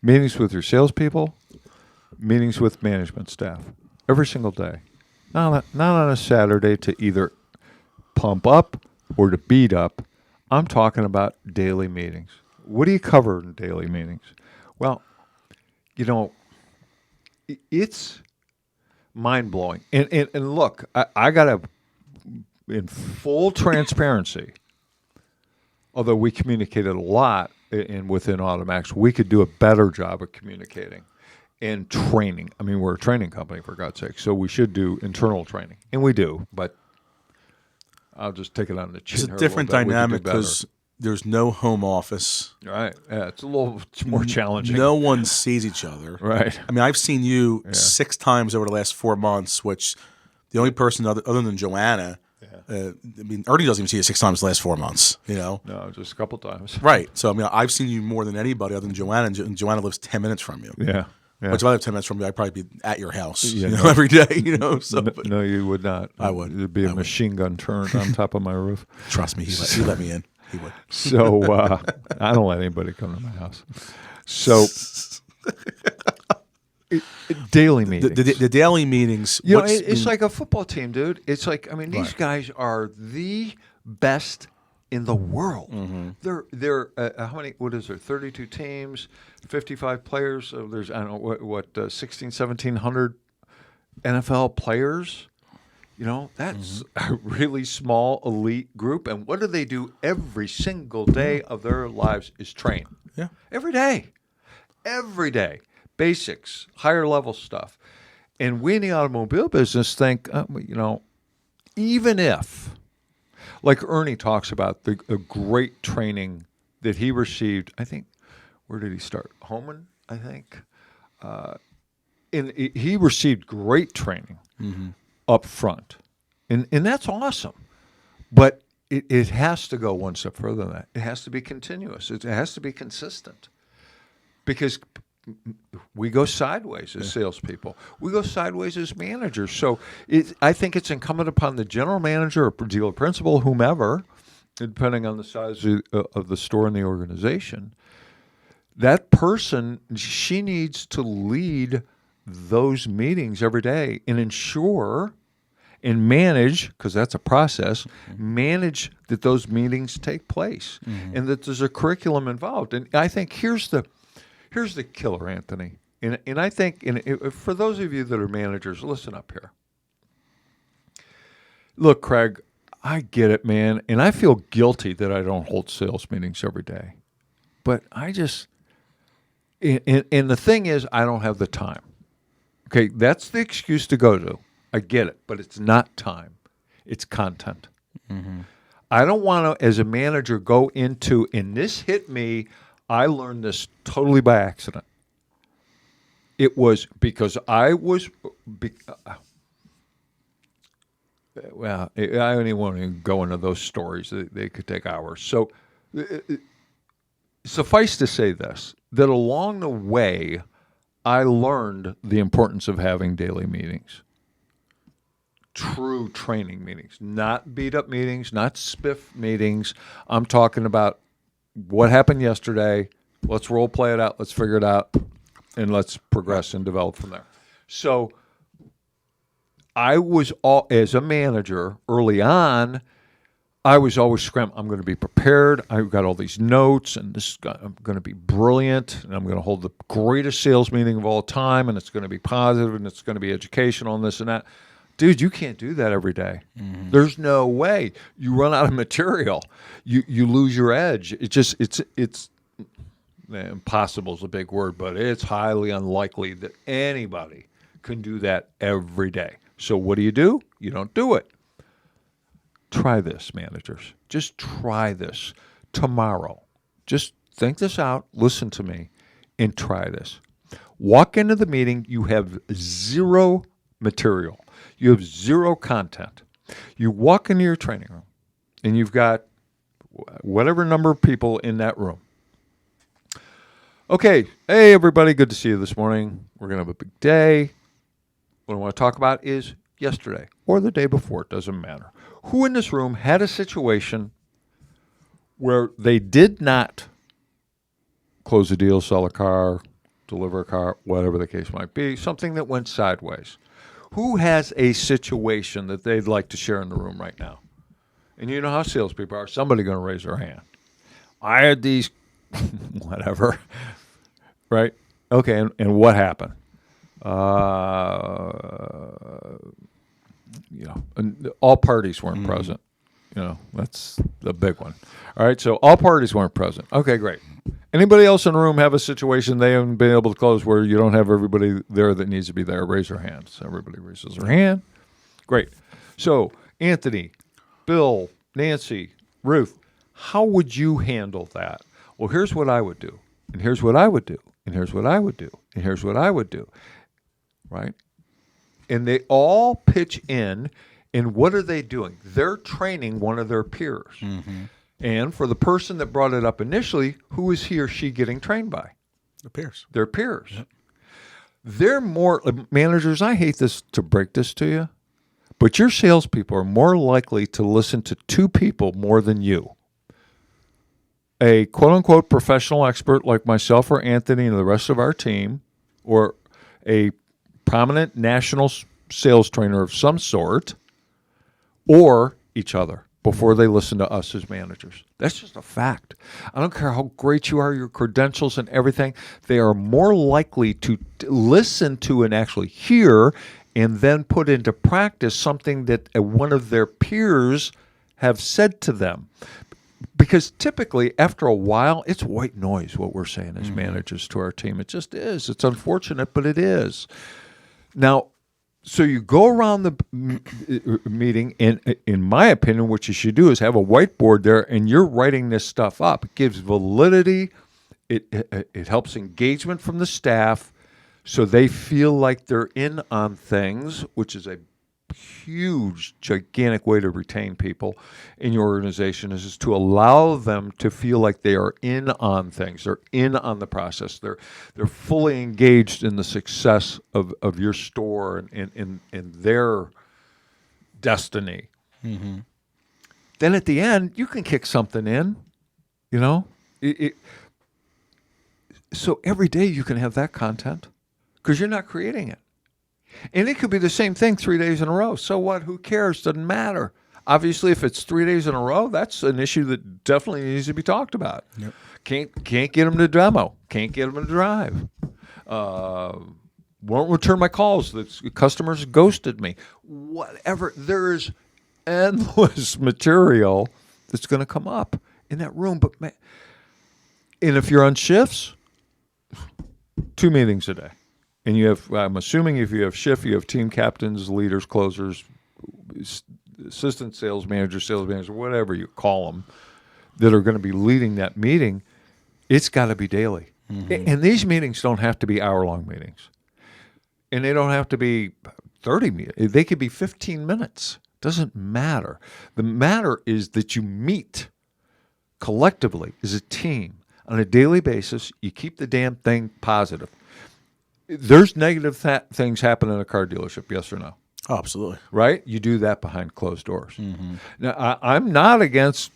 Meetings with your salespeople. Meetings with management staff. Every single day. Not on a Saturday to either pump up or to beat up. I'm talking about daily meetings. What do you cover in daily meetings? Well, it's mind-blowing. And look, I got to, in full transparency, although we communicated a lot within AutoMax, we could do a better job of communicating and training. I mean, we're a training company, for God's sake, so we should do internal training. And we do, but I'll just take it on the chin. It's a different dynamic because there's no home office. Right. Yeah, it's more challenging. No one sees each other. Right. I mean, I've seen you 6 times over the last 4 months, which the only person other than Joanna, I mean, Ernie doesn't even see you 6 times the last 4 months, No, just a couple times. Right. So, I mean, I've seen you more than anybody other than Joanna, and Joanna lives 10 minutes from you. Yeah. Yeah. Which if I live 10 minutes from you, I'd probably be at your house every day, So, no, you would not. I would. There'd be a machine gun turned on top of my roof. Trust me, he let me in. He would. So I don't let anybody come to my house. So daily meetings. The daily meetings. It's like a football team, dude. It's like, I mean, these guys are the best in the world. Mm-hmm. They're how many? What is there? 32 teams, 55 players. So there's, I don't know what 1,700 NFL players. That's a really small elite group. And what do they do every single day of their lives is train. Yeah. Every day. Every day. Basics, higher level stuff. And we in the automobile business think, even if, like Ernie talks about the great training that he received, I think, where did he start? Homan, I think. He received great training. Mm-hmm. Up front. And that's awesome. But it has to go one step further than that. It has to be continuous. It has to be consistent. Because we go sideways as salespeople. We go sideways as managers. So I think it's incumbent upon the general manager or dealer principal, whomever, depending on the size of the store and the organization, that person, she needs to lead those meetings every day and ensure and manage, because that's a process, manage that those meetings take place and that there's a curriculum involved. And I think here's the killer, Anthony. And I think, for those of you that are managers, listen up here. Look, Craig, I get it, man, and I feel guilty that I don't hold sales meetings every day. But I just, and the thing is, I don't have the time. Okay, that's the excuse to go to. I get it, but it's not time. It's content. Mm-hmm. I don't want to, as a manager, go into, and this hit me, I learned this totally by accident. It was because I was, well, I don't even want to go into those stories. They could take hours. So suffice to say this, that along the way, I learned the importance of having daily meetings. True training meetings, not beat-up meetings, not spiff meetings. I'm talking about what happened yesterday. Let's role play it out. Let's figure it out, and let's progress and develop from there. So I was, as a manager early on, I was always scrambling. I'm going to be prepared. I've got all these notes, and I'm going to be brilliant, and I'm going to hold the greatest sales meeting of all time, and it's going to be positive, and it's going to be educational, and this and that. Dude, you can't do that every day. Mm-hmm. There's no way. You run out of material. You lose your edge. It's impossible is a big word, but it's highly unlikely that anybody can do that every day. So what do? You don't do it. Try this, managers. Just try this tomorrow. Just think this out, listen to me, and try this. Walk into the meeting, you have zero material. You have zero content. You walk into your training room, and you've got whatever number of people in that room. Okay, hey, everybody, good to see you this morning. We're going to have a big day. What I want to talk about is yesterday or the day before, it doesn't matter. Who in this room had a situation where they did not close a deal, sell a car, deliver a car, whatever the case might be, something that went sideways? Who has a situation that they'd like to share in the room right now? And you know how salespeople are. Somebody's going to raise their hand. I had these, whatever, right? Okay, and what happened? And all parties weren't present. That's the big one. All right, so all parties weren't present. Okay, great. Anybody else in the room have a situation they haven't been able to close where you don't have everybody there that needs to be there? Raise their hands. Everybody raises their hand. Great. So, Anthony, Bill, Nancy, Ruth, how would you handle that? Well, here's what I would do, and here's what I would do, and here's what I would do, and here's what I would do, right? And they all pitch in, and what are they doing? They're training one of their peers. Mm-hmm. And for the person that brought it up initially, who is he or she getting trained by? The peers. Their peers. Yep. They're more, managers, I hate this to break this to you, but your salespeople are more likely to listen to two people more than you. A quote-unquote professional expert like myself or Anthony and the rest of our team, or a prominent national sales trainer of some sort, or each other before they listen to us as managers. That's just a fact. I don't care how great you are, your credentials and everything. They are more likely to listen to and actually hear and then put into practice something that one of their peers have said to them. Because typically, after a while, it's white noise what we're saying as managers to our team. It just is. It's unfortunate, but it is. Now, so you go around the meeting, and in my opinion, what you should do is have a whiteboard there, and you're writing this stuff up. It gives validity. It helps engagement from the staff, so they feel like they're in on things, which is a huge, gigantic way to retain people in your organization, is to allow them to feel like they are in on things. They're in on the process. They're fully engaged in the success of your store and in their destiny. Mm-hmm. Then at the end, you can kick something in, so every day you can have that content because you're not creating it. And it could be the same thing 3 days in a row. So what? Who cares? Doesn't matter. Obviously, if it's 3 days in a row, that's an issue that definitely needs to be talked about. Yep. Can't get them to demo. Can't get them to drive. Won't return my calls. The customers ghosted me. Whatever. There's endless material that's going to come up in that room. But and if you're on shifts, 2 meetings a day. And you have, I'm assuming if you have shift, you have team captains, leaders, closers, assistant sales managers, whatever you call them, that are going to be leading that meeting. It's got to be daily. Mm-hmm. And these meetings don't have to be hour-long meetings. And they don't have to be 30 meetings. They could be 15 minutes. Doesn't matter. The matter is that you meet collectively as a team on a daily basis. You keep the damn thing positive. There's negative things happen in a car dealership, yes or no? Oh, absolutely. Right? You do that behind closed doors. Mm-hmm. Now, I'm not against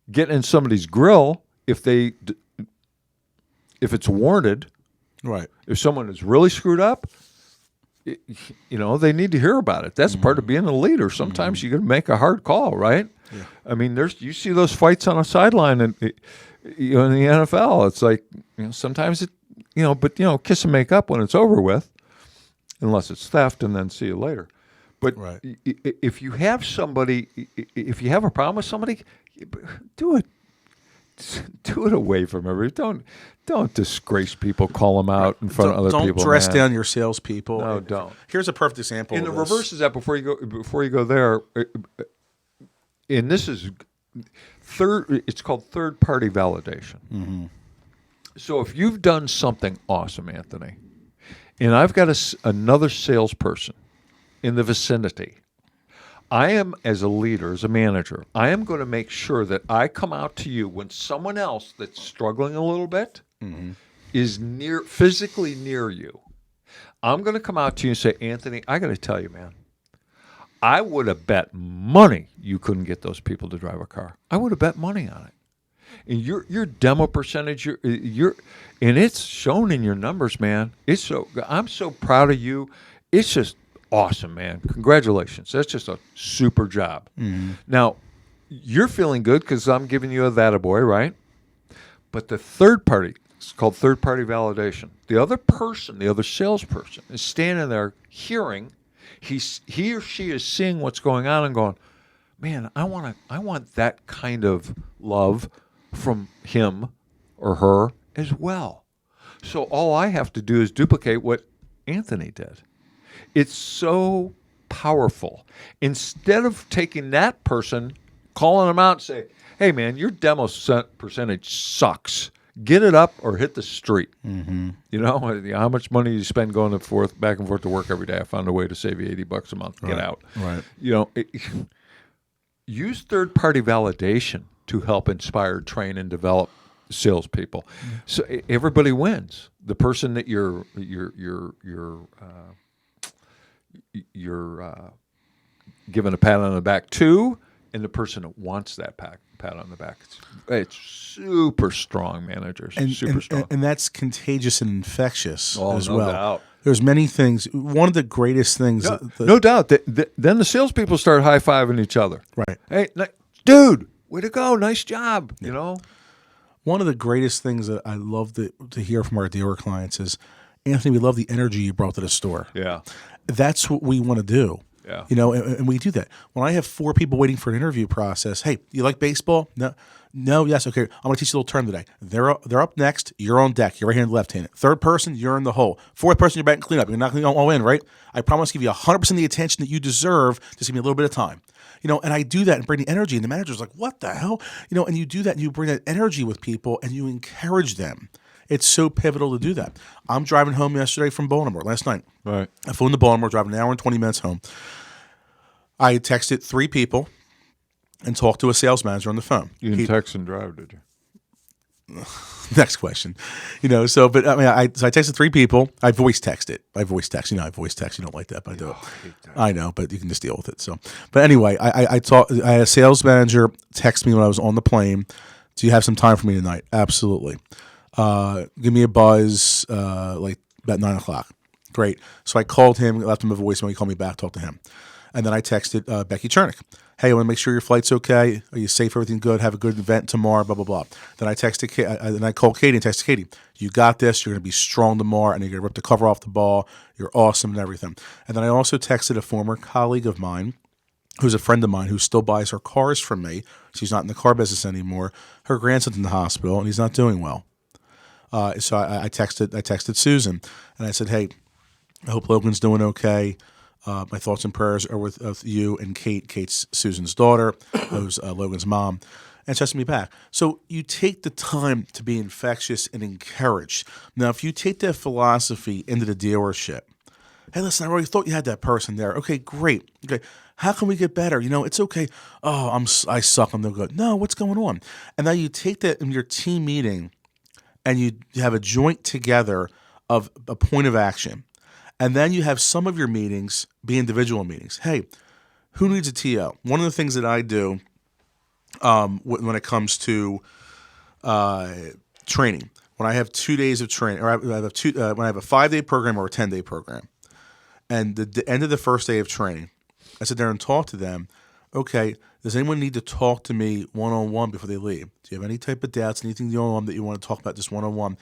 getting in somebody's grill if it's warranted. Right. If someone is really screwed up, they need to hear about it. That's part of being a leader. Sometimes you got to make a hard call, right? Yeah. I mean, you see those fights on a sideline, and in the NFL, it's like sometimes it, but kiss and make up when it's over with, unless it's theft, and then see you later. But right. If you have a problem with somebody, do it. Do it away from everybody. Don't disgrace people. Call them out in front of other people. Don't dress down your salespeople. No, don't. Here's a perfect example. And the reverse is that before you go there, and this is it's called third-party validation. Mm-hmm. So if you've done something awesome, Anthony, and I've got another salesperson in the vicinity, I am, as a leader, as a manager, I am going to make sure that I come out to you when someone else that's struggling a little bit is physically near you. I'm going to come out to you and say, Anthony, I got to tell you, man, I would have bet money you couldn't get those people to drive a car. I would have bet money on it. And your demo percentage, and it's shown in your numbers, man. I'm so proud of you. It's just awesome, man. Congratulations. That's just a super job. Mm-hmm. Now, you're feeling good because I'm giving you a that boy, right? But the third party, it's called third party validation. The other person, the other salesperson, is standing there hearing. He or she is seeing what's going on and going, man, I want that kind of love from him or her as well. So all I have to do is duplicate what Anthony did. It's so powerful. Instead of taking that person, calling them out and say, hey, man, your demo percentage sucks. Get it up or hit the street. Mm-hmm. You know, how much money you spend going back and forth to work every day? I found a way to save you $80 a month. Get out. Right. You know, use third-party validation to help inspire, train, and develop salespeople. Mm-hmm. So everybody wins. The person that you're giving a pat on the back to, and the person that wants that pat on the back. It's super strong managers. Super strong. And that's contagious and infectious as no well. Doubt. There's many things. One of the greatest things. No doubt. Then the salespeople start high-fiving each other. Right. Hey, dude, way to go. Nice job. Yeah. You know? One of the greatest things that I love to hear from our dealer clients is, Anthony, we love the energy you brought to the store. Yeah. That's what we want to do. Yeah. You know, and we do that. When I have 4 people waiting for an interview process, hey, you like baseball? No, yes, okay. I'm going to teach you a little term today. They're up next. You're on deck. You're right-handed, left-handed. Third person, you're in the hole. Fourth person, you're back and clean up. You're not going to go all in, right? I promise to give you 100% of the attention that you deserve. Just give me a little bit of time. You know, and I do that and bring the energy. And the manager's like, what the hell? You know, and you do that and you bring that energy with people and you encourage them. It's so pivotal to do that. I'm driving home yesterday from Baltimore last night. Right. I flew into Baltimore, driving an hour and 20 minutes home. I texted 3 people and talked to a sales manager on the phone. You didn't text and drive, did you? Next question. You know, so, but I mean, I texted 3 people. I voice texted. I voice text. You know, I voice text. You don't like that, but I do it. I know, but you can just deal with it. So, but anyway, I had a sales manager text me when I was on the plane. Do you have some time for me tonight? Absolutely. Give me a buzz, like about 9:00. Great. So I called him, left him a voicemail. He called me back, talked to him. And then I texted Becky Chernick. Hey, I want to make sure your flight's okay. Are you safe? Everything good? Have a good event tomorrow, blah, blah, blah. Then I then I called Katie and texted Katie. You got this. You're going to be strong tomorrow, and you're going to rip the cover off the ball. You're awesome and everything. And then I also texted a former colleague of mine who's a friend of mine who still buys her cars from me. She's not in the car business anymore. Her grandson's in the hospital, and he's not doing well. So I texted Susan, and I said, hey, I hope Logan's doing okay. My thoughts and prayers are with you and Kate. Kate's Susan's daughter, who's Logan's mom. And she texted me back. So you take the time to be infectious and encourage. Now, if you take that philosophy into the dealership, hey, listen, I already thought you had that person there. Okay, great. Okay, how can we get better? You know, it's okay. Oh, I suck. I'm no good. No, what's going on? And now you take that in your team meeting, and you have a joint together of a point of action. And then you have some of your meetings be individual meetings. Hey, who needs a TO? One of the things that I do when it comes to training, when I have 2 days of training, or when I have a 5-day program or a 10-day program, and the end of the first day of training, I sit there and talk to them. Okay, does anyone need to talk to me one-on-one before they leave? Do you have any type of doubts, anything going on that you want to talk about just one-on-one?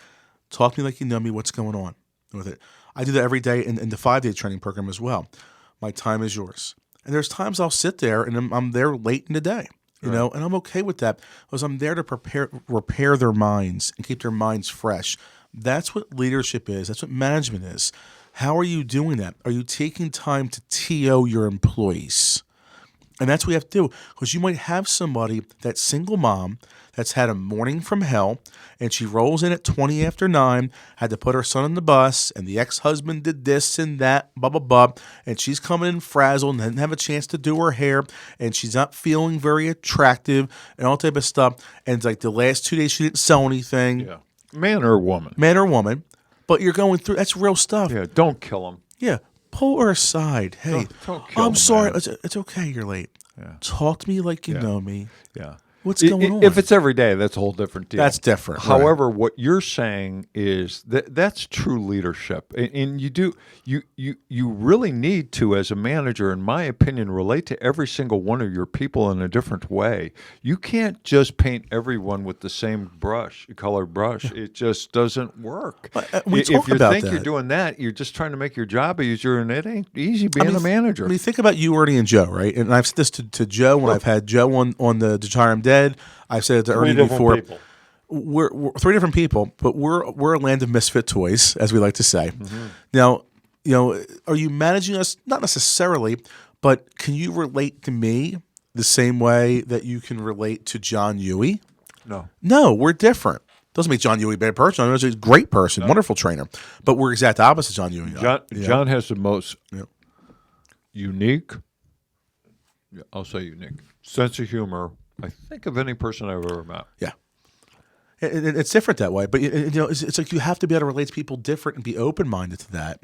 Talk to me like you know me, what's going on with it. I do that every day in the 5-day training program as well. My time is yours. And there's times I'll sit there and I'm there late in the day, you know, and I'm okay with that because I'm there to repair their minds and keep their minds fresh. That's what leadership is. That's what management is. How are you doing that? Are you taking time to TO your employees? And that's what you have to do, because you might have somebody, that single mom, that's had a morning from hell, and she rolls in at 20 after 9, had to put her son on the bus, and the ex-husband did this and that, blah, blah, blah, and she's coming in frazzled and didn't have a chance to do her hair, and she's not feeling very attractive, and all type of stuff, and it's like the last 2 days she didn't sell anything. Yeah. Man or woman. Man or woman. but you're going through. That's real stuff. Yeah, don't kill them. Yeah, pull her aside. Hey, Don't kill I'm 'em, sorry. man. It's okay. You're late. Yeah. Talk to me like you Yeah. know me. Yeah. What's going on? If it's every day, that's a whole different deal. That's different. Right. However, what you're saying is that's true leadership, and you really need to, as a manager, in my opinion, relate to every single one of your people in a different way. You can't just paint everyone with the same colored brush. It just doesn't work. We talk if you about think that. you're doing that, you're just trying to make your job easier, and it ain't easy being a manager. I mean, think about you, Ernie, and Joe, right? And I've said this to Joe when I've had Joe on the Dejar Dead. I've said it to Ernie before. People. We're three different people, but we're a land of misfit toys, as we like to say. Mm-hmm. Now, are you managing us? Not necessarily, but can you relate to me the same way that you can relate to John Huey? No, we're different. Doesn't make John Huey a bad person. He's a great person, wonderful trainer, but we're exact opposite John Huey. John has the most unique, I'll say unique, sense of humor, I think, of any person I've ever met. Yeah. It's different that way, but it's like you have to be able to relate to people different and be open minded to that.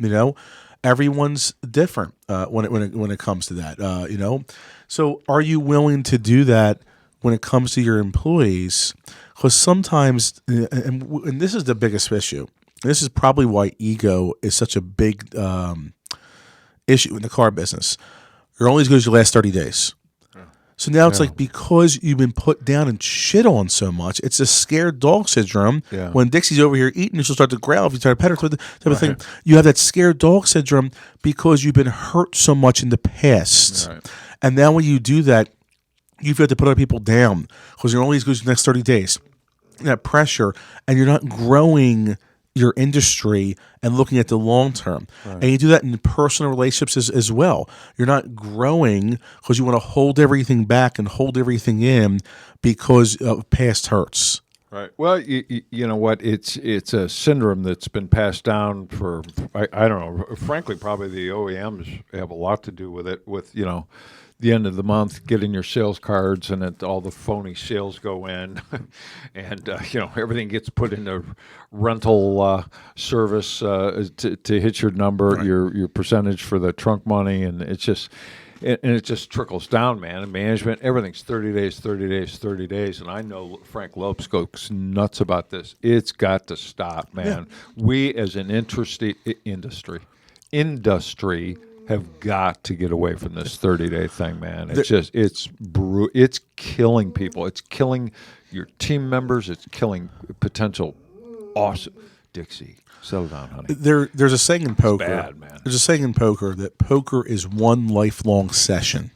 Everyone's different when it comes to that. So are you willing to do that when it comes to your employees? Because sometimes, and this is the biggest issue. This is probably why ego is such a big issue in the car business. You're only as good as your last 30 days. So now it's like, because you've been put down and shit on so much, it's a scared dog syndrome. Yeah. When Dixie's over here eating, she'll start to growl if you try to pet her, type of thing. You have that scared dog syndrome because you've been hurt so much in the past. Right. And now when you do that, you feel to put other people down because you're only as good as the next 30 days. That pressure, and you're not growing your industry and looking at the long term. Right. And you do that in personal relationships as well. You're not growing because you want to hold everything back and hold everything in because of past hurts. Right. Well, you know what? It's a syndrome that's been passed down for, I don't know, frankly, probably the OEMs have a lot to do with it, with, the end of the month, getting your sales cards, and all the phony sales go in, and everything gets put into rental service to hit your number, right. your percentage for the trunk money, and it just trickles down, man. And management, everything's 30 days, 30 days, 30 days, and I know Frank Lopes goes nuts about this. It's got to stop, man. Yeah. We as an industry have got to get away from this 30-day thing, man. It's killing people. It's killing your team members. It's killing potential awesome. Dixie, settle down, honey. There's a saying in poker. It's bad, man. There's a saying in poker that poker is one lifelong session.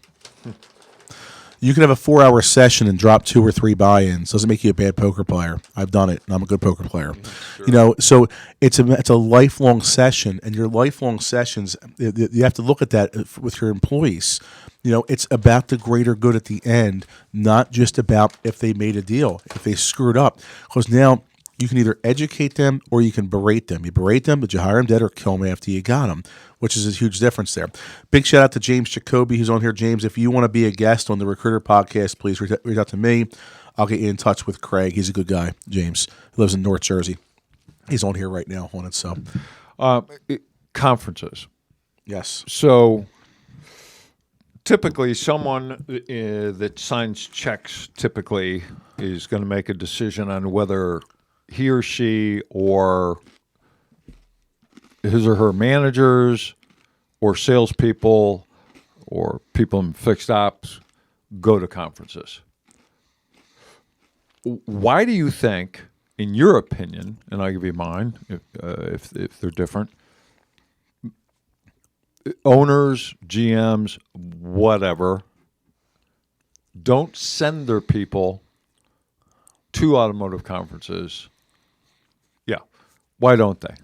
You can have a 4-hour session and drop 2 or 3 buy-ins. Doesn't make you a bad poker player. I've done it, and I'm a good poker player. Sure. So it's a lifelong session, and your lifelong sessions, you have to look at that with your employees. It's about the greater good at the end, not just about if they made a deal, if they screwed up. Because now you can either educate them or you can berate them. You berate them, but you hire them dead or kill them after you got them, which is a huge difference there. Big shout out to James Jacoby, who's on here. James, if you want to be a guest on the Recruiter Podcast, please reach out to me. I'll get you in touch with Craig. He's a good guy, James. He lives in North Jersey. He's on here right now on it. So, conferences. Yes. So typically someone that signs checks typically is going to make a decision on whether he or she or his or her managers or salespeople or people in fixed ops go to conferences. Why do you think, in your opinion, and I'll give you mine if they're different, owners, GMs, whatever, don't send their people to automotive conferences? Yeah. Why don't they?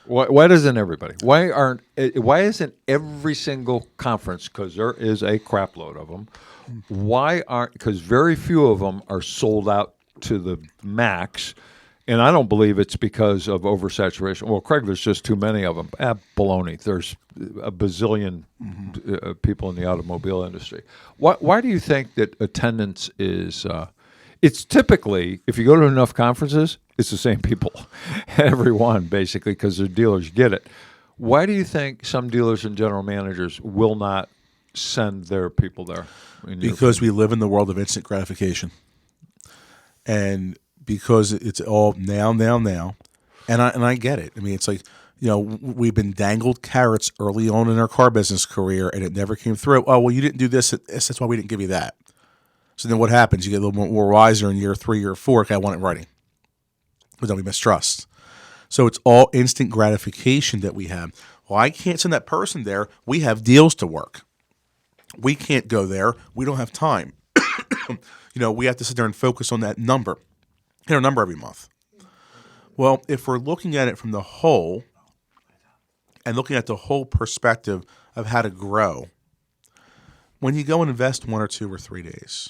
Why doesn't everybody? Why isn't every single conference, because there is a crap load of them, because very few of them are sold out to the max, and I don't believe it's because of oversaturation. Well, Craig, there's just too many of them. Baloney. There's a bazillion people in the automobile industry. Why do you think that attendance is it's typically, if you go to enough conferences, it's the same people, every one basically, because the dealers get it. Why do you think some dealers and general managers will not send their people there? Because we live in the world of instant gratification, and because it's all now, and I get it. I mean, it's like, we've been dangled carrots early on in our car business career, and it never came through. Oh, well, you didn't do this. That's why we didn't give you that. So then what happens? You get a little more wiser in year 3 or 4. Okay, I want it in writing. But then we mistrust. So it's all instant gratification that we have. Well, I can't send that person there. We have deals to work. We can't go there. We don't have time. We have to sit there and focus on that number. Hit our number every month. Well, if we're looking at it from the whole and looking at the whole perspective of how to grow, when you go and invest 1 or 2 or 3 days,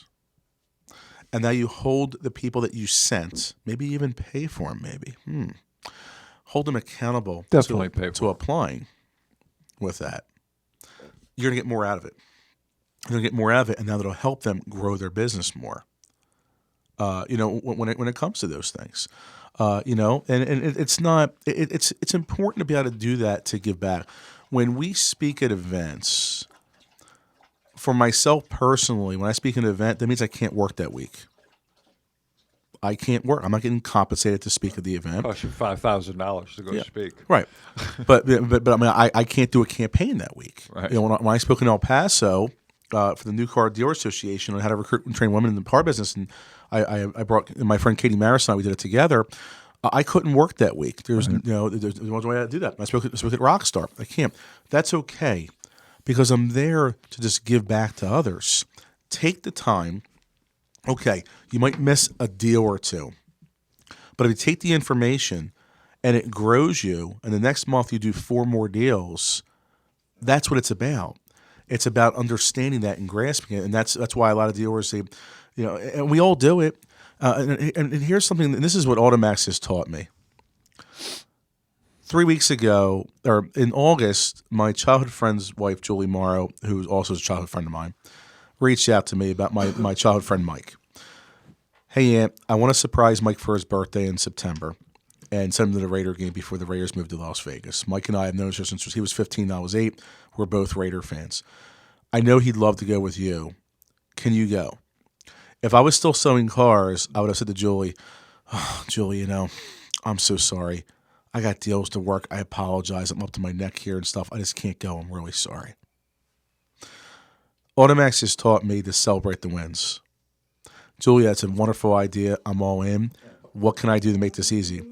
and now you hold the people that you sent, maybe even pay for them, hold them accountable Definitely pay for to applying with that, you're going to get more out of it. You're going to get more out of it, and now that'll help them grow their business more. When it comes to those things, and it's not. It's important to be able to do that, to give back. When we speak at events, for myself personally, when I speak at an event, that means I can't work that week. I can't work. I'm not getting compensated to speak at the event. Cost you $5,000 to go speak. Right. But I mean, I can't do a campaign that week. Right. When I spoke in El Paso for the New Car Dealer Association, I had to recruit and train women in the car business, and I brought my friend Katie Maris and we did it together. I couldn't work that week. There was no way to do that. I spoke at Rockstar. I can't. That's okay, because I'm there to just give back to others. Take the time. Okay, you might miss a deal or 2, but if you take the information and it grows you, and the next month you do 4 more deals, that's what it's about. It's about understanding that and grasping it, and that's why a lot of dealers say, and we all do it. And here's something, and this is what AutoMax has taught me. 3 weeks ago, or in August, my childhood friend's wife, Julie Morrow, who also is a childhood friend of mine, reached out to me about my childhood friend, Mike. Hey, Aunt, I want to surprise Mike for his birthday in September and send him to the Raider game before the Raiders moved to Las Vegas. Mike and I have known each other since he was 15 and I was 8. We're both Raider fans. I know he'd love to go with you. Can you go? If I was still selling cars, I would have said to Julie, Julie, I'm so sorry. I got deals to work. I apologize. I'm up to my neck here and stuff. I just can't go. I'm really sorry. AutoMax has taught me to celebrate the wins. Julie, that's a wonderful idea. I'm all in. What can I do to make this easy?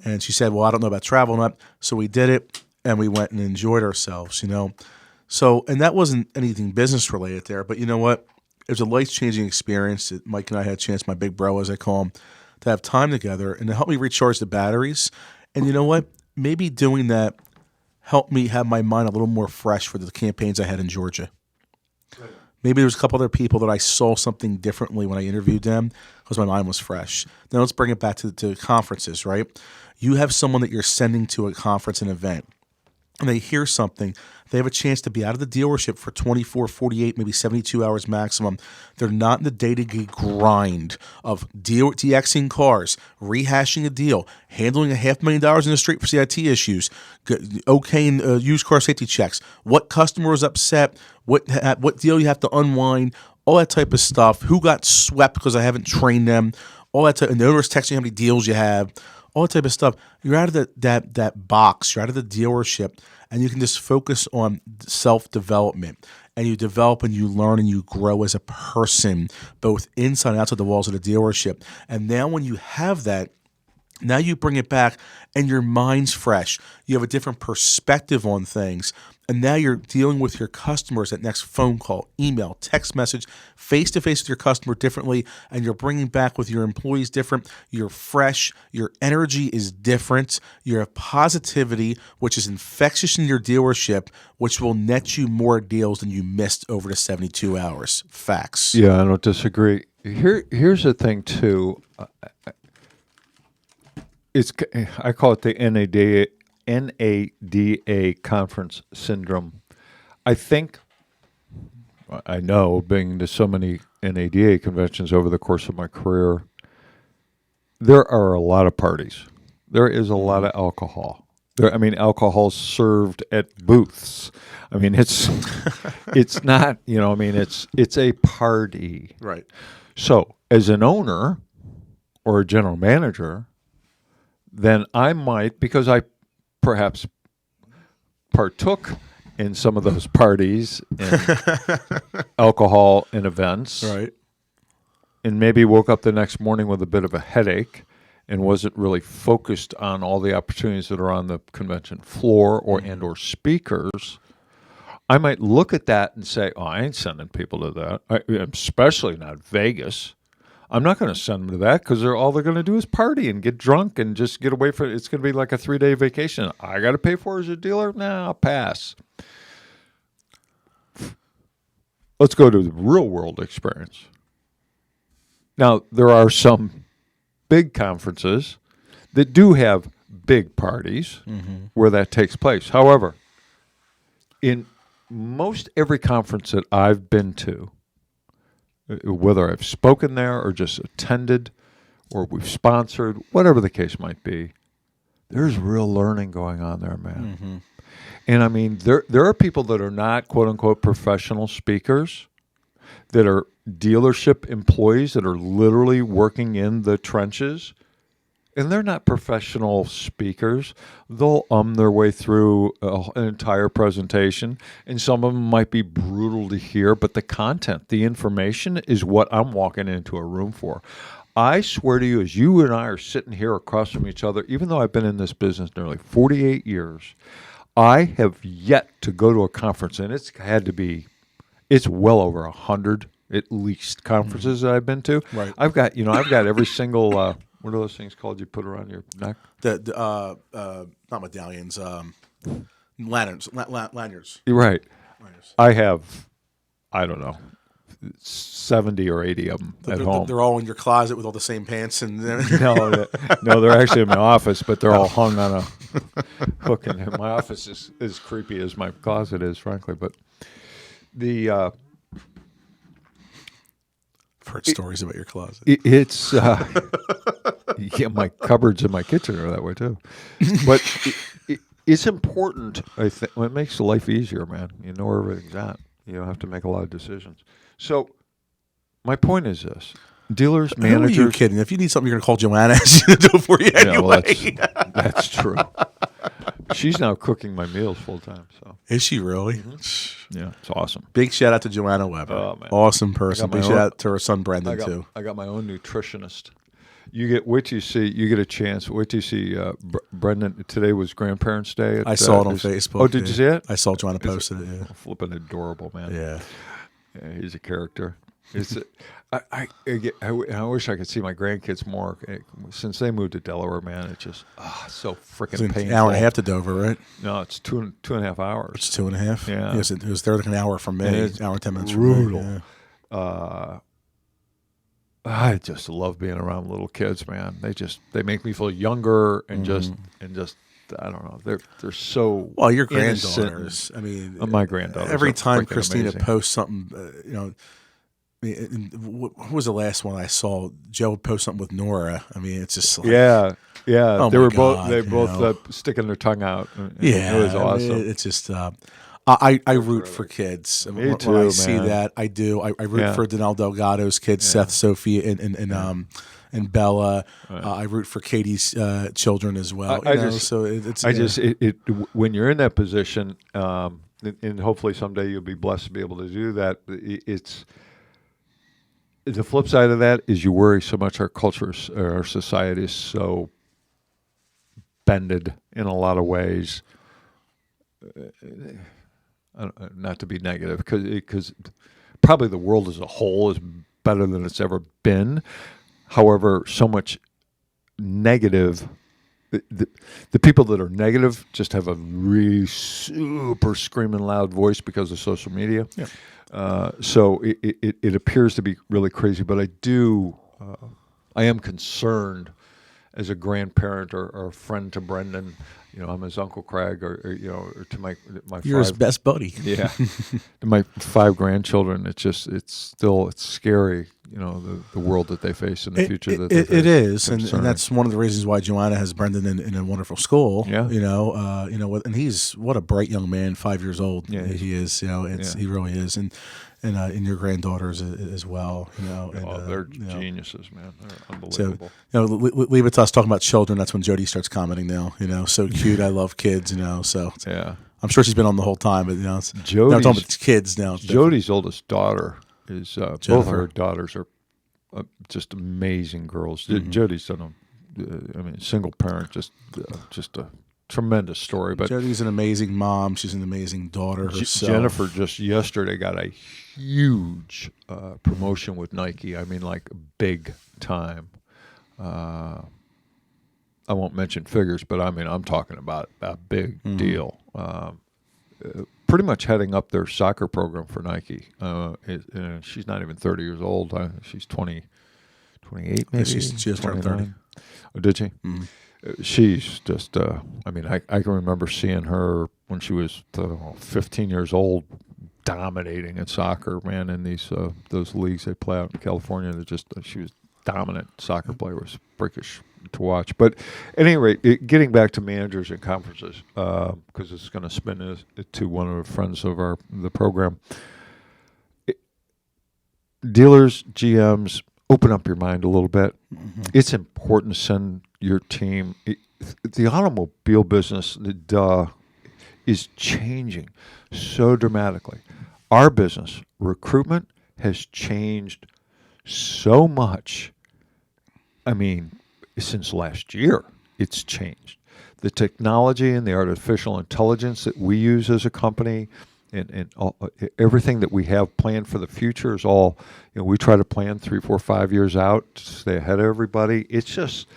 And she said, well, I don't know about travel and that. So we did it, and we went and enjoyed ourselves, So, and that wasn't anything business related there, but you know what? It was a life-changing experience that Mike and I had a chance, my big bro, as I call him, to have time together and to help me recharge the batteries. And you know what? Maybe doing that helped me have my mind a little more fresh for the campaigns I had in Georgia. Maybe there was a couple other people that I saw something differently when I interviewed them because my mind was fresh. Now let's bring it back to conferences, right? You have someone that you're sending to a conference, an event, and they hear something. They have a chance to be out of the dealership for 24, 48, maybe 72 hours maximum. They're not in the day-to-day grind of DXing cars, rehashing a deal, handling $500,000 in the street for CIT issues, okaying used car safety checks, what customer was upset, what deal you have to unwind, all that type of stuff, who got swept because I haven't trained them, all that type, and the owner's texting you how many deals you have, all that type of stuff. You're out of that box. You're out of the dealership, and you can just focus on self-development. And you develop and you learn and you grow as a person, both inside and outside the walls of the dealership. And now when you have that, now you bring it back and your mind's fresh. You have a different perspective on things. And now you're dealing with your customers at next phone call, email, text message, face-to-face with your customer differently, and you're bringing back with your employees different. You're fresh. Your energy is different. You have positivity, which is infectious in your dealership, which will net you more deals than you missed over the 72 hours. Facts. Yeah, I don't disagree. Here's the thing, too. I call it the NADA conference syndrome. I know, being to so many and ADA conventions over the course of my career, there are a lot of parties. There is a lot of alcohol. Alcohol's served at booths. It's not, it's a party. Right. So as an owner or a general manager, then I might, because I perhaps partook in some of those parties and alcohol and events, Right. and maybe woke up the next morning with a bit of a headache and wasn't really focused on all the opportunities that are on the convention floor or speakers, I might look at that and say, oh, I ain't sending people to that, especially not Vegas. I'm not going to send them to that because all they're going to do is party and get drunk and just get away from it. It's going to be like a 3-day vacation. I got to pay for it as a dealer? Nah, I'll pass. Let's go to the real world experience. Now, there are some big conferences that do have big parties where that takes place. However, in most every conference that I've been to, whether I've spoken there or just attended or we've sponsored, whatever the case might be, there's real learning going on there, man. And there are people that are not quote-unquote professional speakers, that are dealership employees that are literally working in the trenches, and they're not professional speakers. They'll their way through an entire presentation, and some of them might be brutal to hear, but the content, the information is what I'm walking into a room for. I swear to you, as you and I are sitting here across from each other, even though I've been in this business nearly 48 years, I have yet to go to a conference, and it's well over 100 at least conferences that I've been to. Right. I've got every single what are those things called you put around your neck? Not medallions, lanyards. You're right. Lanyards. I have, I don't know, 70 or 80 of them at home. They're all in your closet with all the same pants and No, they're actually in my office, but they're all hung on a hook. And my office is as creepy as my closet is, frankly. But the I've heard stories about your closet. It's my cupboards in my kitchen are that way too. But it's important. I think it makes life easier, man. You know where everything's at. You don't have to make a lot of decisions. So my point is this: dealers, managers. Who are you kidding? If you need something, you're going to call Joanna and she's going to do it for you anyway. Well, that's true. She's now cooking my meals full time. So is she really? Yeah, it's awesome. Big shout out to Joanna Weber. Oh, man. Awesome person. Big shout out to her son Brendan too. I got my own nutritionist. Wait till you get a chance. Wait till you see Brendan. Today was Grandparents' Day. I saw it on Facebook. Oh, did you see it? I saw Joanna posted it. Yeah. Flipping adorable, man. Yeah, he's a character. I wish I could see my grandkids more. Since they moved to Delaware, man, it's just so freaking painful. An hour and a half to Dover, right? No, it's two and a half hours. It's 2.5. Yeah, yes, it was there like an hour from me. An hour and 10 minutes. Brutal. From me. Yeah. I just love being around little kids, man. They make me feel younger and just I don't know. They're so well. Your innocent. granddaughters. I mean, my granddaughters. Every time Christina amazing. posts something, what was the last one I saw? Joe would post something with Nora. I mean, it's just like, yeah. Oh they my were God, both sticking their tongue out. Yeah, it was awesome. I mean, it's just I root for kids. Me too, when I man. see that, I do. I root for Danelle Delgado's kids, Seth, Sophie, and Bella. Right. I root for Katie's children as well. When you're in that position, and hopefully someday you'll be blessed to be able to do that. It's the flip side of that is you worry so much. Our culture, our society is so bended in a lot of ways. Not to be negative, because probably the world as a whole is better than it's ever been. However, so much negative. The people that are negative just have a really super screaming loud voice because of social media. Yeah. So it appears to be really crazy, but I am concerned as a grandparent or a friend to Brendan. I'm his Uncle Craig, or to my You're his five, best buddy. yeah, to my 5 grandchildren. It's scary, the world that they face in the future. It is, and that's one of the reasons why Joanna has Brendan in a wonderful school. Yeah. And he's what a bright young man, 5 years old. Yeah, he is. He really is, and your granddaughters as well. They're geniuses, man. They're So, unbelievable. leave it to us talking about children. That's when Jody starts commenting now. So cute. I love kids. So Yeah. I'm sure she's been on the whole time, but it's now Jody's- I'm talking about kids now. Jody's oldest daughter is both Jennifer. her daughters are just amazing girls. Jody's done single parent, just a tremendous story. But Jody's an amazing mom. She's an amazing daughter herself. Jennifer just yesterday got a huge promotion with Nike. Like big time. I won't mention figures, but I'm talking about a big deal. Pretty much heading up their soccer program for Nike. She's not even 30 years old. She's 28 maybe. Yeah, she just turned 30. Oh, did she? Mm-hmm. She's just, I can remember seeing her when she was 15 years old, dominating at soccer, man, in those leagues they play out in California. She was dominant soccer player. It was freakish to watch. But at any rate, getting back to managers and conferences, because it's going to spin to one of the friends of the program. Dealers, GMs, open up your mind a little bit. Mm-hmm. It's important to send your team. The automobile business is changing so dramatically. Our business, recruitment, has changed so much. Since last year, it's changed. The technology and the artificial intelligence that we use as a company and everything that we have planned for the future is all, we try to plan 3, 4, 5 years out to stay ahead of everybody. It's just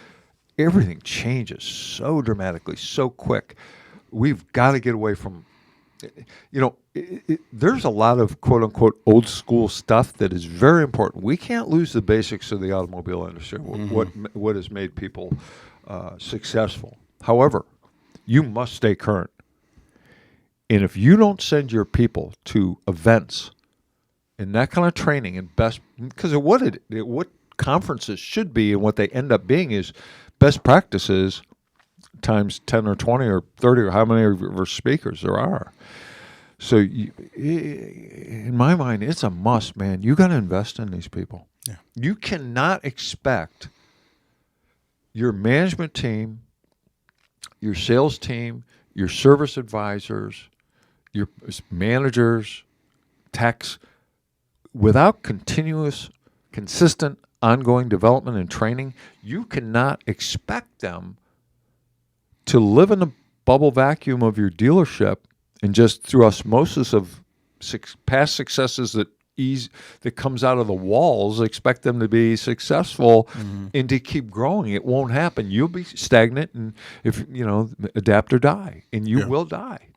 everything changes so dramatically, so quick. We've got to get away from, there's a lot of quote unquote old school stuff that is very important. We can't lose the basics of the automobile industry, what has made people successful. However, you must stay current. And if you don't send your people to events and that kind of training and because what conferences should be and what they end up being is best practices times 10 or 20 or 30 or how many of our speakers there are. So in my mind, it's a must, man. You got to invest in these people. Yeah. You cannot expect your management team, your sales team, your service advisors, your managers, techs, without continuous, consistent, ongoing development and training, you cannot expect them to live in the bubble vacuum of your dealership and just through osmosis of past successes that comes out of the walls, expect them to be successful and to keep growing. It won't happen. You'll be stagnant, and if adapt or die, and you will die.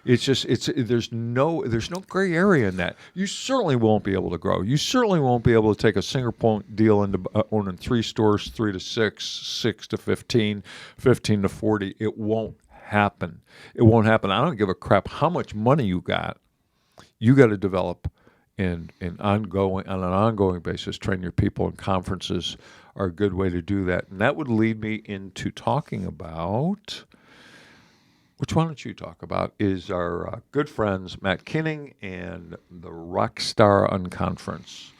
It's just there's no gray area in that. You certainly won't be able to grow. You certainly won't be able to take a single point deal into owning 3 stores, 3 to 6, 6 to 15, 15 to 40. It won't happen. It won't happen. I don't give a crap how much money you got. You got to develop and on an ongoing basis, train your people, and conferences are a good way to do that. And that would lead me into talking about, which why don't you talk about, is our good friends Matt Kinning and the Rockstar Unconference.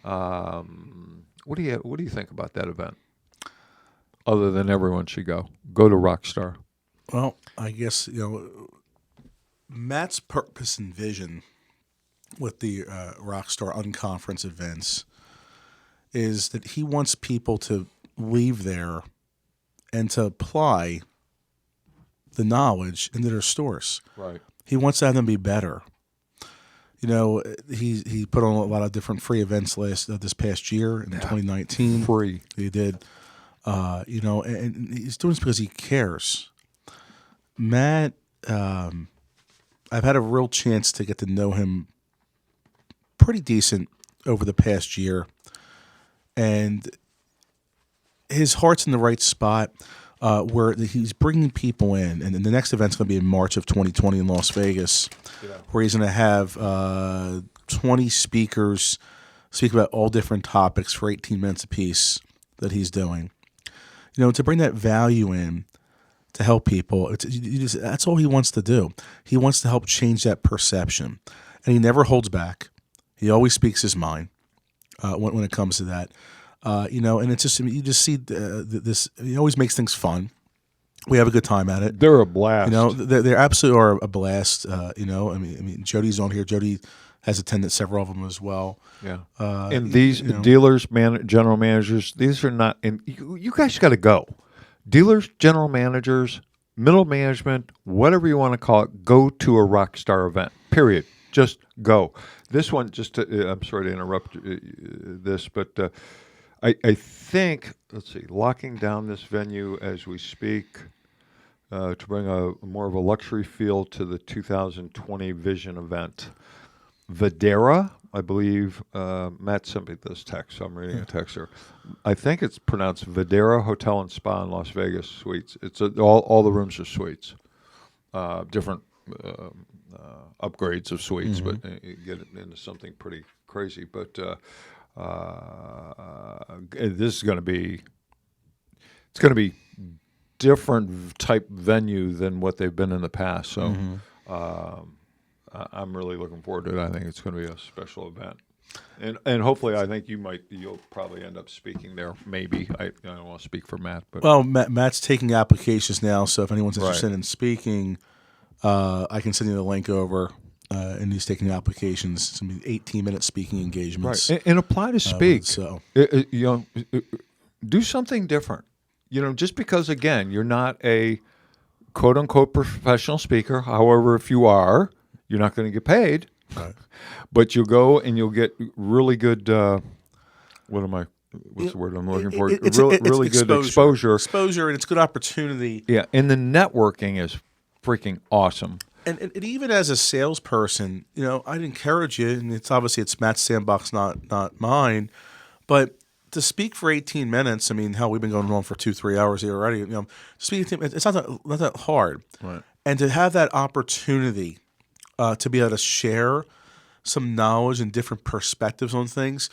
What do you think about that event? Other than everyone should go to Rockstar. Well, I guess Matt's purpose and vision with the Rockstar Unconference events is that he wants people to leave there and to apply the knowledge into their stores. Right. He wants to have them be better. He put on a lot of different free events this past year in 2019. Free. He did. And he's doing this because he cares. Matt, I've had a real chance to get to know him pretty decent over the past year, and his heart's in the right spot. Where he's bringing people in, and the next event's going to be in March of 2020 in Las Vegas, where he's going to have 20 speakers speak about all different topics for 18 minutes apiece that he's doing. To bring that value in to help people, that's all he wants to do. He wants to help change that perception, and he never holds back. He always speaks his mind when it comes to that. And it's just, you just see this. He always makes things fun. We have a good time at it. They're a blast. They absolutely are a blast. I mean, Jody's on here. Jody has attended several of them as well. Yeah. And these dealers, general managers, these are not. And you guys got to go. Dealers, general managers, middle management, whatever you want to call it. Go to a Rockstar event. Period. Just go. This one, I'm sorry to interrupt this, but. I think, let's see, locking down this venue as we speak to bring a more of a luxury feel to the 2020 Vision event. Videra, I believe, Matt sent me this text, so I'm reading a text here. I think it's pronounced Videra Hotel and Spa in Las Vegas Suites. It's all the rooms are suites, different upgrades of suites, but you get into something pretty crazy. But this is going to be different type venue than what they've been in the past. So I'm really looking forward to it. I think it's going to be a special event, and hopefully I think you'll probably end up speaking there. Maybe I don't want to speak for Matt, but Matt's taking applications now. So if anyone's interested in speaking, I can send you the link over. And he's taking applications. It's going to be 18-minute speaking engagements. Right. And apply to speak. Do something different. Just because, again, you're not a quote-unquote professional speaker. However, if you are, you're not going to get paid. Right. But you'll go and you'll get really good, what's the word I'm looking for? It's really good exposure. Exposure, and it's good opportunity. Yeah, and the networking is freaking awesome. And even as a salesperson, I'd encourage you, and it's Matt's sandbox, not mine, but to speak for 18 minutes, I mean, hell, we've been going on for 2-3 hours here already. Speaking, it's not that hard, right? And to have that opportunity to be able to share some knowledge and different perspectives on things,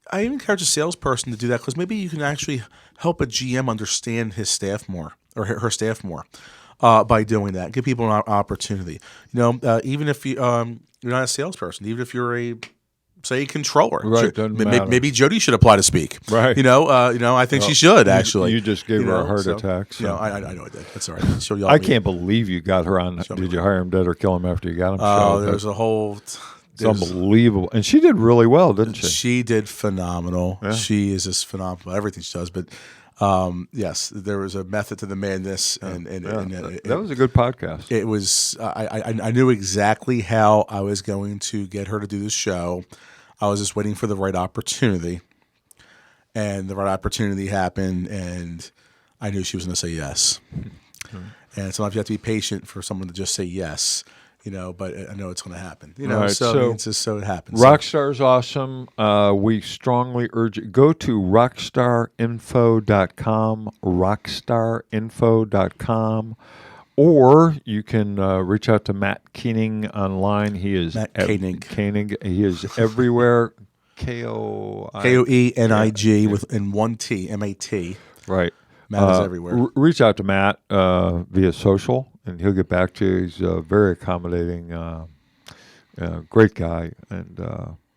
I even encourage a salesperson to do that because maybe you can actually help a GM understand his staff more or her staff more. By doing that, give people an opportunity. Even if you're not a salesperson, even if you're a controller, right? Maybe Jody should apply to speak, right? I think she should actually. You just gave her a heart attack. So. I know I did. That's all right. I can't believe you got her on. Did you hire him dead or kill him after you got him? Oh, there's a whole. It's unbelievable, and she did really well, didn't she? She did phenomenal. Yeah. She is just phenomenal. Everything she does, but. Yes, there was a method to the madness, and that was a good podcast. It was. I knew exactly how I was going to get her to do the show. I was just waiting for the right opportunity, and the right opportunity happened, and I knew she was going to say yes. Mm-hmm. And sometimes you have to be patient for someone to just say yes. But I know it's going to happen. Right, so it's just so it happens. Rockstar is awesome. We strongly urge you, go to rockstarinfo.com, rockstarinfo.com, or you can reach out to Matt Koenig online. He is Matt Koenig. He is everywhere. Koenig with in one T, MAT. Right. Matt is everywhere. Reach out to Matt via social, and he'll get back to you. He's a very accommodating, great guy. And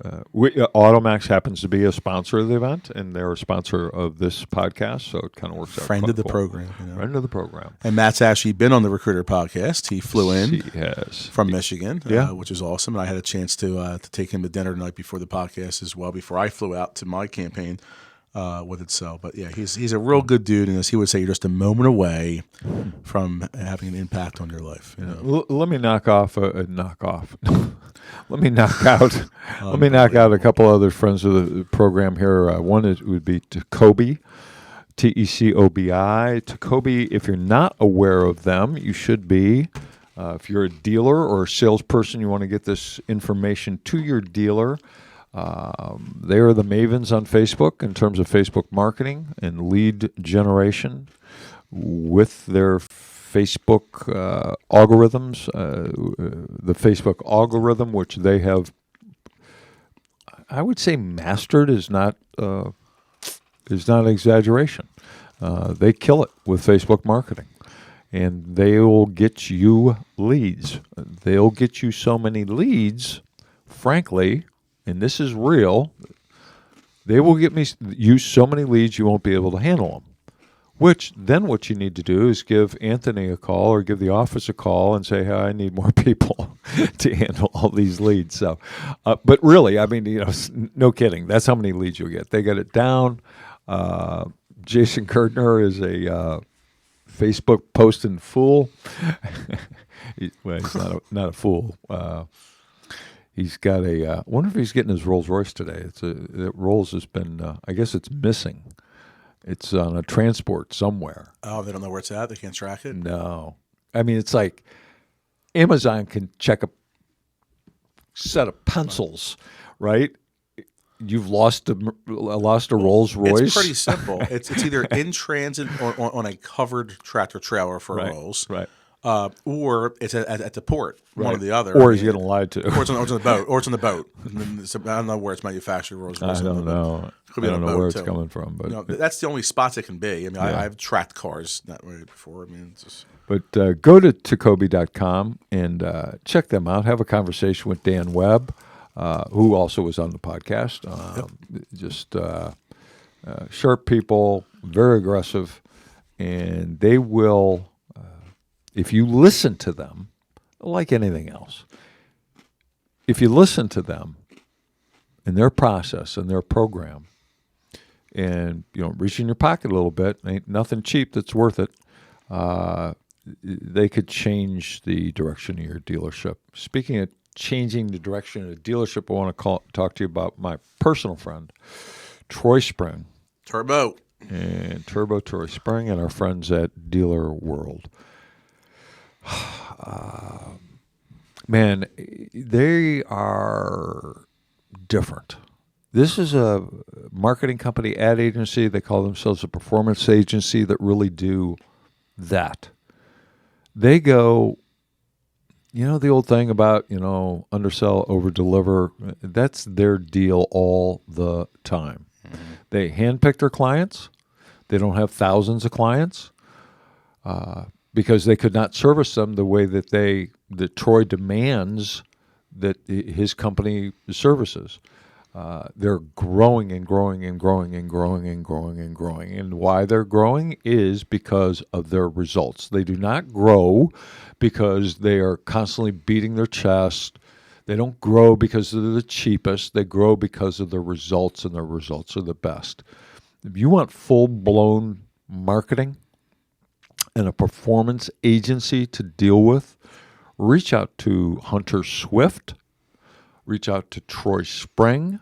AutoMax happens to be a sponsor of the event, and they're a sponsor of this podcast, so it kind of works out. Friend of the cool. program. Friend of the program. And Matt's actually been on the Recruiter podcast. He flew in from Michigan, which is awesome. And I had a chance to take him to dinner the night before the podcast as well, before I flew out to my campaign. With it, but yeah, he's a real good dude, and as he would say, you're just a moment away from having an impact on your life. Let me knock out. Let me knock out a couple other friends of the program here. One would be Tacobi, TECOBI. Tacobi, if you're not aware of them, you should be. If you're a dealer or a salesperson, you want to get this information to your dealer. They are the mavens on Facebook in terms of Facebook marketing and lead generation with their Facebook algorithms. The Facebook algorithm, which they have, I would say, mastered, is not an exaggeration. They kill it with Facebook marketing, and they will get you leads. They'll get you so many leads, frankly, and this is real. They will get you so many leads you won't be able to handle them. Which then what you need to do is give Anthony a call or give the office a call and say, hey, I need more people to handle all these leads. So, but really, I mean, no kidding. That's how many leads you'll get. They get it down. Jason Kertner is a Facebook posting fool. Well, he's not a fool. He's got I wonder if he's getting his Rolls Royce today. That Rolls has been, I guess it's missing. It's on a transport somewhere. Oh, they don't know where it's at? They can't track it? No. I mean, it's like Amazon can check a set of pencils, right? You've lost a Rolls Royce. It's pretty simple. It's either in transit or on a covered tractor trailer for a Rolls. Right. Or it's at the port, one or the other. Or he's getting lied to. Or it's on the boat. Or it's on the boat. And then I don't know where it's manufactured. I don't know. I don't know where it's coming from. But that's the only spots it can be. I mean, I've tracked cars that way before. I mean, it's just... But go to Tacoby.com and check them out. Have a conversation with Dan Webb, who also was on the podcast. Just sharp people, very aggressive, and they will... if you listen to them, like anything else, if you listen to them and their process and their program, and reach in your pocket a little bit, ain't nothing cheap that's worth it. They could change the direction of your dealership. Speaking of changing the direction of the dealership, I want to talk to you about my personal friend, Troy Spring. Turbo Troy Spring, and our friends at Dealer World. Man, they are different. This is a marketing company, ad agency. They call themselves a performance agency that really do that. They go, the old thing about, undersell, overdeliver. That's their deal all the time. Mm-hmm. They handpick their clients. They don't have thousands of clients. Because they could not service them the way that Troy demands that his company services. They're growing and growing and growing and growing and growing and growing. And why they're growing is because of their results. They do not grow because they are constantly beating their chest. They don't grow because they're the cheapest. They grow because of their results, and their results are the best. If you want full-blown marketing and a performance agency to deal with, reach out to Hunter Swift, reach out to Troy Spring,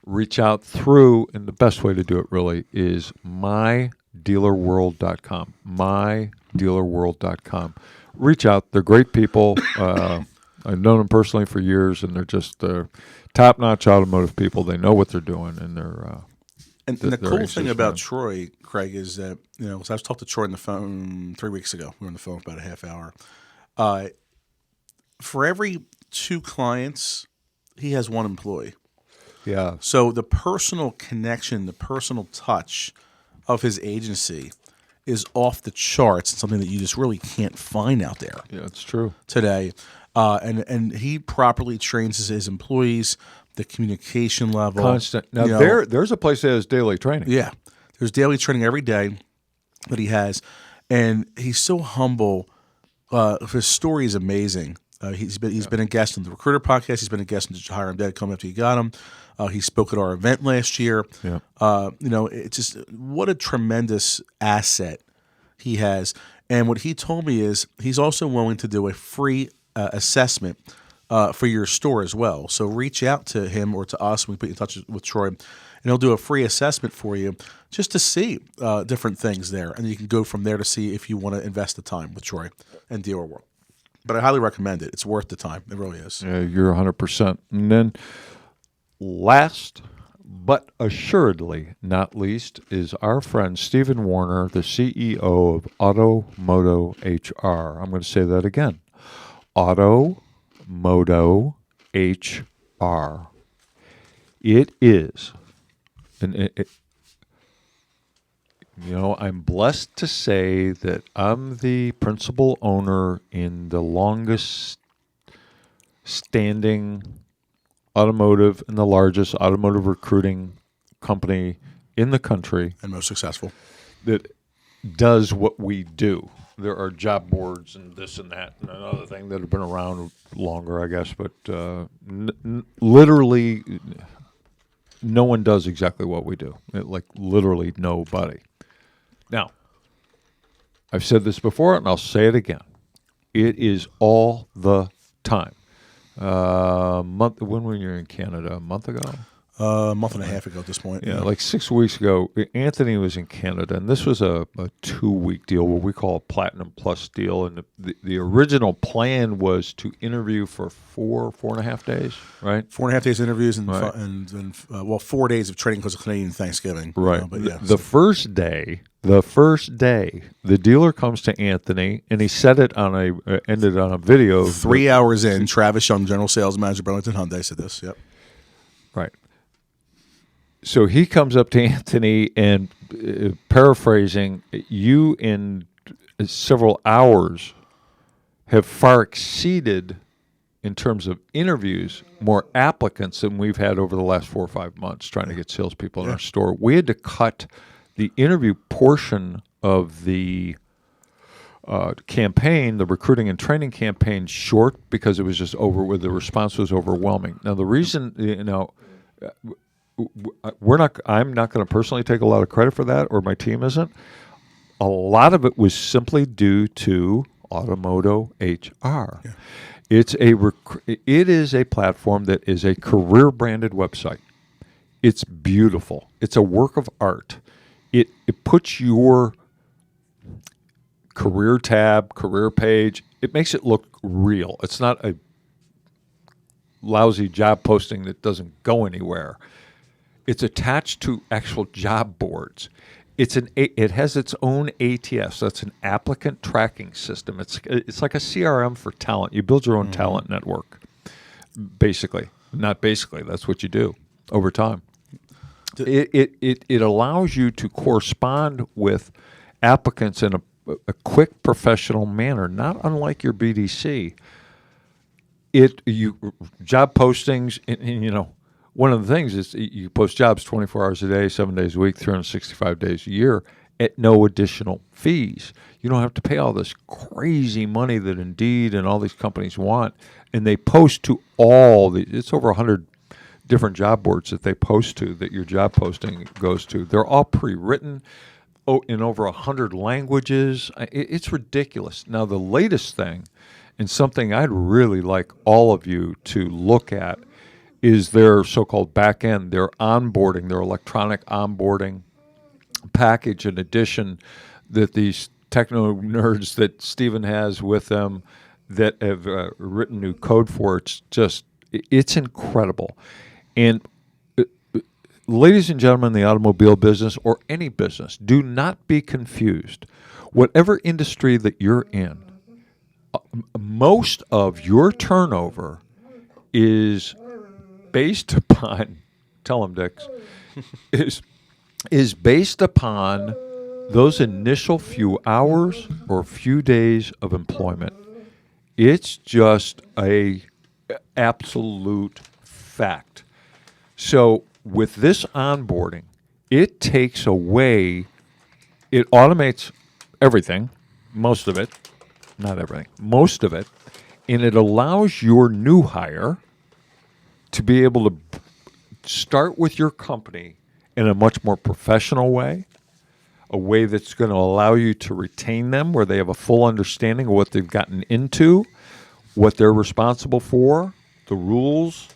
reach out through, and the best way to do it really is mydealerworld.com, mydealerworld.com. Reach out. They're great people. I've known them personally for years, and they're just top-notch automotive people. They know what they're doing, and they're... And the cool thing about Troy, Craig, is that, so I was talking to Troy on the phone 3 weeks ago. We were on the phone for about a half hour. For every 2 clients, he has 1 employee. Yeah. So the personal connection, the personal touch of his agency is off the charts, and something that you just really can't find out there. Yeah, it's true. Today. And he properly trains his employees, the communication level. Constant. Now, there's a place that has daily training. Yeah. There's daily training every day that he has. And he's so humble. His story is amazing. He's been a guest on the Recruiter podcast. He's been a guest on the Hire Him Dead, Come After You Got Him. He spoke at our event last year. Yeah. It's just what a tremendous asset he has. And what he told me is he's also willing to do a free assessment for your store as well. So reach out to him or to us when we put you in touch with Troy, and he'll do a free assessment for you just to see different things there. And you can go from there to see if you want to invest the time with Troy and Dealer World. But I highly recommend it. It's worth the time. It really is. Yeah, you're 100%. And then last but assuredly not least is our friend Stephen Warner, the CEO of Automotive HR. I'm going to say that again. Automotive HR. It is, I'm blessed to say that I'm the principal owner in the longest standing automotive and the largest automotive recruiting company in the country And most successful. that does what we do. There are job boards and this and that and another thing that have been around longer, I guess, but literally no one does exactly what we do. Like literally nobody. Now, I've said this before and I'll say it again. It is all the time. When were you in Canada? A month ago? A month and a half ago at this point. Yeah, like 6 weeks ago, Anthony was in Canada, and this was a 2-week deal, what we call a Platinum Plus deal. And the original plan was to interview for 4.5 days, right? 4.5 days interviews and, Right. and 4 days of training because of Canadian Thanksgiving. Right. But yeah, The first day, the dealer comes to Anthony, and he said it ended on a video. 3 hours in, Travis Young, General Sales Manager, Burlington Hyundai, said this. Yep. Right. So he comes up to Anthony and, paraphrasing, you in several hours have far exceeded, in terms of interviews, more applicants than we've had over the last 4 or 5 months trying to get salespeople in our store. We had to cut the interview portion of the campaign, the recruiting and training campaign, short because it was just the response was overwhelming. Now, the reason, I'm not going to personally take a lot of credit for that, or my team isn't. A lot of it was simply due to Automotive HR. Yeah. It is a platform that is a career branded website. It's beautiful. It's a work of art. It puts your career tab, career page. It makes it look real. It's not a lousy job posting that doesn't go anywhere. It's attached to actual job boards. It has its own ATS. That's an applicant tracking system. It's like a CRM for talent. You build your own talent network, basically. Not basically. That's what you do over time. It allows you to correspond with applicants in a quick, professional manner, not unlike your BDC. Job postings, and one of the things is you post jobs 24 hours a day, 7 days a week, 365 days a year at no additional fees. You don't have to pay all this crazy money that Indeed and all these companies want. And they post to it's over 100 different job boards that they post to, that your job posting goes to. They're all pre-written in over 100 languages. It's ridiculous. Now, the latest thing, and something I'd really like all of you to look at, is their so-called back end, their onboarding, their electronic onboarding package and edition that these techno nerds that Stephen has with them that have written new code for. It's incredible. And ladies and gentlemen in the automobile business or any business, do not be confused. Whatever industry that you're in, most of your turnover is based upon, tell them, Dix, is based upon those initial few hours or few days of employment. It's just a absolute fact. So with this onboarding, it automates everything, most of it, not everything, most of it, and it allows your new hire to be able to start with your company in a much more professional way, a way that's going to allow you to retain them, where they have a full understanding of what they've gotten into, what they're responsible for, the rules,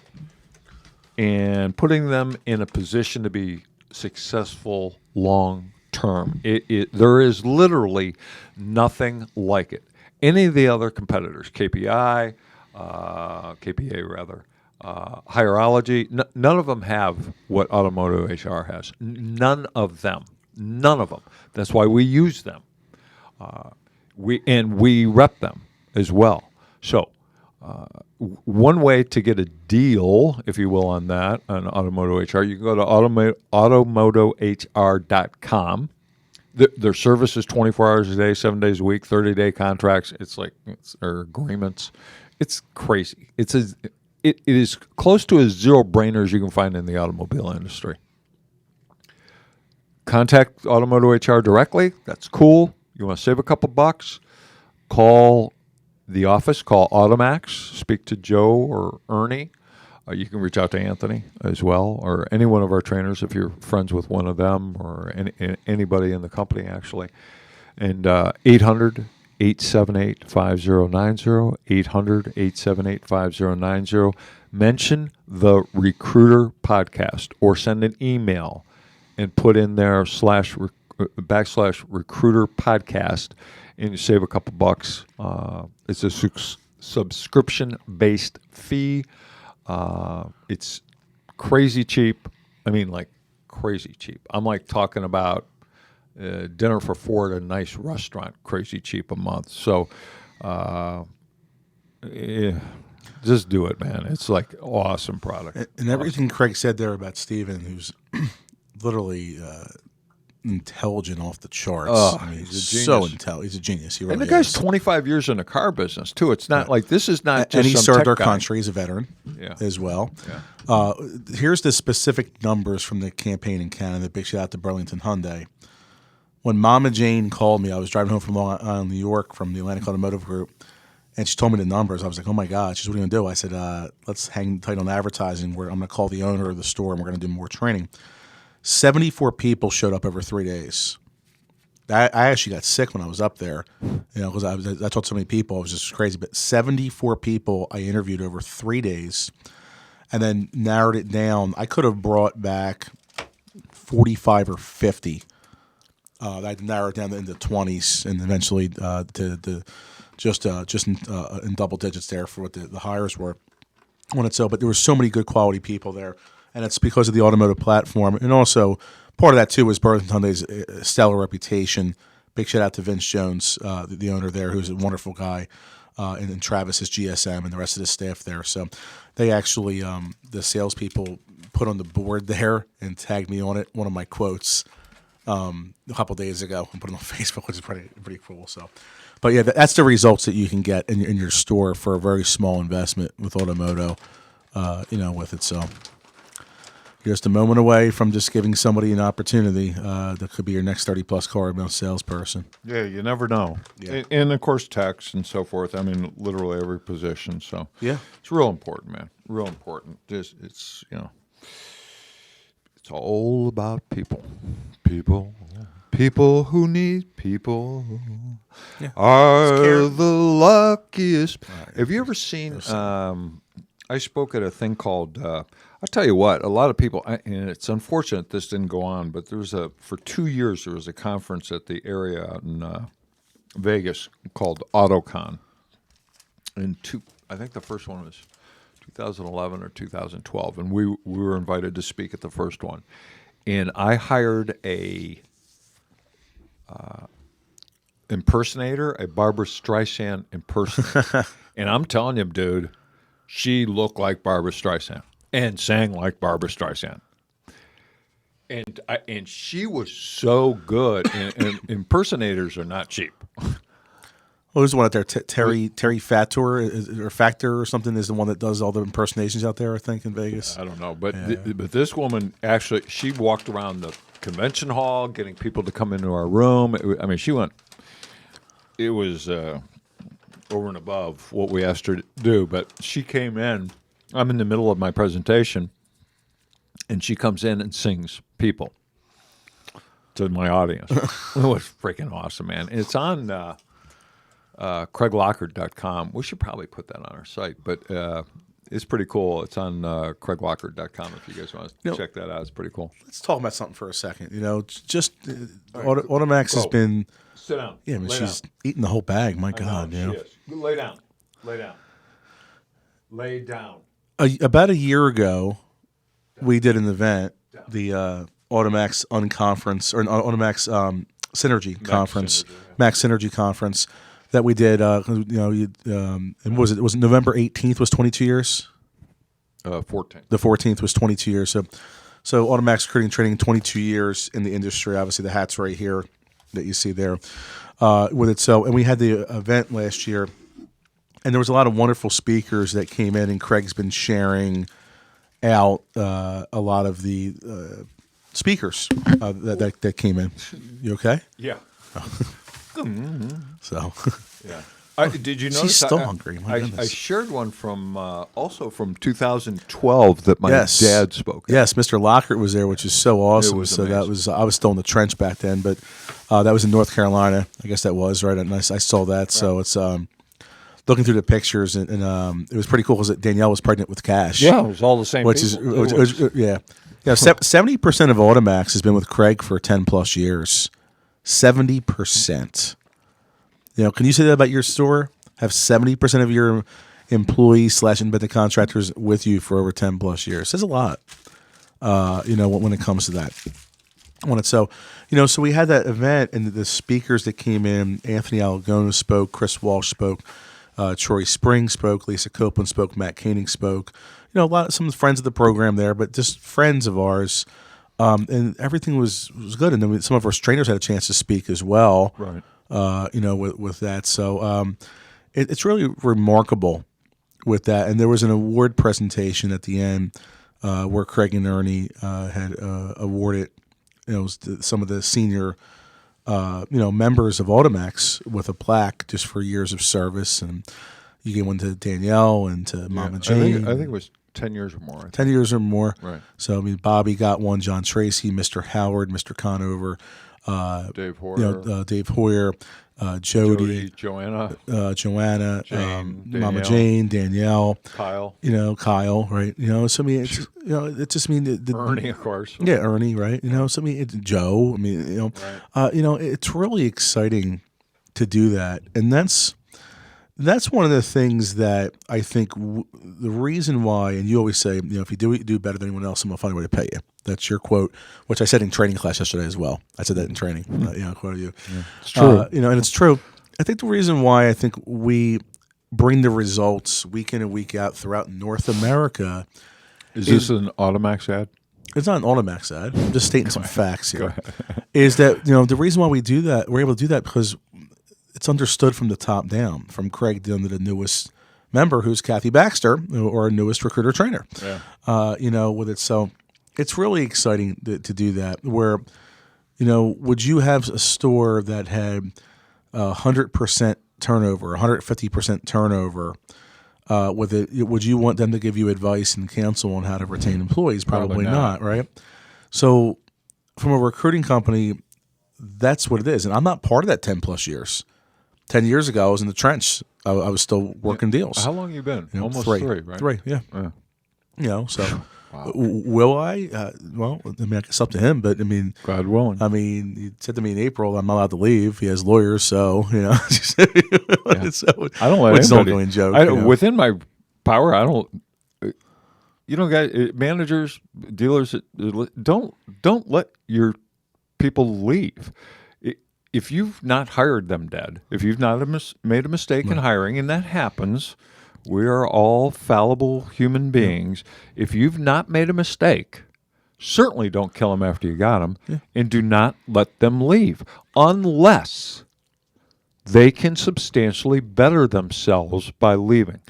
and putting them in a position to be successful long term. There is literally nothing like it. Any of the other competitors, KPA, Hierology. None of them have what Automotive HR has. None of them. None of them. That's why we use them. We rep them as well. So one way to get a deal, if you will, on that, on Automotive HR, you can go to automotohr.com. Their service is 24 hours a day, 7 days a week, 30-day contracts. Or agreements. It's crazy. It is close to as zero-brainer as you can find in the automobile industry. Contact Automotive HR directly. That's cool. You want to save a couple bucks? Call the office. Call AutoMax. Speak to Joe or Ernie. You can reach out to Anthony as well, or any one of our trainers if you're friends with one of them, or anybody in the company, actually. And 800-878-5090, 800-878-5090. Mention the Recruiter Podcast, or send an email and put in there /recruiter podcast, and you save a couple bucks. It's a subscription-based fee. It's crazy cheap. I mean, like crazy cheap. I'm like talking about dinner for four at a nice restaurant, crazy cheap a month. So just do it, man. It's like awesome product. And everything Craig said there about Steven, who's literally intelligent off the charts. I mean, he's so intelligent. He's a genius. He really and the guy's is. 25 years in the car business, too. It's not like this is not just and he some served tech our guy. country. He's a veteran as well. Yeah. Here's the specific numbers from the campaign in Canada. Big shout out to Burlington Hyundai. When Mama Jane called me, I was driving home from Long Island, New York, from the Atlantic Automotive Group, and she told me the numbers. I was like, oh, my God. She said, what are you going to do? I said, let's hang tight on advertising. I'm going to call the owner of the store, and we're going to do more training. 74 people showed up over 3 days. I actually got sick when I was up there, because I told so many people. It was just crazy. But 74 people I interviewed over 3 days, and then narrowed it down. I could have brought back 45 or 50. I narrowed it down into 20s, and eventually to just in double digits there for what the hires were. But there were so many good quality people there, and it's because of the automotive platform, and also part of that too was Burlington Hyundai's stellar reputation. Big shout out to Vince Jones, the owner there, who's a wonderful guy, and Travis's GSM and the rest of the staff there. So they actually, the salespeople put on the board there and tagged me on it, one of my quotes, a couple days ago, and put it on Facebook, which is pretty cool. So, but yeah, that's the results that you can get in your store for a very small investment with Automoto, with it. So you're just a moment away from just giving somebody an opportunity that could be your next 30-plus car salesperson. Yeah, you never know. Yeah. And of course, techs and so forth. I mean, literally every position. So yeah, it's real important, man. Real important. It's all about people. People who need people are the luckiest. Right. Have you ever seen? I spoke at a thing called. I'll tell you what. A lot of people, and it's unfortunate this didn't go on, but for 2 years there was a conference at the area out in Vegas called AutoCon. I think the first one was 2011 or 2012, and we were invited to speak at the first one. And I hired a impersonator, a Barbara Streisand impersonator. And I'm telling you, dude, she looked like Barbara Streisand and sang like Barbara Streisand. And she was so good. And impersonators are not cheap. Well, who's the one out there? Terry Factor or something is the one that does all the impersonations out there, I think, in Vegas. I don't know. But but this woman, actually, she walked around the convention hall getting people to come into our room. She went, it was over and above what we asked her to do. But she came in. I'm in the middle of my presentation, and she comes in and sings people to my audience. It was freaking awesome, man. It's on CraigLockerd.com. We should probably put that on our site, but it's pretty cool. It's on CraigLockerd.com if you guys want to check that out. It's pretty cool. Let's talk about something for a second. AutoMax has been... Sit down. Yeah, she's eating the whole bag. My God. She is. Lay down. Lay down. About a year ago, we did an event, the AutoMax Unconference or an AutoMax Synergy Conference, Max Synergy Conference that we did. And was it November 18th was 22 years? 14th. The 14th was 22 years. So AutoMax Recruiting and Training, 22 years in the industry. Obviously, the hat's right here that you see there with it. So, and we had the event last year, and there was a lot of wonderful speakers that came in, and Craig's been sharing out a lot of the speakers that came in. You okay? Yeah. So, yeah. Did you notice? She's still hungry. My I goodness. shared one from also from 2012 that my Yes. dad spoke. At. Yes, Mr. Lockerd was there, which is so awesome. It was So that amazing. was I was still in the trench back then, but that was in North Carolina. I guess that was right. And I saw that. Right. So it's looking through the pictures, and it was pretty cool because Danielle was pregnant with Cash. Yeah, it was all the same. Which people. is yeah. 70% of AutoMax has been with Craig for 10+ years. 70%. Can you say that about your store? Have 70% of your employees / independent contractors with you for over 10+ years. Says a lot. When it comes to that. So we had that event, and the speakers that came in, Anthony Alagona spoke, Chris Walsh spoke, Troy Spring spoke, Lisa Copeland spoke, Matt Koenig spoke. Some friends of the program there, but just friends of ours. And everything was good. And then some of our trainers had a chance to speak as well. Right. With that. So it's really remarkable with that. And there was an award presentation at the end where Craig and Ernie had awarded some of the senior members of AutoMax with a plaque just for years of service. And you gave one to Danielle and to Mama Jane. I think it was 10 years or more. 10 years or more. Right. So Bobby got one, John Tracy, Mr. Howard, Mr. Conover, Dave Hoyer, Dave Hoyer, Jody, Joanna, Jane, Mama Danielle. Jane, Danielle, Kyle, Kyle, right? So it's it just Ernie, of course. Yeah, Ernie, right? It's Joe. Right. It's really exciting to do that, and that's one of the things that I think the reason why, and you always say, if you do better than anyone else, I'm going to find a way to pay you. That's your quote, which I said in training class yesterday as well. I said that in training. Quote you. Yeah, it's true. And it's true. I think the reason why I think we bring the results week in and week out throughout North America is this an AutoMax ad? It's not an AutoMax ad. I'm just stating some facts here. Is that the reason why we do that? We're able to do that because it's understood from the top down, from Craig down to the newest member, who's Kathy Baxter, or our newest recruiter trainer. Yeah. With it. So it's really exciting to do that. Where, would you have a store that had 100% turnover, 150% turnover? With it, would you want them to give you advice and counsel on how to retain employees? Probably not, right? So, from a recruiting company, that's what it is. And I'm not part of that 10+ years. 10 years ago, I was in the trench. I was still working deals. How long have you been? Almost 3, right? 3, yeah. So wow. Will I? Well, I mean, it's up to him, but I mean, God willing. He said to me in April, I'm not allowed to leave. He has lawyers, so, Yeah. So, I don't let it's anybody. an ongoing joke. Within my power, I don't. Guys, managers, dealers, don't let your people leave. If you've not hired them, Dad, if you've not made a mistake in hiring, and that happens, we are all fallible human beings. If you've not made a mistake, certainly don't kill them after you got them, and do not let them leave unless they can substantially better themselves by leaving.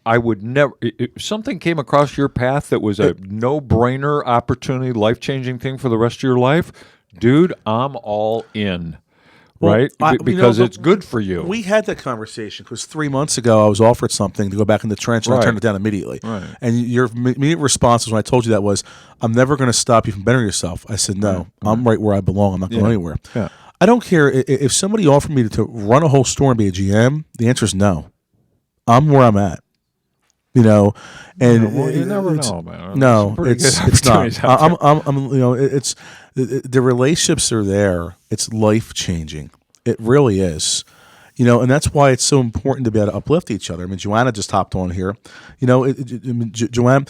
I would never. If something came across your path that was a no-brainer opportunity, life-changing thing for the rest of your life, dude, I'm all in. Right? Because it's good for you. We had that conversation because 3 months ago I was offered something to go back in the trench, and I turned it down immediately. Right. And your immediate response was when I told you that was, I'm never going to stop you from bettering yourself. I said, no, I'm right where I belong. I'm not going anywhere. Yeah. I don't care if somebody offered me to run a whole store and be a GM. The answer is no. I'm where I'm at. And you never know, man. No, it's not. It's the relationships are there. It's life changing. It really is. And that's why it's so important to be able to uplift each other. I mean, Joanna just hopped on here. Joanna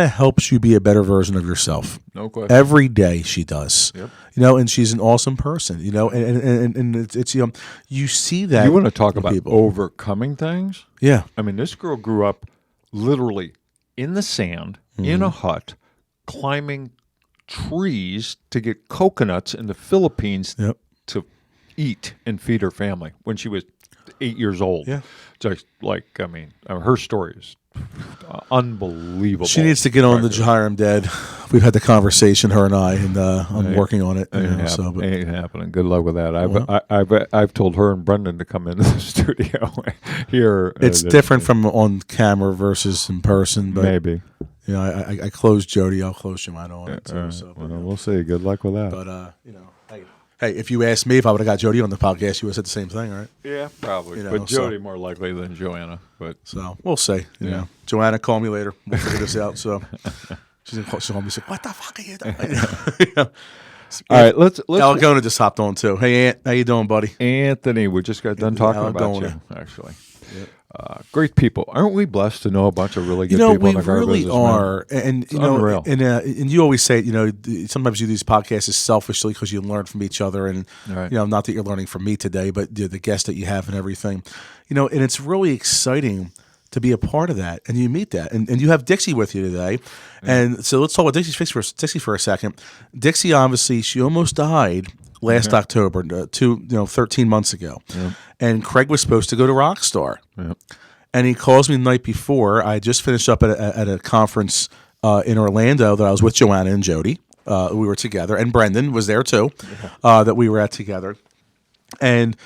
helps you be a better version of yourself. No question. Every day she does. Yep. And she's an awesome person. And it's you see that. You want to talk in about people. overcoming things? Yeah. I mean, this girl grew up literally in the sand, in a hut, climbing trees to get coconuts in the Philippines to eat and feed her family when she was 8 years old. Yeah. Just her story is unbelievable. She needs to get on the Jahiram Dead. We've had the conversation, her and I, and I'm working on it. Ain't happening. Good luck with that. I've told her and Brendan to come into the studio here. It's different from on camera versus in person, but maybe. I closed Jody. I'll close Joanna on it too. We'll see. Good luck with that. But hey, if you asked me if I would have got Jody on the podcast, you would have said the same thing, right? Yeah, probably. But Jody more likely than Joanna. But so we'll see. You know, Joanna, call me later. We'll figure this out. So she'll call me and say, "What the fuck are you doing?" All right, let's. Algona just hopped on too. Hey, Ant, how you doing, buddy? Anthony, we just got done talking about you. Actually. Yep. Great people. Aren't we blessed to know a bunch of really good people in the car business? We really are. And unreal. And you always say, sometimes you do these podcasts selfishly because you learn from each other. And, not that you're learning from me today, but the guests that you have and everything. And it's really exciting to be a part of that. And you meet that. And you have Dixie with you today. Yeah. And so let's talk about Dixie for a second. Dixie, obviously, she almost died last October, 13 months ago. Yep. And Craig was supposed to go to Rockstar. Yep. And he calls me the night before. I just finished up at a conference in Orlando that I was with Joanna and Jody. We were together. And Brendan was there too, that we were at together. And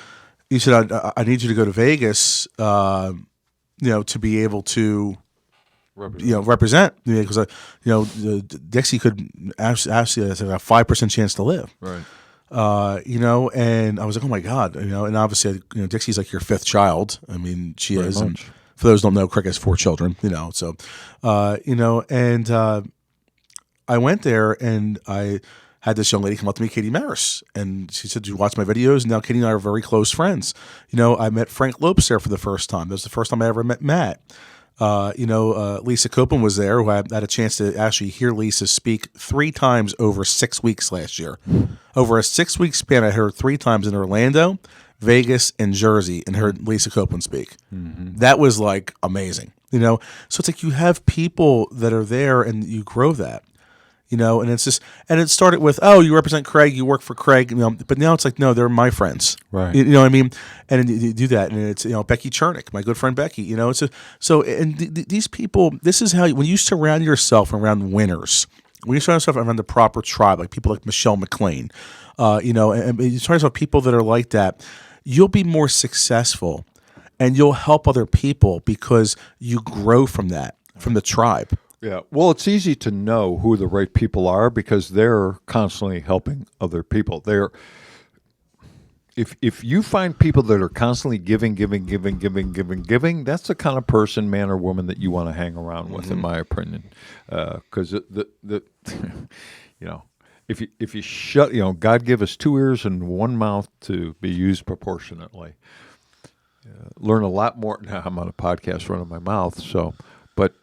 he said, I need you to go to Vegas, to be able to represent, because Dixie could actually have a 5% chance to live. Right. And I was like, oh my God, and obviously, Dixie's like your fifth child. I mean, she is. And for those who don't know, Craig has 4 children, so, and I went there and I had this young lady come up to me, Katie Maris, and she said, "Do you watch my videos?" And now Katie and I are very close friends. I met Frank Lopes there for the first time. That was the first time I ever met Matt. Lisa Copeland was there, who I had a chance to actually hear Lisa speak 3 times over 6 weeks last year. Over a 6-week span, I heard 3 times in Orlando, Vegas, and Jersey, and heard Lisa Copeland speak. Mm-hmm. That was like amazing, So it's like you have people that are there, and you grow that. And it's just, and it started with, oh, you represent Craig, you work for Craig, but now it's like, no, they're my friends, right? You know what I mean? And you do that, and it's Becky Chernick, my good friend Becky, it's these people. This is how when you surround yourself around winners, when you surround yourself around the proper tribe, like people like Michelle McLean, and you surround yourself with people that are like that, you'll be more successful, and you'll help other people because you grow from that, from the tribe. Yeah, well, it's easy to know who the right people are because they're constantly helping other people. If you find people that are constantly giving, that's the kind of person, man or woman, that you want to hang around with, in my opinion. Because if you shut, God give us 2 ears and 1 mouth to be used proportionately. Learn a lot more. Now I'm on a podcast running my mouth, but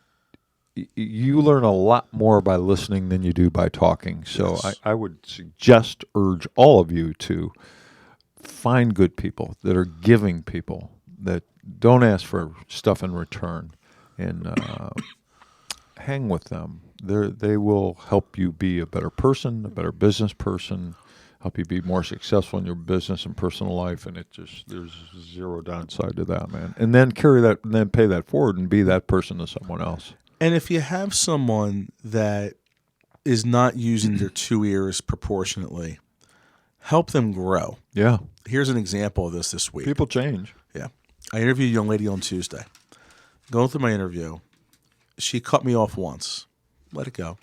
you learn a lot more by listening than you do by talking. So yes. I would urge all of you to find good people that are giving people, that don't ask for stuff in return, and hang with them. They will help you be a better person, a better business person, help you be more successful in your business and personal life, and there's zero downside to that, man. And then carry that, and then pay that forward and be that person to someone else. And if you have someone that is not using their 2 ears proportionately, help them grow. Yeah. Here's an example of this week. People change. Yeah. I interviewed a young lady on Tuesday. Going through my interview, she cut me off once. Let it go.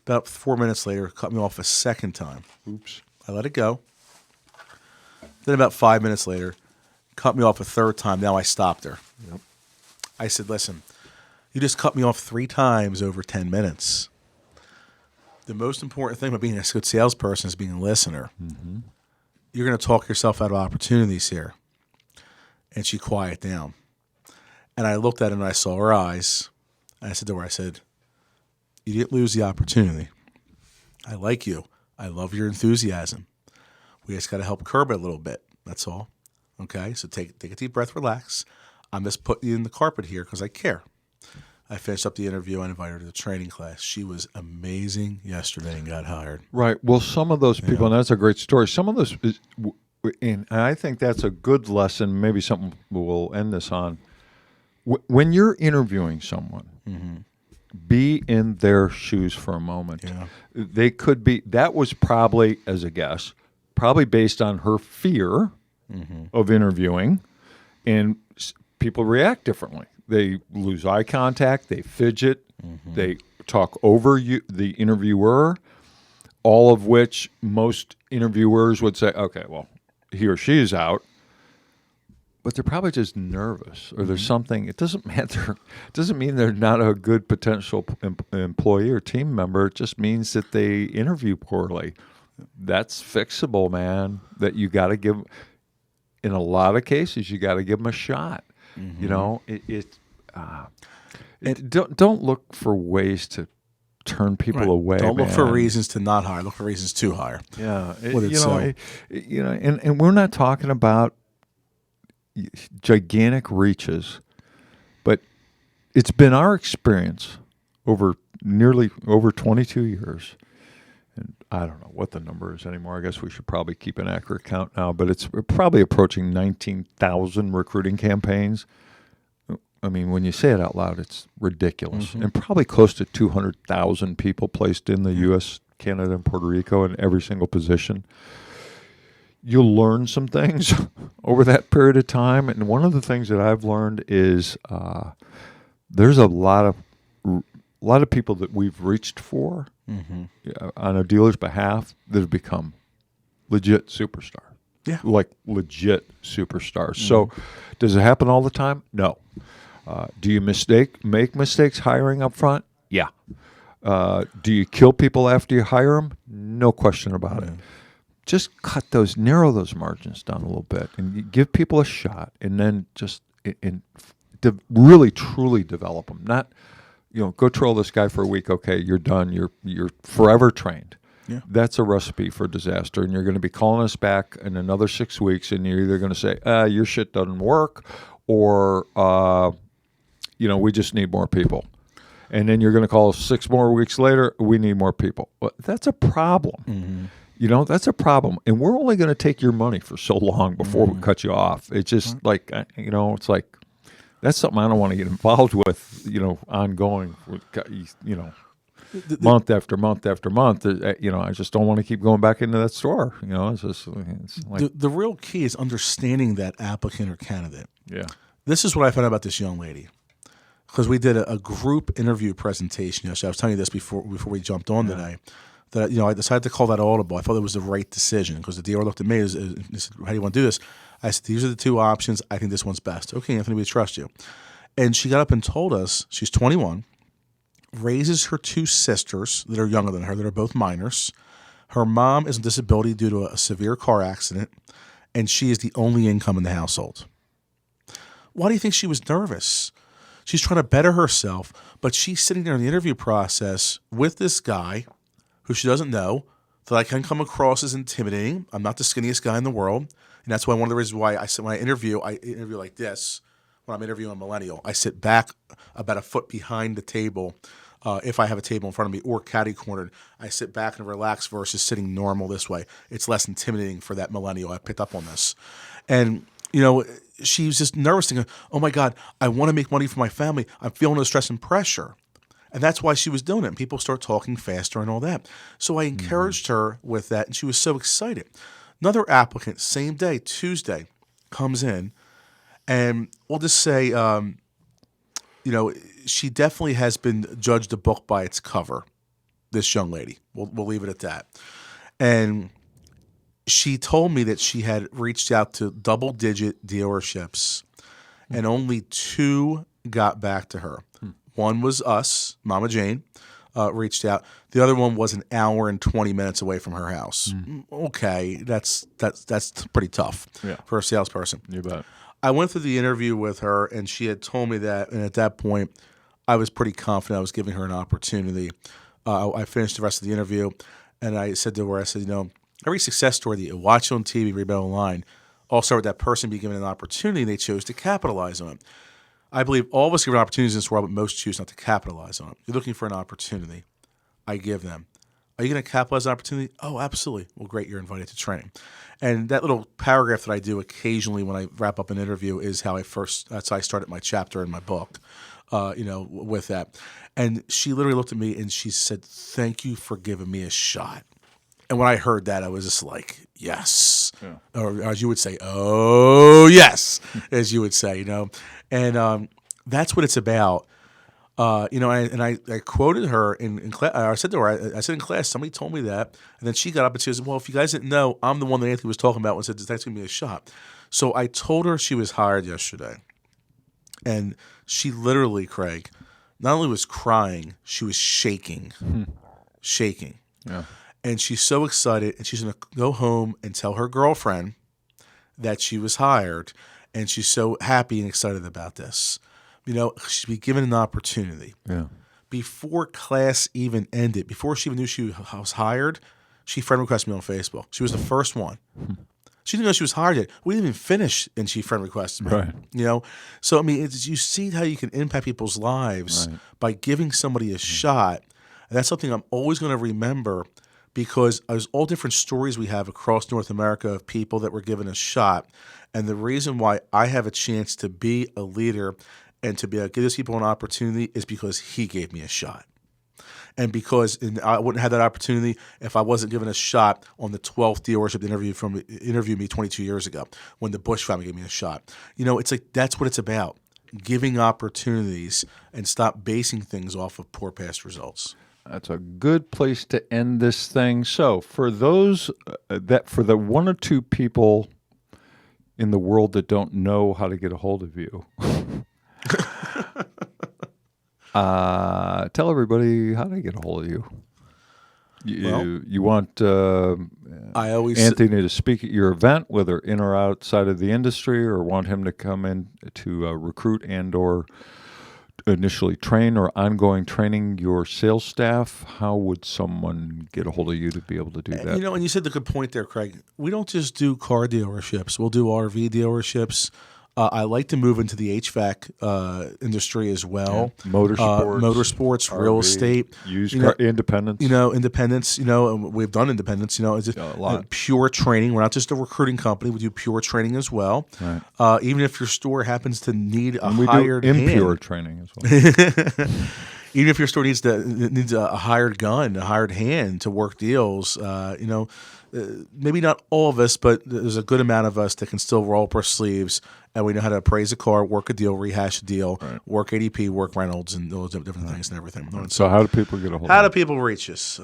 About 4 minutes later, cut me off a second time. Oops. I let it go. Then about 5 minutes later, cut me off a third time. Now I stopped her. Yep. I said, listen, you just cut me off 3 times over 10 minutes. The most important thing about being a good salesperson is being a listener. Mm-hmm. you're going to talk yourself out of opportunities here. And she quieted down. And I looked at her and I saw her eyes. And I said to her, I said, you didn't lose the opportunity. I like you. I love your enthusiasm. We just got to help curb it a little bit. That's all. Okay? So take a deep breath, relax. I'm just putting you in the carpet here because I care. I finished up the interview. I invited her to the training class. She was amazing yesterday and got hired. Right. Well, some of those people, and that's a great story. Some of those, and I think that's a good lesson, maybe something we'll end this on. When you're interviewing someone, be in their shoes for a moment. Yeah. They could be, that was probably, as a guess, probably based on her fear of interviewing, and people react differently. They lose eye contact, they fidget, they talk over you, the interviewer, all of which most interviewers would say, okay, well, he or she is out. But they're probably just nervous, or there's something. It doesn't matter. It doesn't mean they're not a good potential employee or team member. It just means that they interview poorly. That's fixable, man. That you got to give. In a lot of cases, you got to give them a shot. You know, don't look for ways to turn people away. Don't look man. for reasons to not hire. Look for reasons to hire. Yeah, you know, and we're not talking about gigantic reaches, but it's been our experience over 22 years, and I don't know what the number is anymore. I guess we should probably keep an accurate count now, but it's probably approaching 19,000 recruiting campaigns. I mean, when you say it out loud, it's ridiculous. And probably close to 200,000 people placed in the U.S., Canada, and Puerto Rico in every single position. You'll learn some things over that period of time. And one of the things that I've learned is there's a lot of people that we've reached for on a dealer's behalf that have become legit superstars. Yeah. Like legit superstars. So does it happen all the time? No. Do you make mistakes hiring up front? Yeah. Do you kill people after you hire them? No question about it. Just narrow those margins down a little bit, and you give people a shot, and then just really truly develop them. Not, go troll this guy for a week. Okay, you're done. You're forever trained. Yeah. That's a recipe for disaster, and you're going to be calling us back in another 6 weeks, and you're either going to say, your shit doesn't work, or we just need more people. And then you're going to call 6 more weeks later, we need more people. Well, that's a problem. That's a problem. And we're only going to take your money for so long before we cut you off. It's just like, it's like, that's something I don't want to get involved with, ongoing, month after month after month. I just don't want to keep going back into that store. It's like the real key is understanding that applicant or candidate. Yeah. This is what I found out about this young lady. Because we did a group interview presentation yesterday. I was telling you this before we jumped on today. That I decided to call that audible. I thought it was the right decision because the dealer looked at me and said, "How do you want to do this?" I said, "These are the 2 options. I think this one's best." Okay, Anthony, we trust you. And she got up and told us she's 21, raises her 2 sisters that are younger than her, that are both minors. Her mom is on disability due to a severe car accident, and she is the only income in the household. Why do you think she was nervous? She's trying to better herself, but she's sitting there in the interview process with this guy who she doesn't know, that I can come across as intimidating. I'm not the skinniest guy in the world. And that's why one of the reasons why when I interview like this. When I'm interviewing a millennial, I sit back about a foot behind the table. If I have a table in front of me or catty-cornered, I sit back and relax versus sitting normal this way. It's less intimidating for that millennial. I picked up on this. And, she was just nervous thinking, oh, my God, I want to make money for my family. I'm feeling the stress and pressure. And that's why she was doing it. And people start talking faster and all that. So I encouraged her with that, and she was so excited. Another applicant, same day, Tuesday, comes in, and we'll just say, she definitely has been judged a book by its cover, this young lady. We'll leave it at that. And she told me that she had reached out to double-digit dealerships, and only 2 got back to her. One was us, Mama Jane, reached out. The other one was an hour and 20 minutes away from her house. Okay, that's pretty tough for a salesperson. You bet. I went through the interview with her, and she had told me that, and at that point, I was pretty confident I was giving her an opportunity. I finished the rest of the interview, and I said to her, I said, every success story that you watch on TV, read about online, all start with that person being given an opportunity, and they chose to capitalize on it. I believe all of us give opportunities in this world, but most choose not to capitalize on it. You're looking for an opportunity. I give them. Are you going to capitalize on opportunity? Oh, absolutely. Well, great. You're invited to training. And that little paragraph that I do occasionally when I wrap up an interview is that's how I started my chapter in my book, with that. And she literally looked at me and she said, "Thank you for giving me a shot." And when I heard that, I was just like, yes. Yeah. Or as you would say, oh, yes, as you would say, And that's what it's about. I quoted her in class. I said to her, I said in class, somebody told me that. And then she got up and she said, well, if you guys didn't know, I'm the one that Anthony was talking about when said, thanks for giving me a shot. So I told her she was hired yesterday. And she literally, Craig, not only was crying, she was shaking. Shaking. Yeah. And she's so excited. And she's going to go home and tell her girlfriend that she was hired. And she's so happy and excited about this. She'd be given an opportunity. Yeah. Before class even ended, before she even knew she was hired, she friend requested me on Facebook. She was the first one. She didn't know she was hired yet. We didn't even finish, and she friend requested me. Right. So, you see how you can impact people's lives by giving somebody a shot. And that's something I'm always going to remember because there's all different stories we have across North America of people that were given a shot. And the reason why I have a chance to be a leader and to be able to give these people an opportunity is because he gave me a shot. And because I wouldn't have that opportunity if I wasn't given a shot on the 12th dealership that interviewed me 22 years ago when the Bush family gave me a shot. It's like that's what it's about, giving opportunities and stop basing things off of poor past results. That's a good place to end this thing. So for those for the one or two people in the world that don't know how to get a hold of you, tell everybody how to get a hold of you. You want Anthony to speak at your event, whether in or outside of the industry, or want him to come in to recruit and or initially train or ongoing training your sales staff. How would someone get a hold of you to be able to do that? And you said the good point there, Craig. We don't just do car dealerships. We'll do RV dealerships. I like to move into the HVAC industry as well. Yeah. Motorsports, RV, real estate, used car, independents. Independents. We've done independents. It's just a lot. Pure training. We're not just a recruiting company. We do pure training as well. Right. Even if your store happens to need a we hired do impure hand. Training as well. Even if your store needs a hired gun, a hired hand to work deals, maybe not all of us, but there's a good amount of us that can still roll up our sleeves, and we know how to appraise a car, work a deal, rehash a deal, work ADP, work Reynolds, and those different things and everything. So how do people get a hold of you? How do people reach us?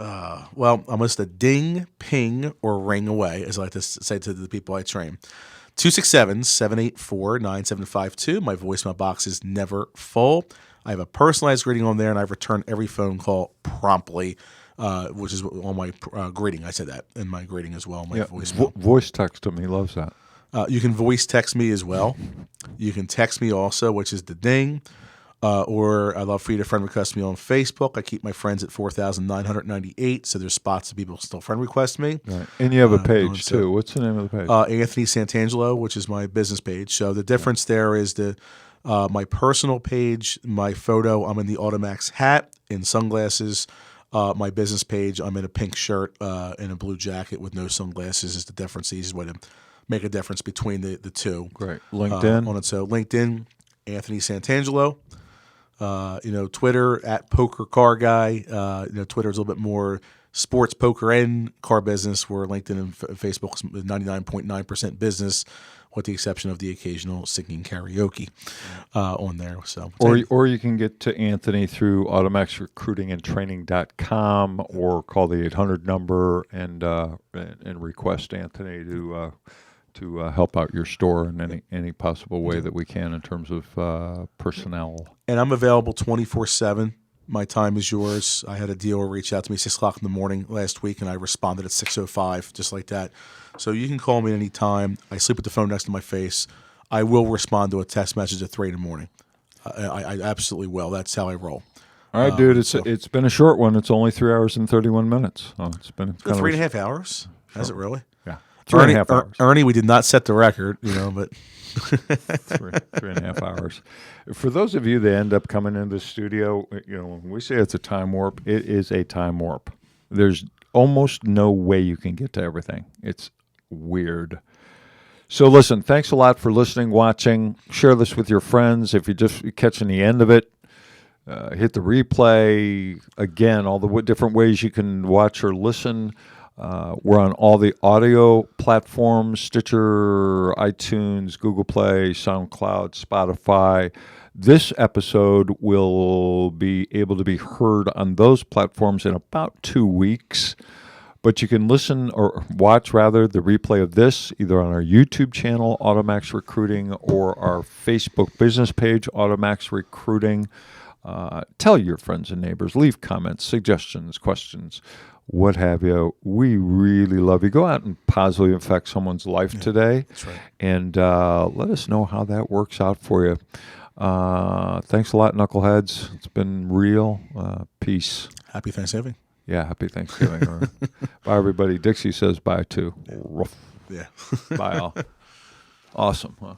Well, I'm just a ding, ping, or ring away, as I like to say to the people I train. 267-784-9752. My voicemail box is never full. I have a personalized greeting on there, and I return every phone call promptly, which is on my greeting. I said that in my greeting as well, my voicemail. Voice text him. He loves that. You can voice text me as well. You can text me also, which is the ding. Or I'd love for you to friend request me on Facebook. I keep my friends at 4,998, so there's spots that people still friend request me. Right. And you have a page, too. What's the name of the page? Anthony Santangelo, which is my business page. So the difference there is my personal page, my photo, I'm in the AutoMax hat and sunglasses. My business page, I'm in a pink shirt and a blue jacket with no sunglasses is the difference. The easiest way to make a difference between the two. Great. LinkedIn? So LinkedIn, Anthony Santangelo. Twitter, at Poker Car Guy. Twitter is a little bit more sports, poker, and car business, where LinkedIn and Facebook is 99.9% business, with the exception of the occasional singing karaoke on there. So, or you can get to Anthony through AutoMaxRecruitingandTraining.com, or call the 800 number and request Anthony to help out your store in any possible way that we can in terms of personnel. And I'm available 24/7. My time is yours. I had a dealer reach out to me 6 o'clock in the morning last week, and I responded at 6:05, just like that. So you can call me at any time. I sleep with the phone next to my face. I will respond to a text message at 3 in the morning. I absolutely will. That's how I roll. All right, dude. It's been a short one. It's only 3 hours and 31 minutes. Oh, it's been kind 3.5 hours. Has it really? Yeah, 3.5 hours. Ernie, we did not set the record, but 3.5 hours. For those of you that end up coming into the studio, when we say it's a time warp, it is a time warp. There's almost no way you can get to everything. It's weird. So listen, thanks a lot for listening, watching. Share this with your friends. If you're just catching the end of it, hit the replay. Again, all the different ways you can watch or listen. We're on all the audio platforms, Stitcher, iTunes, Google Play, SoundCloud, Spotify. This episode will be able to be heard on those platforms in about 2 weeks. But you can listen or watch, rather, the replay of this either on our YouTube channel, AutoMax Recruiting, or our Facebook business page, AutoMax Recruiting. Tell your friends and neighbors. Leave comments, suggestions, questions, what have you. We really love you. Go out and positively affect someone's life today. That's right. And let us know how that works out for you. Thanks a lot, Knuckleheads. It's been real. Peace. Happy Thanksgiving. Yeah, happy Thanksgiving. All right. Bye, everybody. Dixie says bye, too. Yeah. Bye, all. Awesome, huh?